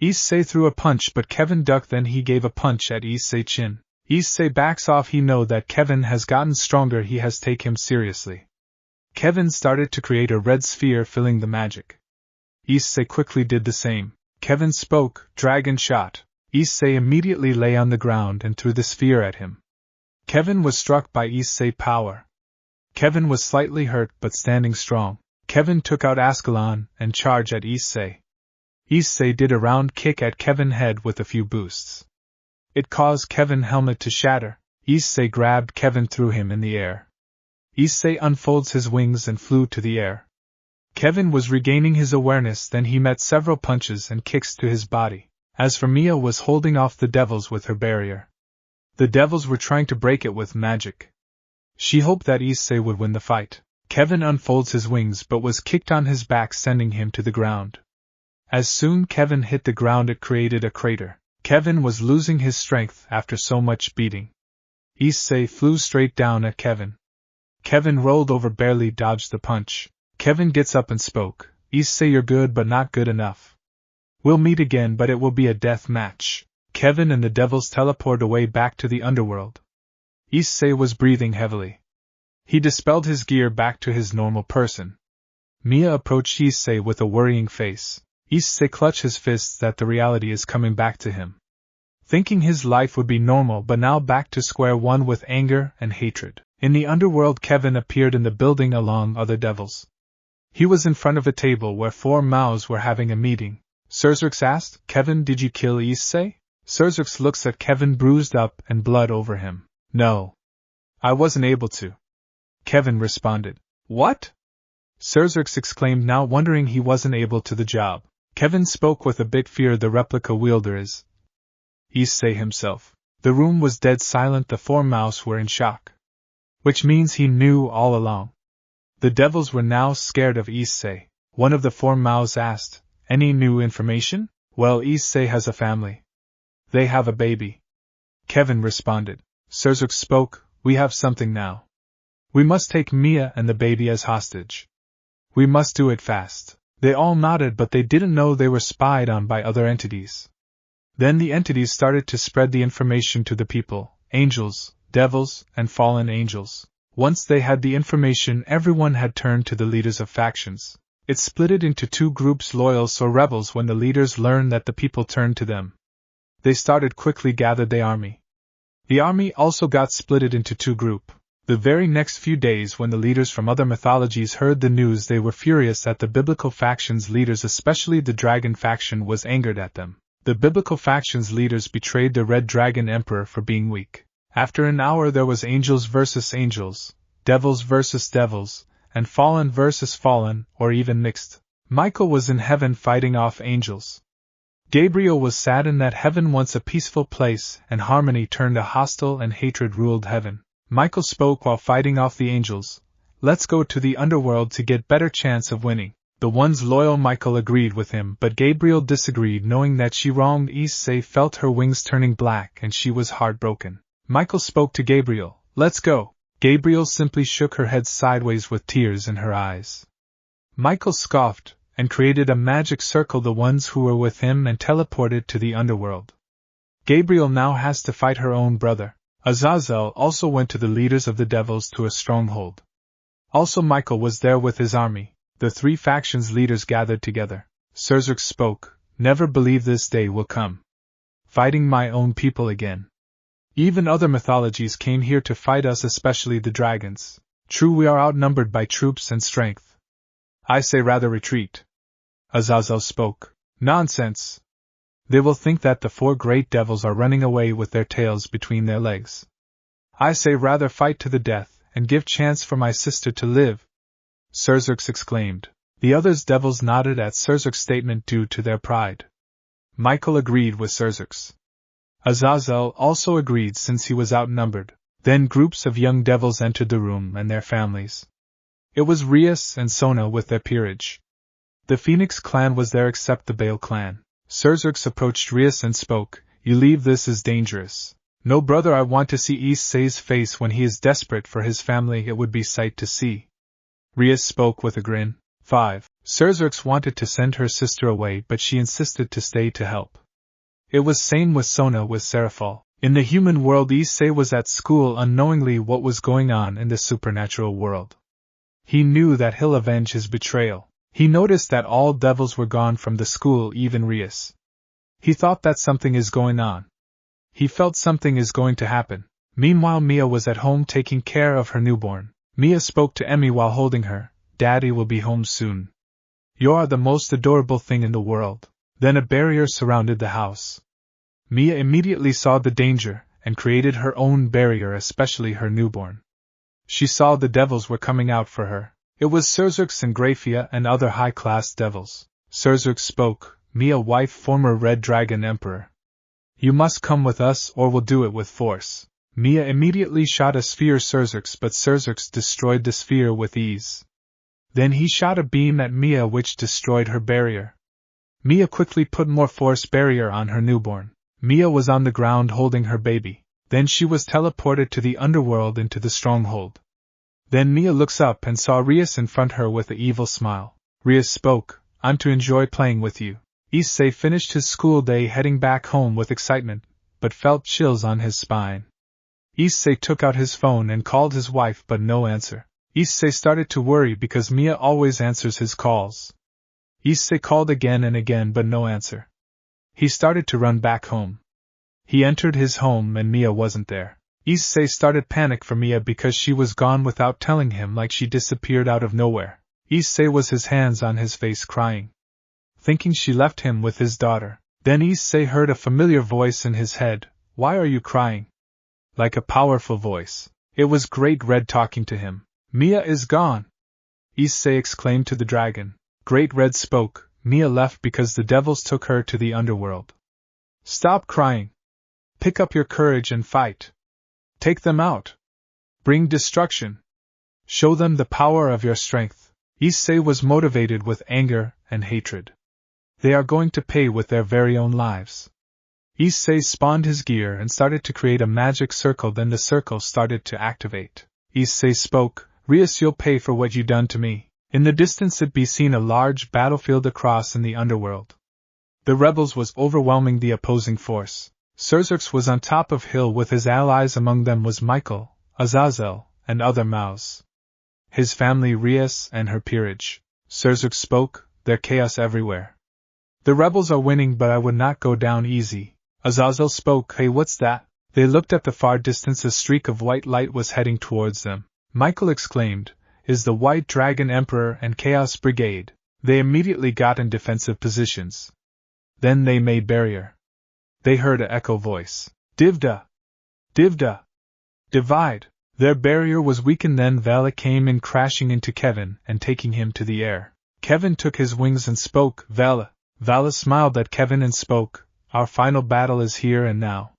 Issei threw a punch, but Kevin ducked, then he gave a punch at Issei's chin. Issei backs off. He know that Kevin has gotten stronger, he has take him seriously. Kevin started to create a red sphere filling the magic. Issei quickly did the same. Kevin spoke, dragon shot. Issei immediately lay on the ground and threw the sphere at him. Kevin was struck by Issei's power. Kevin was slightly hurt but standing strong. Kevin took out Ascalon and charged at Issei. Issei did a round kick at Kevin's head with a few boosts. It caused Kevin's helmet to shatter. Issei grabbed Kevin, threw him in the air. Issei unfolds his wings and flew to the air. Kevin was regaining his awareness, then he met several punches and kicks to his body. As for Mia, was holding off the devils with her barrier. The devils were trying to break it with magic. She hoped that Issei would win the fight. Kevin unfolds his wings but was kicked on his back, sending him to the ground. As soon Kevin hit the ground, it created a crater. Kevin was losing his strength after so much beating. Issei flew straight down at Kevin. Kevin rolled over, barely dodged the punch. Kevin gets up and spoke, Issei, you're good but not good enough. We'll meet again, but it will be a death match. Kevin and the devils teleport away back to the underworld. Issei was breathing heavily. He dispelled his gear back to his normal person. Mia approached Issei with a worrying face. Issei clutched his fists that the reality is coming back to him. Thinking his life would be normal, but now back to square one with anger and hatred. In the underworld, Kevin appeared in the building along other devils. He was in front of a table where 4 mouths were having a meeting. Serzerx asked, Kevin, did you kill Issei? Serzerx looks at Kevin, bruised up and blood over him. No. I wasn't able to. Kevin responded. What? Serzerx exclaimed, now wondering he wasn't able to the job. Kevin spoke with a bit fear, the replica wielder is Issei himself. The room was dead silent, the 4 mouths were in shock. Which means he knew all along. The devils were now scared of Issei. One of the 4 mouths asked, any new information? Well, Issei has a family. They have a baby. Kevin responded. Serzerx spoke, we have something now. We must take Mia and the baby as hostage. We must do it fast. They all nodded, but they didn't know they were spied on by other entities. Then the entities started to spread the information to the people, angels, devils, and fallen angels. Once they had the information, everyone had turned to the leaders of factions. It splitted into two groups, loyalists or rebels. When the leaders learned that the people turned to them, they started quickly gathered the army. The army also got splitted into two groups. The very next few days, when the leaders from other mythologies heard the news, they were furious at the biblical faction's leaders, especially the dragon faction was angered at them. The biblical faction's leaders betrayed the red dragon emperor for being weak. After an hour there was angels versus angels, devils versus devils, and fallen versus fallen, or even mixed. Michael was in heaven fighting off angels. Gabriel was saddened that heaven, once a peaceful place and harmony, turned a hostile and hatred ruled heaven. Michael spoke while fighting off the angels. Let's go to the underworld to get better chance of winning. The ones loyal Michael agreed with him, but Gabriel disagreed, knowing that she wronged Issei, felt her wings turning black and she was heartbroken. Michael spoke to Gabriel. Let's go. Gabriel simply shook her head sideways with tears in her eyes. Michael scoffed and created a magic circle the ones who were with him and teleported to the underworld. Gabriel now has to fight her own brother. Azazel also went to the leaders of the devils to a stronghold. Also Michael was there with his army. The three factions' leaders gathered together. Serzuk spoke, never believe this day will come. Fighting my own people again. Even other mythologies came here to fight us, especially the dragons. True, we are outnumbered by troops and strength. I say rather retreat. Azazel spoke. Nonsense. They will think that the four great devils are running away with their tails between their legs. I say rather fight to the death, and give chance for my sister to live. Serzuk exclaimed. The others devils nodded at Serzuk's statement due to their pride. Michael agreed with Serzuk. Azazel also agreed since he was outnumbered. Then groups of young devils entered the room and their families. It was Rias and Sona with their peerage. The Phoenix clan was there except the Baal clan. Serzuk approached Rias and spoke, you leave, this is dangerous. No brother, I want to see Issei's face when he is desperate for his family, it would be sight to see. Rias spoke with a grin. 5. Serzuk wanted to send her sister away, but she insisted to stay to help. It was same with Sona with Seraphal. In the human world, Issei was at school unknowingly what was going on in the supernatural world. He knew that he'll avenge his betrayal. He noticed that all devils were gone from the school, even Rias. He thought that something is going on. He felt something is going to happen. Meanwhile, Mia was at home taking care of her newborn. Mia spoke to Emmy while holding her. Daddy will be home soon. You are the most adorable thing in the world. Then a barrier surrounded the house. Mia immediately saw the danger and created her own barrier, especially her newborn. She saw the devils were coming out for her. It was Serzuk and Graphia and other high-class devils. Serzuk spoke, Mia, wife former Red Dragon Emperor. You must come with us or we'll do it with force. Mia immediately shot a sphere Serzuk, but Serzuk destroyed the sphere with ease. Then he shot a beam at Mia which destroyed her barrier. Mia quickly put more force barrier on her newborn. Mia was on the ground holding her baby. Then she was teleported to the underworld into the stronghold. Then Mia looks up and saw Rias in front her with an evil smile. Rias spoke, I'm to enjoy playing with you. Issei finished his school day heading back home with excitement, but felt chills on his spine. Issei took out his phone and called his wife, but no answer. Issei started to worry because Mia always answers his calls. Issei called again and again but no answer. He started to run back home. He entered his home and Mia wasn't there. Issei started panic for Mia because she was gone without telling him, like she disappeared out of nowhere. Issei was his hands on his face crying, thinking she left him with his daughter. Then Issei heard a familiar voice in his head. Why are you crying? Like a powerful voice. It was Great Red talking to him. Mia is gone! Issei exclaimed to the dragon. Great Red spoke, Mia left because the devils took her to the underworld. Stop crying. Pick up your courage and fight. Take them out. Bring destruction. Show them the power of your strength. Issei was motivated with anger and hatred. They are going to pay with their very own lives. Issei spawned his gear and started to create a magic circle, then the circle started to activate. Issei spoke, Rias, you'll pay for what you done to me. In the distance it be seen a large battlefield across in the underworld. The rebels was overwhelming the opposing force. Serzuk was on top of hill with his allies, among them was Michael, Azazel, and other Maus. His family Rias and her peerage. Surzuk spoke, "There's chaos everywhere. The rebels are winning, but I would not go down easy." Azazel spoke, "Hey, what's that?" They looked at the far distance. A streak of white light was heading towards them. Michael exclaimed, "Is the White Dragon Emperor and Chaos Brigade." They immediately got in defensive positions. Then they made barrier. They heard a echo voice. "Divda! Divda! Divide!" Their barrier was weakened. Then Vali came in, crashing into Kevin and taking him to the air. Kevin took his wings and spoke, "Vali." Vali smiled at Kevin and spoke, "Our final battle is here and now.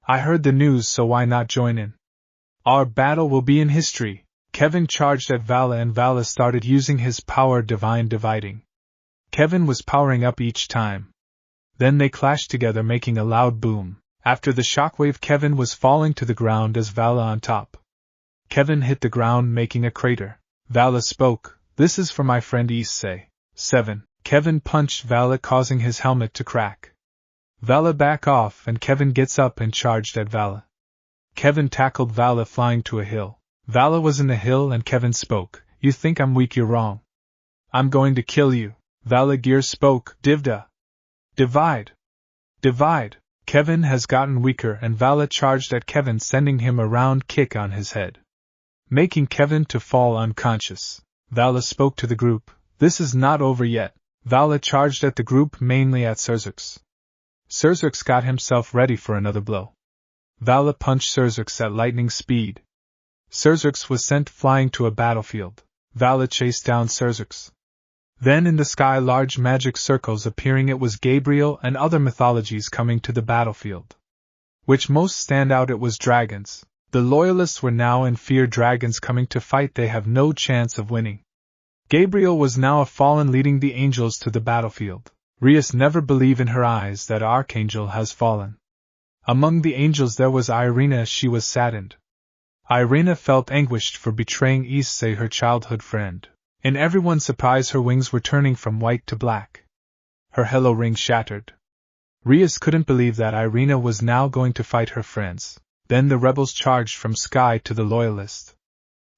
I heard the news, so why not join in? Our battle will be in history." Kevin charged at Vali and Vali started using his power, Divine Dividing. Kevin was powering up each time. Then they clashed together, making a loud boom. After the shockwave, Kevin was falling to the ground as Vali on top. Kevin hit the ground, making a crater. Vali spoke, "This is for my friend Issei." 7. Kevin punched Vali, causing his helmet to crack. Vali back off and Kevin gets up and charged at Vali. Kevin tackled Vali, flying to a hill. Vali was in the hill and Kevin spoke, "You think I'm weak? You're wrong. I'm going to kill you." Vali Gear spoke, "Divda! Divide! Divide!" Kevin has gotten weaker and Vali charged at Kevin, sending him a round kick on his head, making Kevin to fall unconscious. Vali spoke to the group, "This is not over yet." Vali charged at the group, mainly at Surzuk. Surzuk got himself ready for another blow. Vali punched Surzuk at lightning speed. Surzuk was sent flying to a battlefield. Vali chased down Surzuk. Then in the sky, large magic circles appearing. It was Gabriel and other mythologies coming to the battlefield. Which most stand out? It was dragons. The Loyalists were now in fear. Dragons coming to fight, they have no chance of winning. Gabriel was now a fallen, leading the angels to the battlefield. Rias never believed in her eyes that Archangel has fallen. Among the angels there was Ireina. She was saddened. Ireina felt anguished for betraying Issei, her childhood friend. In everyone's surprise, her wings were turning from white to black. Her halo ring shattered. Rias couldn't believe that Ireina was now going to fight her friends. Then the rebels charged from sky to the Loyalists.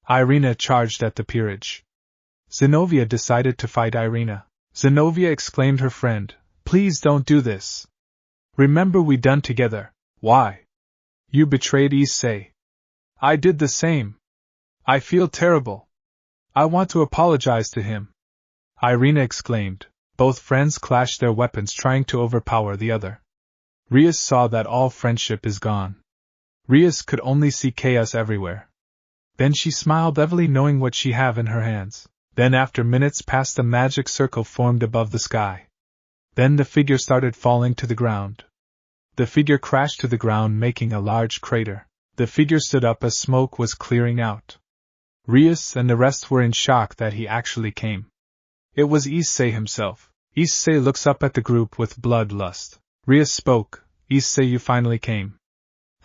Ireina charged at the peerage. Zenobia decided to fight Ireina. Zenobia exclaimed her friend, "Please don't do this. Remember we done together." "Why? You betrayed Issei." "I did the same. I feel terrible. I want to apologize to him." Ireina exclaimed. Both friends clashed their weapons, trying to overpower the other. Rias saw that all friendship is gone. Rias could only see chaos everywhere. Then she smiled heavily, knowing what she have in her hands. Then after minutes passed, a magic circle formed above the sky. Then the figure started falling to the ground. The figure crashed to the ground, making a large crater. The figure stood up as smoke was clearing out. Rias and the rest were in shock that he actually came. It was Issei himself. Issei looks up at the group with bloodlust. Rias spoke, "Issei, you finally came.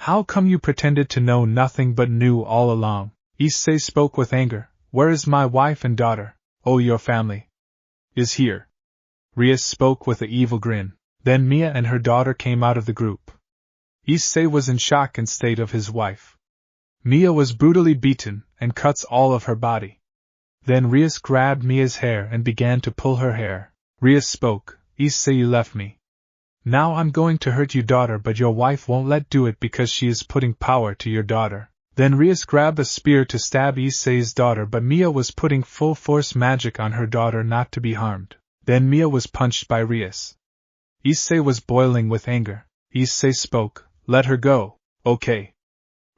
How come you pretended to know nothing but knew all along?" Issei spoke with anger, "Where is my wife and daughter?" "Oh, your family is here." Rias spoke with an evil grin. Then Mia and her daughter came out of the group. Issei was in shock in state of his wife. Mia was brutally beaten and cuts all of her body. Then Rias grabbed Mia's hair and began to pull her hair. Rias spoke, "Issei, you left me. Now I'm going to hurt your daughter, but your wife won't let do it because she is putting power to your daughter." Then Rias grabbed a spear to stab Issei's daughter, but Mia was putting full force magic on her daughter not to be harmed. Then Mia was punched by Rias. Issei was boiling with anger. Issei spoke, "Let her go." "Okay."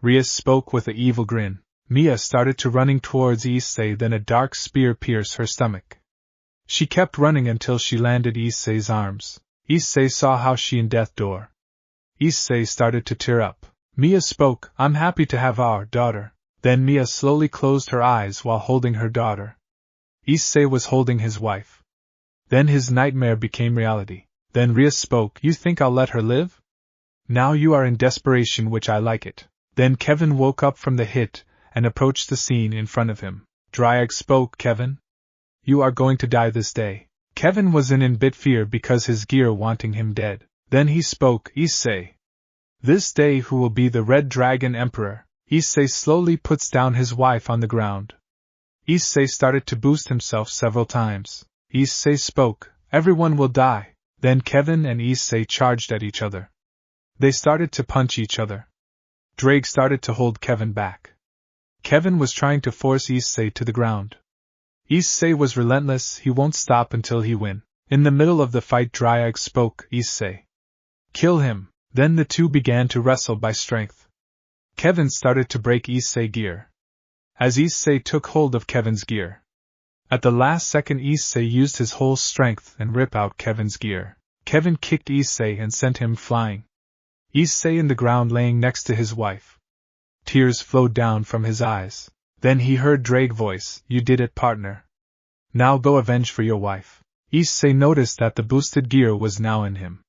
Rias spoke with an evil grin. Mia started to running towards Issei, then a dark spear pierced her stomach. She kept running until she landed Issei's arms. Issei saw how she in death door. Issei started to tear up. Mia spoke, "I'm happy to have our daughter." Then Mia slowly closed her eyes while holding her daughter. Issei was holding his wife. Then his nightmare became reality. Then Rias spoke, "You think I'll let her live? Now you are in desperation, which I like it." Then Kevin woke up from the hit and approached the scene in front of him. Dryag spoke, "Kevin, you are going to die this day." Kevin was in bit fear because his gear wanting him dead. Then he spoke, "Issei, this day who will be the Red Dragon Emperor?" Issei slowly puts down his wife on the ground. Issei started to boost himself several times. Issei spoke, "Everyone will die." Then Kevin and Issei charged at each other. They started to punch each other. Drake started to hold Kevin back. Kevin was trying to force Issei to the ground. Issei was relentless, he won't stop until he win. In the middle of the fight, Drake spoke, "Issei, kill him." Then the two began to wrestle by strength. Kevin started to break Issei's gear. As Issei took hold of Kevin's gear, at the last second Issei used his whole strength and ripped out Kevin's gear. Kevin kicked Issei and sent him flying. Issei in the ground laying next to his wife. Tears flowed down from his eyes. Then he heard Drake's voice, "You did it, partner. Now go avenge for your wife." Issei noticed that the boosted gear was now in him.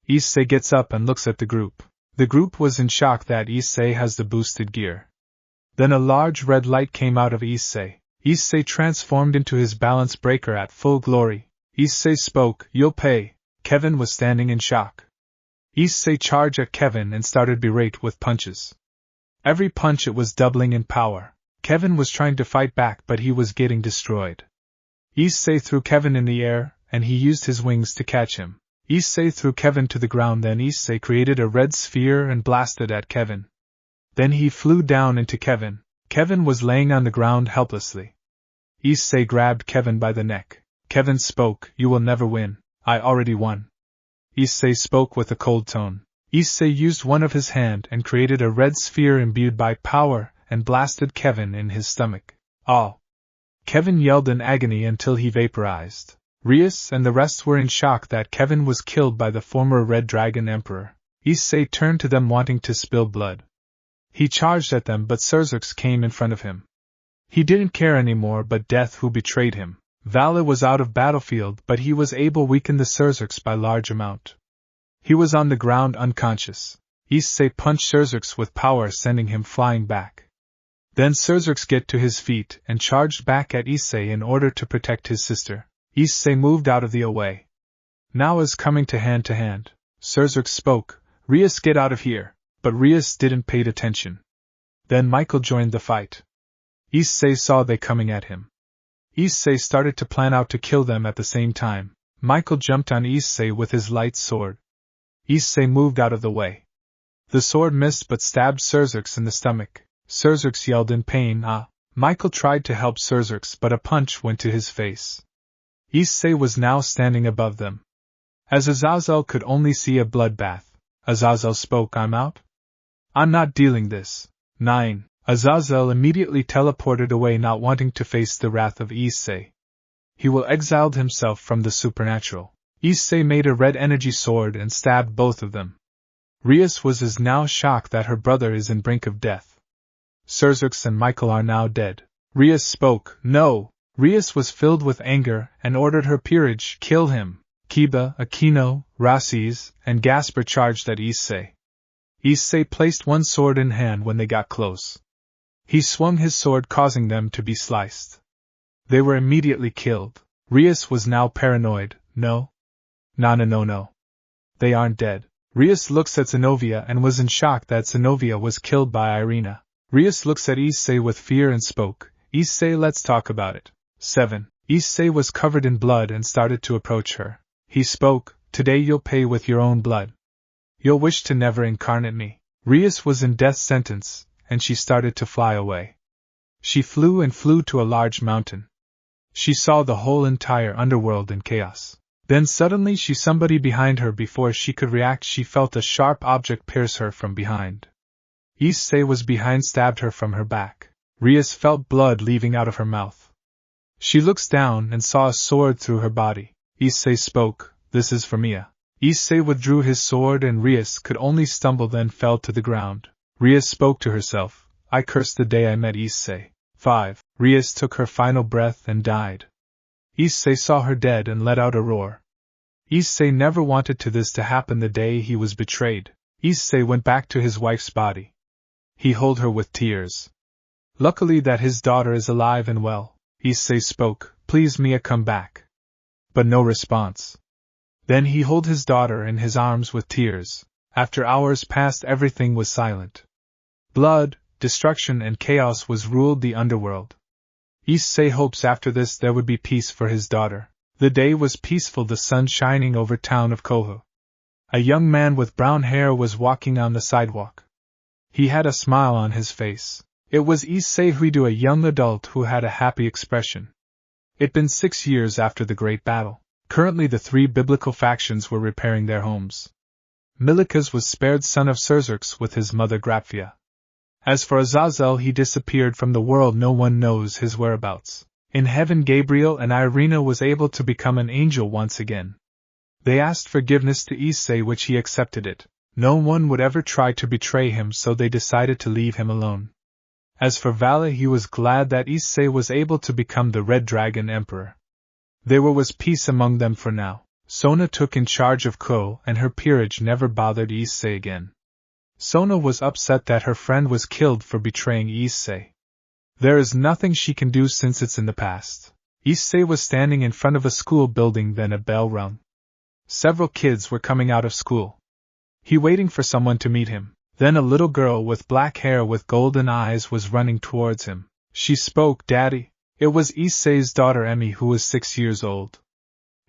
Issei gets up and looks at the group. The group was in shock that Issei has the boosted gear. Then a large red light came out of Issei. Issei transformed into his balance breaker at full glory. Issei spoke, "You'll pay." Kevin was standing in shock. Issei charged at Kevin and started berate with punches. Every punch it was doubling in power. Kevin was trying to fight back, but he was getting destroyed. Issei threw Kevin in the air, and he used his wings to catch him. Issei threw Kevin to the ground, then Issei created a red sphere and blasted at Kevin. Then he flew down into Kevin. Kevin was laying on the ground helplessly. Issei grabbed Kevin by the neck. Kevin spoke, "You will never win. I already won." Issei spoke with a cold tone. Issei used one of his hand and created a red sphere imbued by power and blasted Kevin in his stomach. "Oh!" Kevin yelled in agony until he vaporized. Rias and the rest were in shock that Kevin was killed by the former Red Dragon Emperor. Issei turned to them wanting to spill blood. He charged at them, but Surzux came in front of him. He didn't care anymore but death who betrayed him. Vali was out of battlefield, but he was able to weaken the Surzux by large amount. He was on the ground unconscious. Issei punched Surzux with power, sending him flying back. Then Surzux get to his feet and charged back at Issei in order to protect his sister. Issei moved out of the way. Now is coming to hand. Surzux spoke, "Rias, get out of here." But Rias didn't pay attention. Then Michael joined the fight. Issei saw they coming at him. Issei started to plan out to kill them at the same time. Michael jumped on Issei with his light sword. Issei moved out of the way. The sword missed but stabbed Surzux in the stomach. Surzux yelled in pain, "Ah!" Michael tried to help Surzux, but a punch went to his face. Issei was now standing above them. As Azazel could only see a bloodbath, Azazel spoke, "I'm out. I'm not dealing this." 9. Azazel immediately teleported away, not wanting to face the wrath of Issei. He will exiled himself from the supernatural. Issei made a red energy sword and stabbed both of them. Rias was now shocked that her brother is in brink of death. Surzux and Michael are now dead. Rias spoke, "No." Rias was filled with anger and ordered her peerage, "Kill him." Kiba, Aquino, Rasis, and Gasper charged at Issei. Issei placed one sword in hand when they got close. He swung his sword, causing them to be sliced. They were immediately killed. Rias was now paranoid. No. They aren't dead. Rias looks at Zenobia and was in shock that Zenobia was killed by Ireina. Rias looks at Issei with fear and spoke, "Issei, let's talk about it." 7. Issei was covered in blood and started to approach her. He spoke, "Today you'll pay with your own blood. You'll wish to never incarnate me." Rias was in death sentence, and she started to fly away. She flew to a large mountain. She saw the whole entire underworld in chaos. Then suddenly she saw somebody behind her. Before she could react, she felt a sharp object pierce her from behind. Issei was behind, stabbed her from her back. Rias felt blood leaving out of her mouth. She looks down and saw a sword through her body. Issei spoke, "This is for Mia." Issei withdrew his sword and Rias could only stumble, then fell to the ground. Rias spoke to herself, "I cursed the day I met Issei." 5. Rias took her final breath and died. Issei saw her dead and let out a roar. Issei never wanted this to happen the day he was betrayed. Issei went back to his wife's body. He held her with tears. Luckily that his daughter is alive and well. Issei spoke, "Please Mia, come back." But no response. Then he held his daughter in his arms with tears. After hours passed, everything was silent. Blood, destruction and chaos was ruled the underworld. Issei hopes after this there would be peace for his daughter. The day was peaceful, the sun shining over town of Koho. A young man with brown hair was walking on the sidewalk. He had a smile on his face. It was Issei Huidu, a young adult who had a happy expression. It'd been 6 years after the great battle. Currently the 3 biblical factions were repairing their homes. Milikas was spared, son of Serzerx, with his mother Grapphia. As for Azazel, he disappeared from the world, no one knows his whereabouts. In heaven, Gabriel and Ireina was able to become an angel once again. They asked forgiveness to Issei, which he accepted it. No one would ever try to betray him, so they decided to leave him alone. As for Vali, he was glad that Issei was able to become the Red Dragon Emperor. There was peace among them for now. Sona took in charge of Ko, and her peerage never bothered Issei again. Sona was upset that her friend was killed for betraying Issei. There is nothing she can do since it's in the past. Issei was standing in front of a school building, then a bell rung. Several kids were coming out of school. He waiting for someone to meet him. Then a little girl with black hair with golden eyes was running towards him. She spoke, "Daddy." It was Issei's daughter Emmy, who was 6 years old.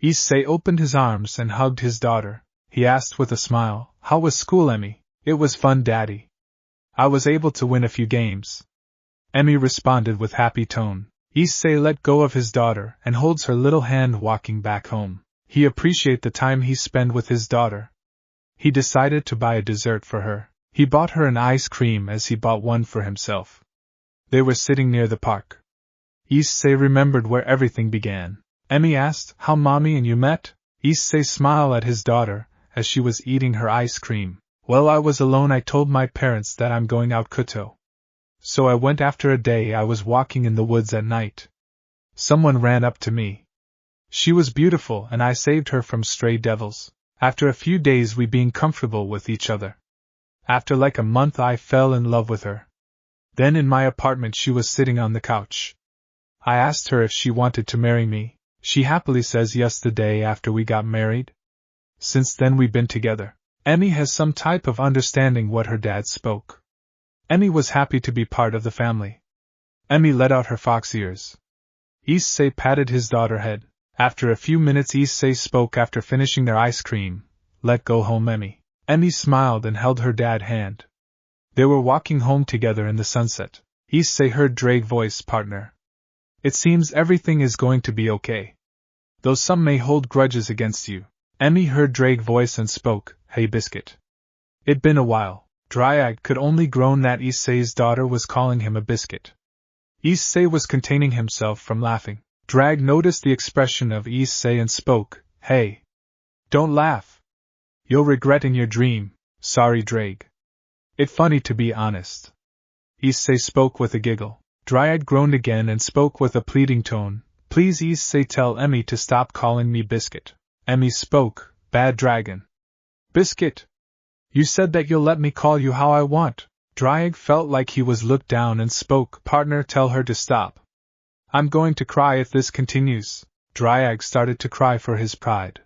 Issei opened his arms and hugged his daughter. He asked with a smile, "How was school, Emmy?" "It was fun, Daddy. I was able to win a few games." Emmy responded with happy tone. Issei let go of his daughter and holds her little hand, walking back home. He appreciated the time he spent with his daughter. He decided to buy a dessert for her. He bought her an ice cream as he bought one for himself. They were sitting near the park. Issei remembered where everything began. Emmy asked, "How Mommy and you met?" Issei smiled at his daughter as she was eating her ice cream. "Well, I was alone. I told my parents that I'm going out Kyoto. So I went after a day. I was walking in the woods at night. Someone ran up to me. She was beautiful and I saved her from stray devils. After a few days we being comfortable with each other. After like a month I fell in love with her. Then in my apartment she was sitting on the couch. I asked her if she wanted to marry me. She happily says yes the day after we got married. Since then we've been together." Emmy has some type of understanding what her dad spoke. Emmy was happy to be part of the family. Emmy let out her fox ears. Issei patted his daughter's head. After a few minutes Issei spoke after finishing their ice cream. "Let go home, Emmy." Emmy smiled and held her dad's hand. They were walking home together in the sunset. Issei heard Drake's voice, "Partner. It seems everything is going to be okay. Though some may hold grudges against you." Emmy heard Drake's voice and spoke, "Hey Biscuit." It'd been a while. Dryad could only groan that Issei's daughter was calling him a biscuit. Issei was containing himself from laughing. Drag noticed the expression of Issei and spoke, "Hey. Don't laugh. You'll regret in your dream." "Sorry, Drag. It's funny to be honest." Issei spoke with a giggle. Dryad groaned again and spoke with a pleading tone, "Please Issei, tell Emmy to stop calling me Biscuit." Emmy spoke, "Bad dragon. Biscuit. You said that you'll let me call you how I want." Dryad felt like he was looked down and spoke, "Partner, tell her to stop. I'm going to cry if this continues." Dryad started to cry for his pride.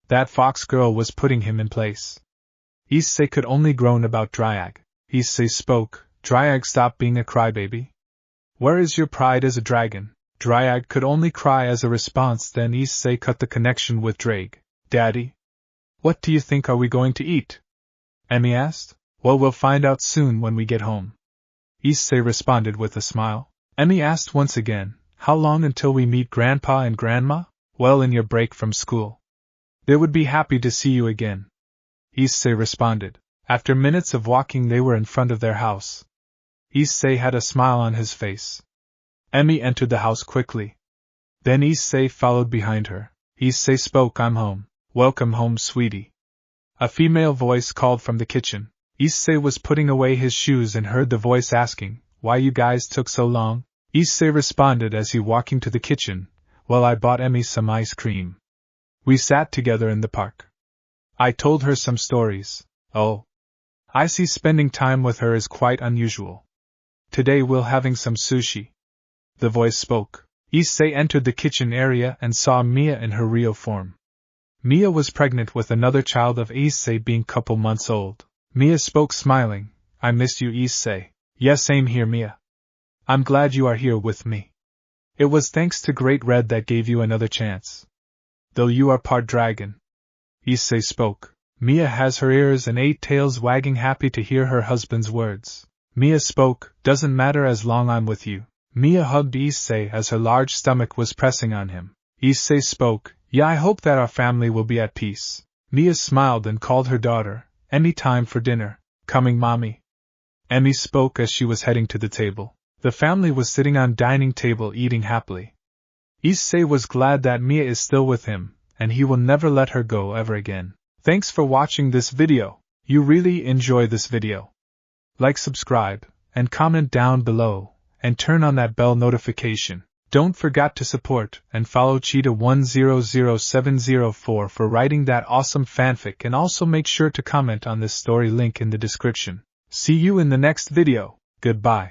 That fox girl was putting him in place. Issei could only groan about Dryad. Issei spoke, "Dryad, stop being a crybaby. Where is your pride as a dragon?" Dryad could only cry as a response. Then Issei cut the connection with Drake. "Daddy? What do you think are we going to eat?" Emmy asked. "Well, we'll find out soon when we get home." Issei responded with a smile. Emmy asked once again, "How long until we meet Grandpa and Grandma?" "Well, in your break from school. They would be happy to see you again." Issei responded. After minutes of walking they were in front of their house. Issei had a smile on his face. Emmy entered the house quickly. Then Issei followed behind her. Issei spoke, "I'm home." "Welcome home, sweetie." A female voice called from the kitchen. Issei was putting away his shoes and heard the voice asking, "Why you guys took so long?" Issei responded as he walking to the kitchen, "Well, I bought Emmy some ice cream. We sat together in the park. I told her some stories." "Oh. I see, spending time with her is quite unusual. Today we'll having some sushi." The voice spoke. Issei entered the kitchen area and saw Mia in her real form. Mia was pregnant with another child of Issei, being couple months old. Mia spoke smiling, "I missed you, Issei." "Yes, same here, Mia. I'm glad you are here with me." It was thanks to Great Red that gave you another chance. Though you are part dragon. Issei spoke. Mia has her ears and 8 tails wagging, happy to hear her husband's words. Mia spoke, doesn't matter as long I'm with you. Mia hugged Issei as her large stomach was pressing on him. Issei spoke, yeah, I hope that our family will be at peace. Mia smiled and called her daughter, Emmy, time for dinner. Coming, mommy. Emmy spoke as she was heading to the table. The family was sitting on dining table eating happily. Issei was glad that Mia is still with him, and he will never let her go ever again. Thanks for watching this video. You really enjoy this video. Like, subscribe, and comment down below, and turn on that bell notification. Don't forget to support and follow Cheetah100704 for writing that awesome fanfic, and also make sure to comment on this story, link in the description. See you in the next video. Goodbye.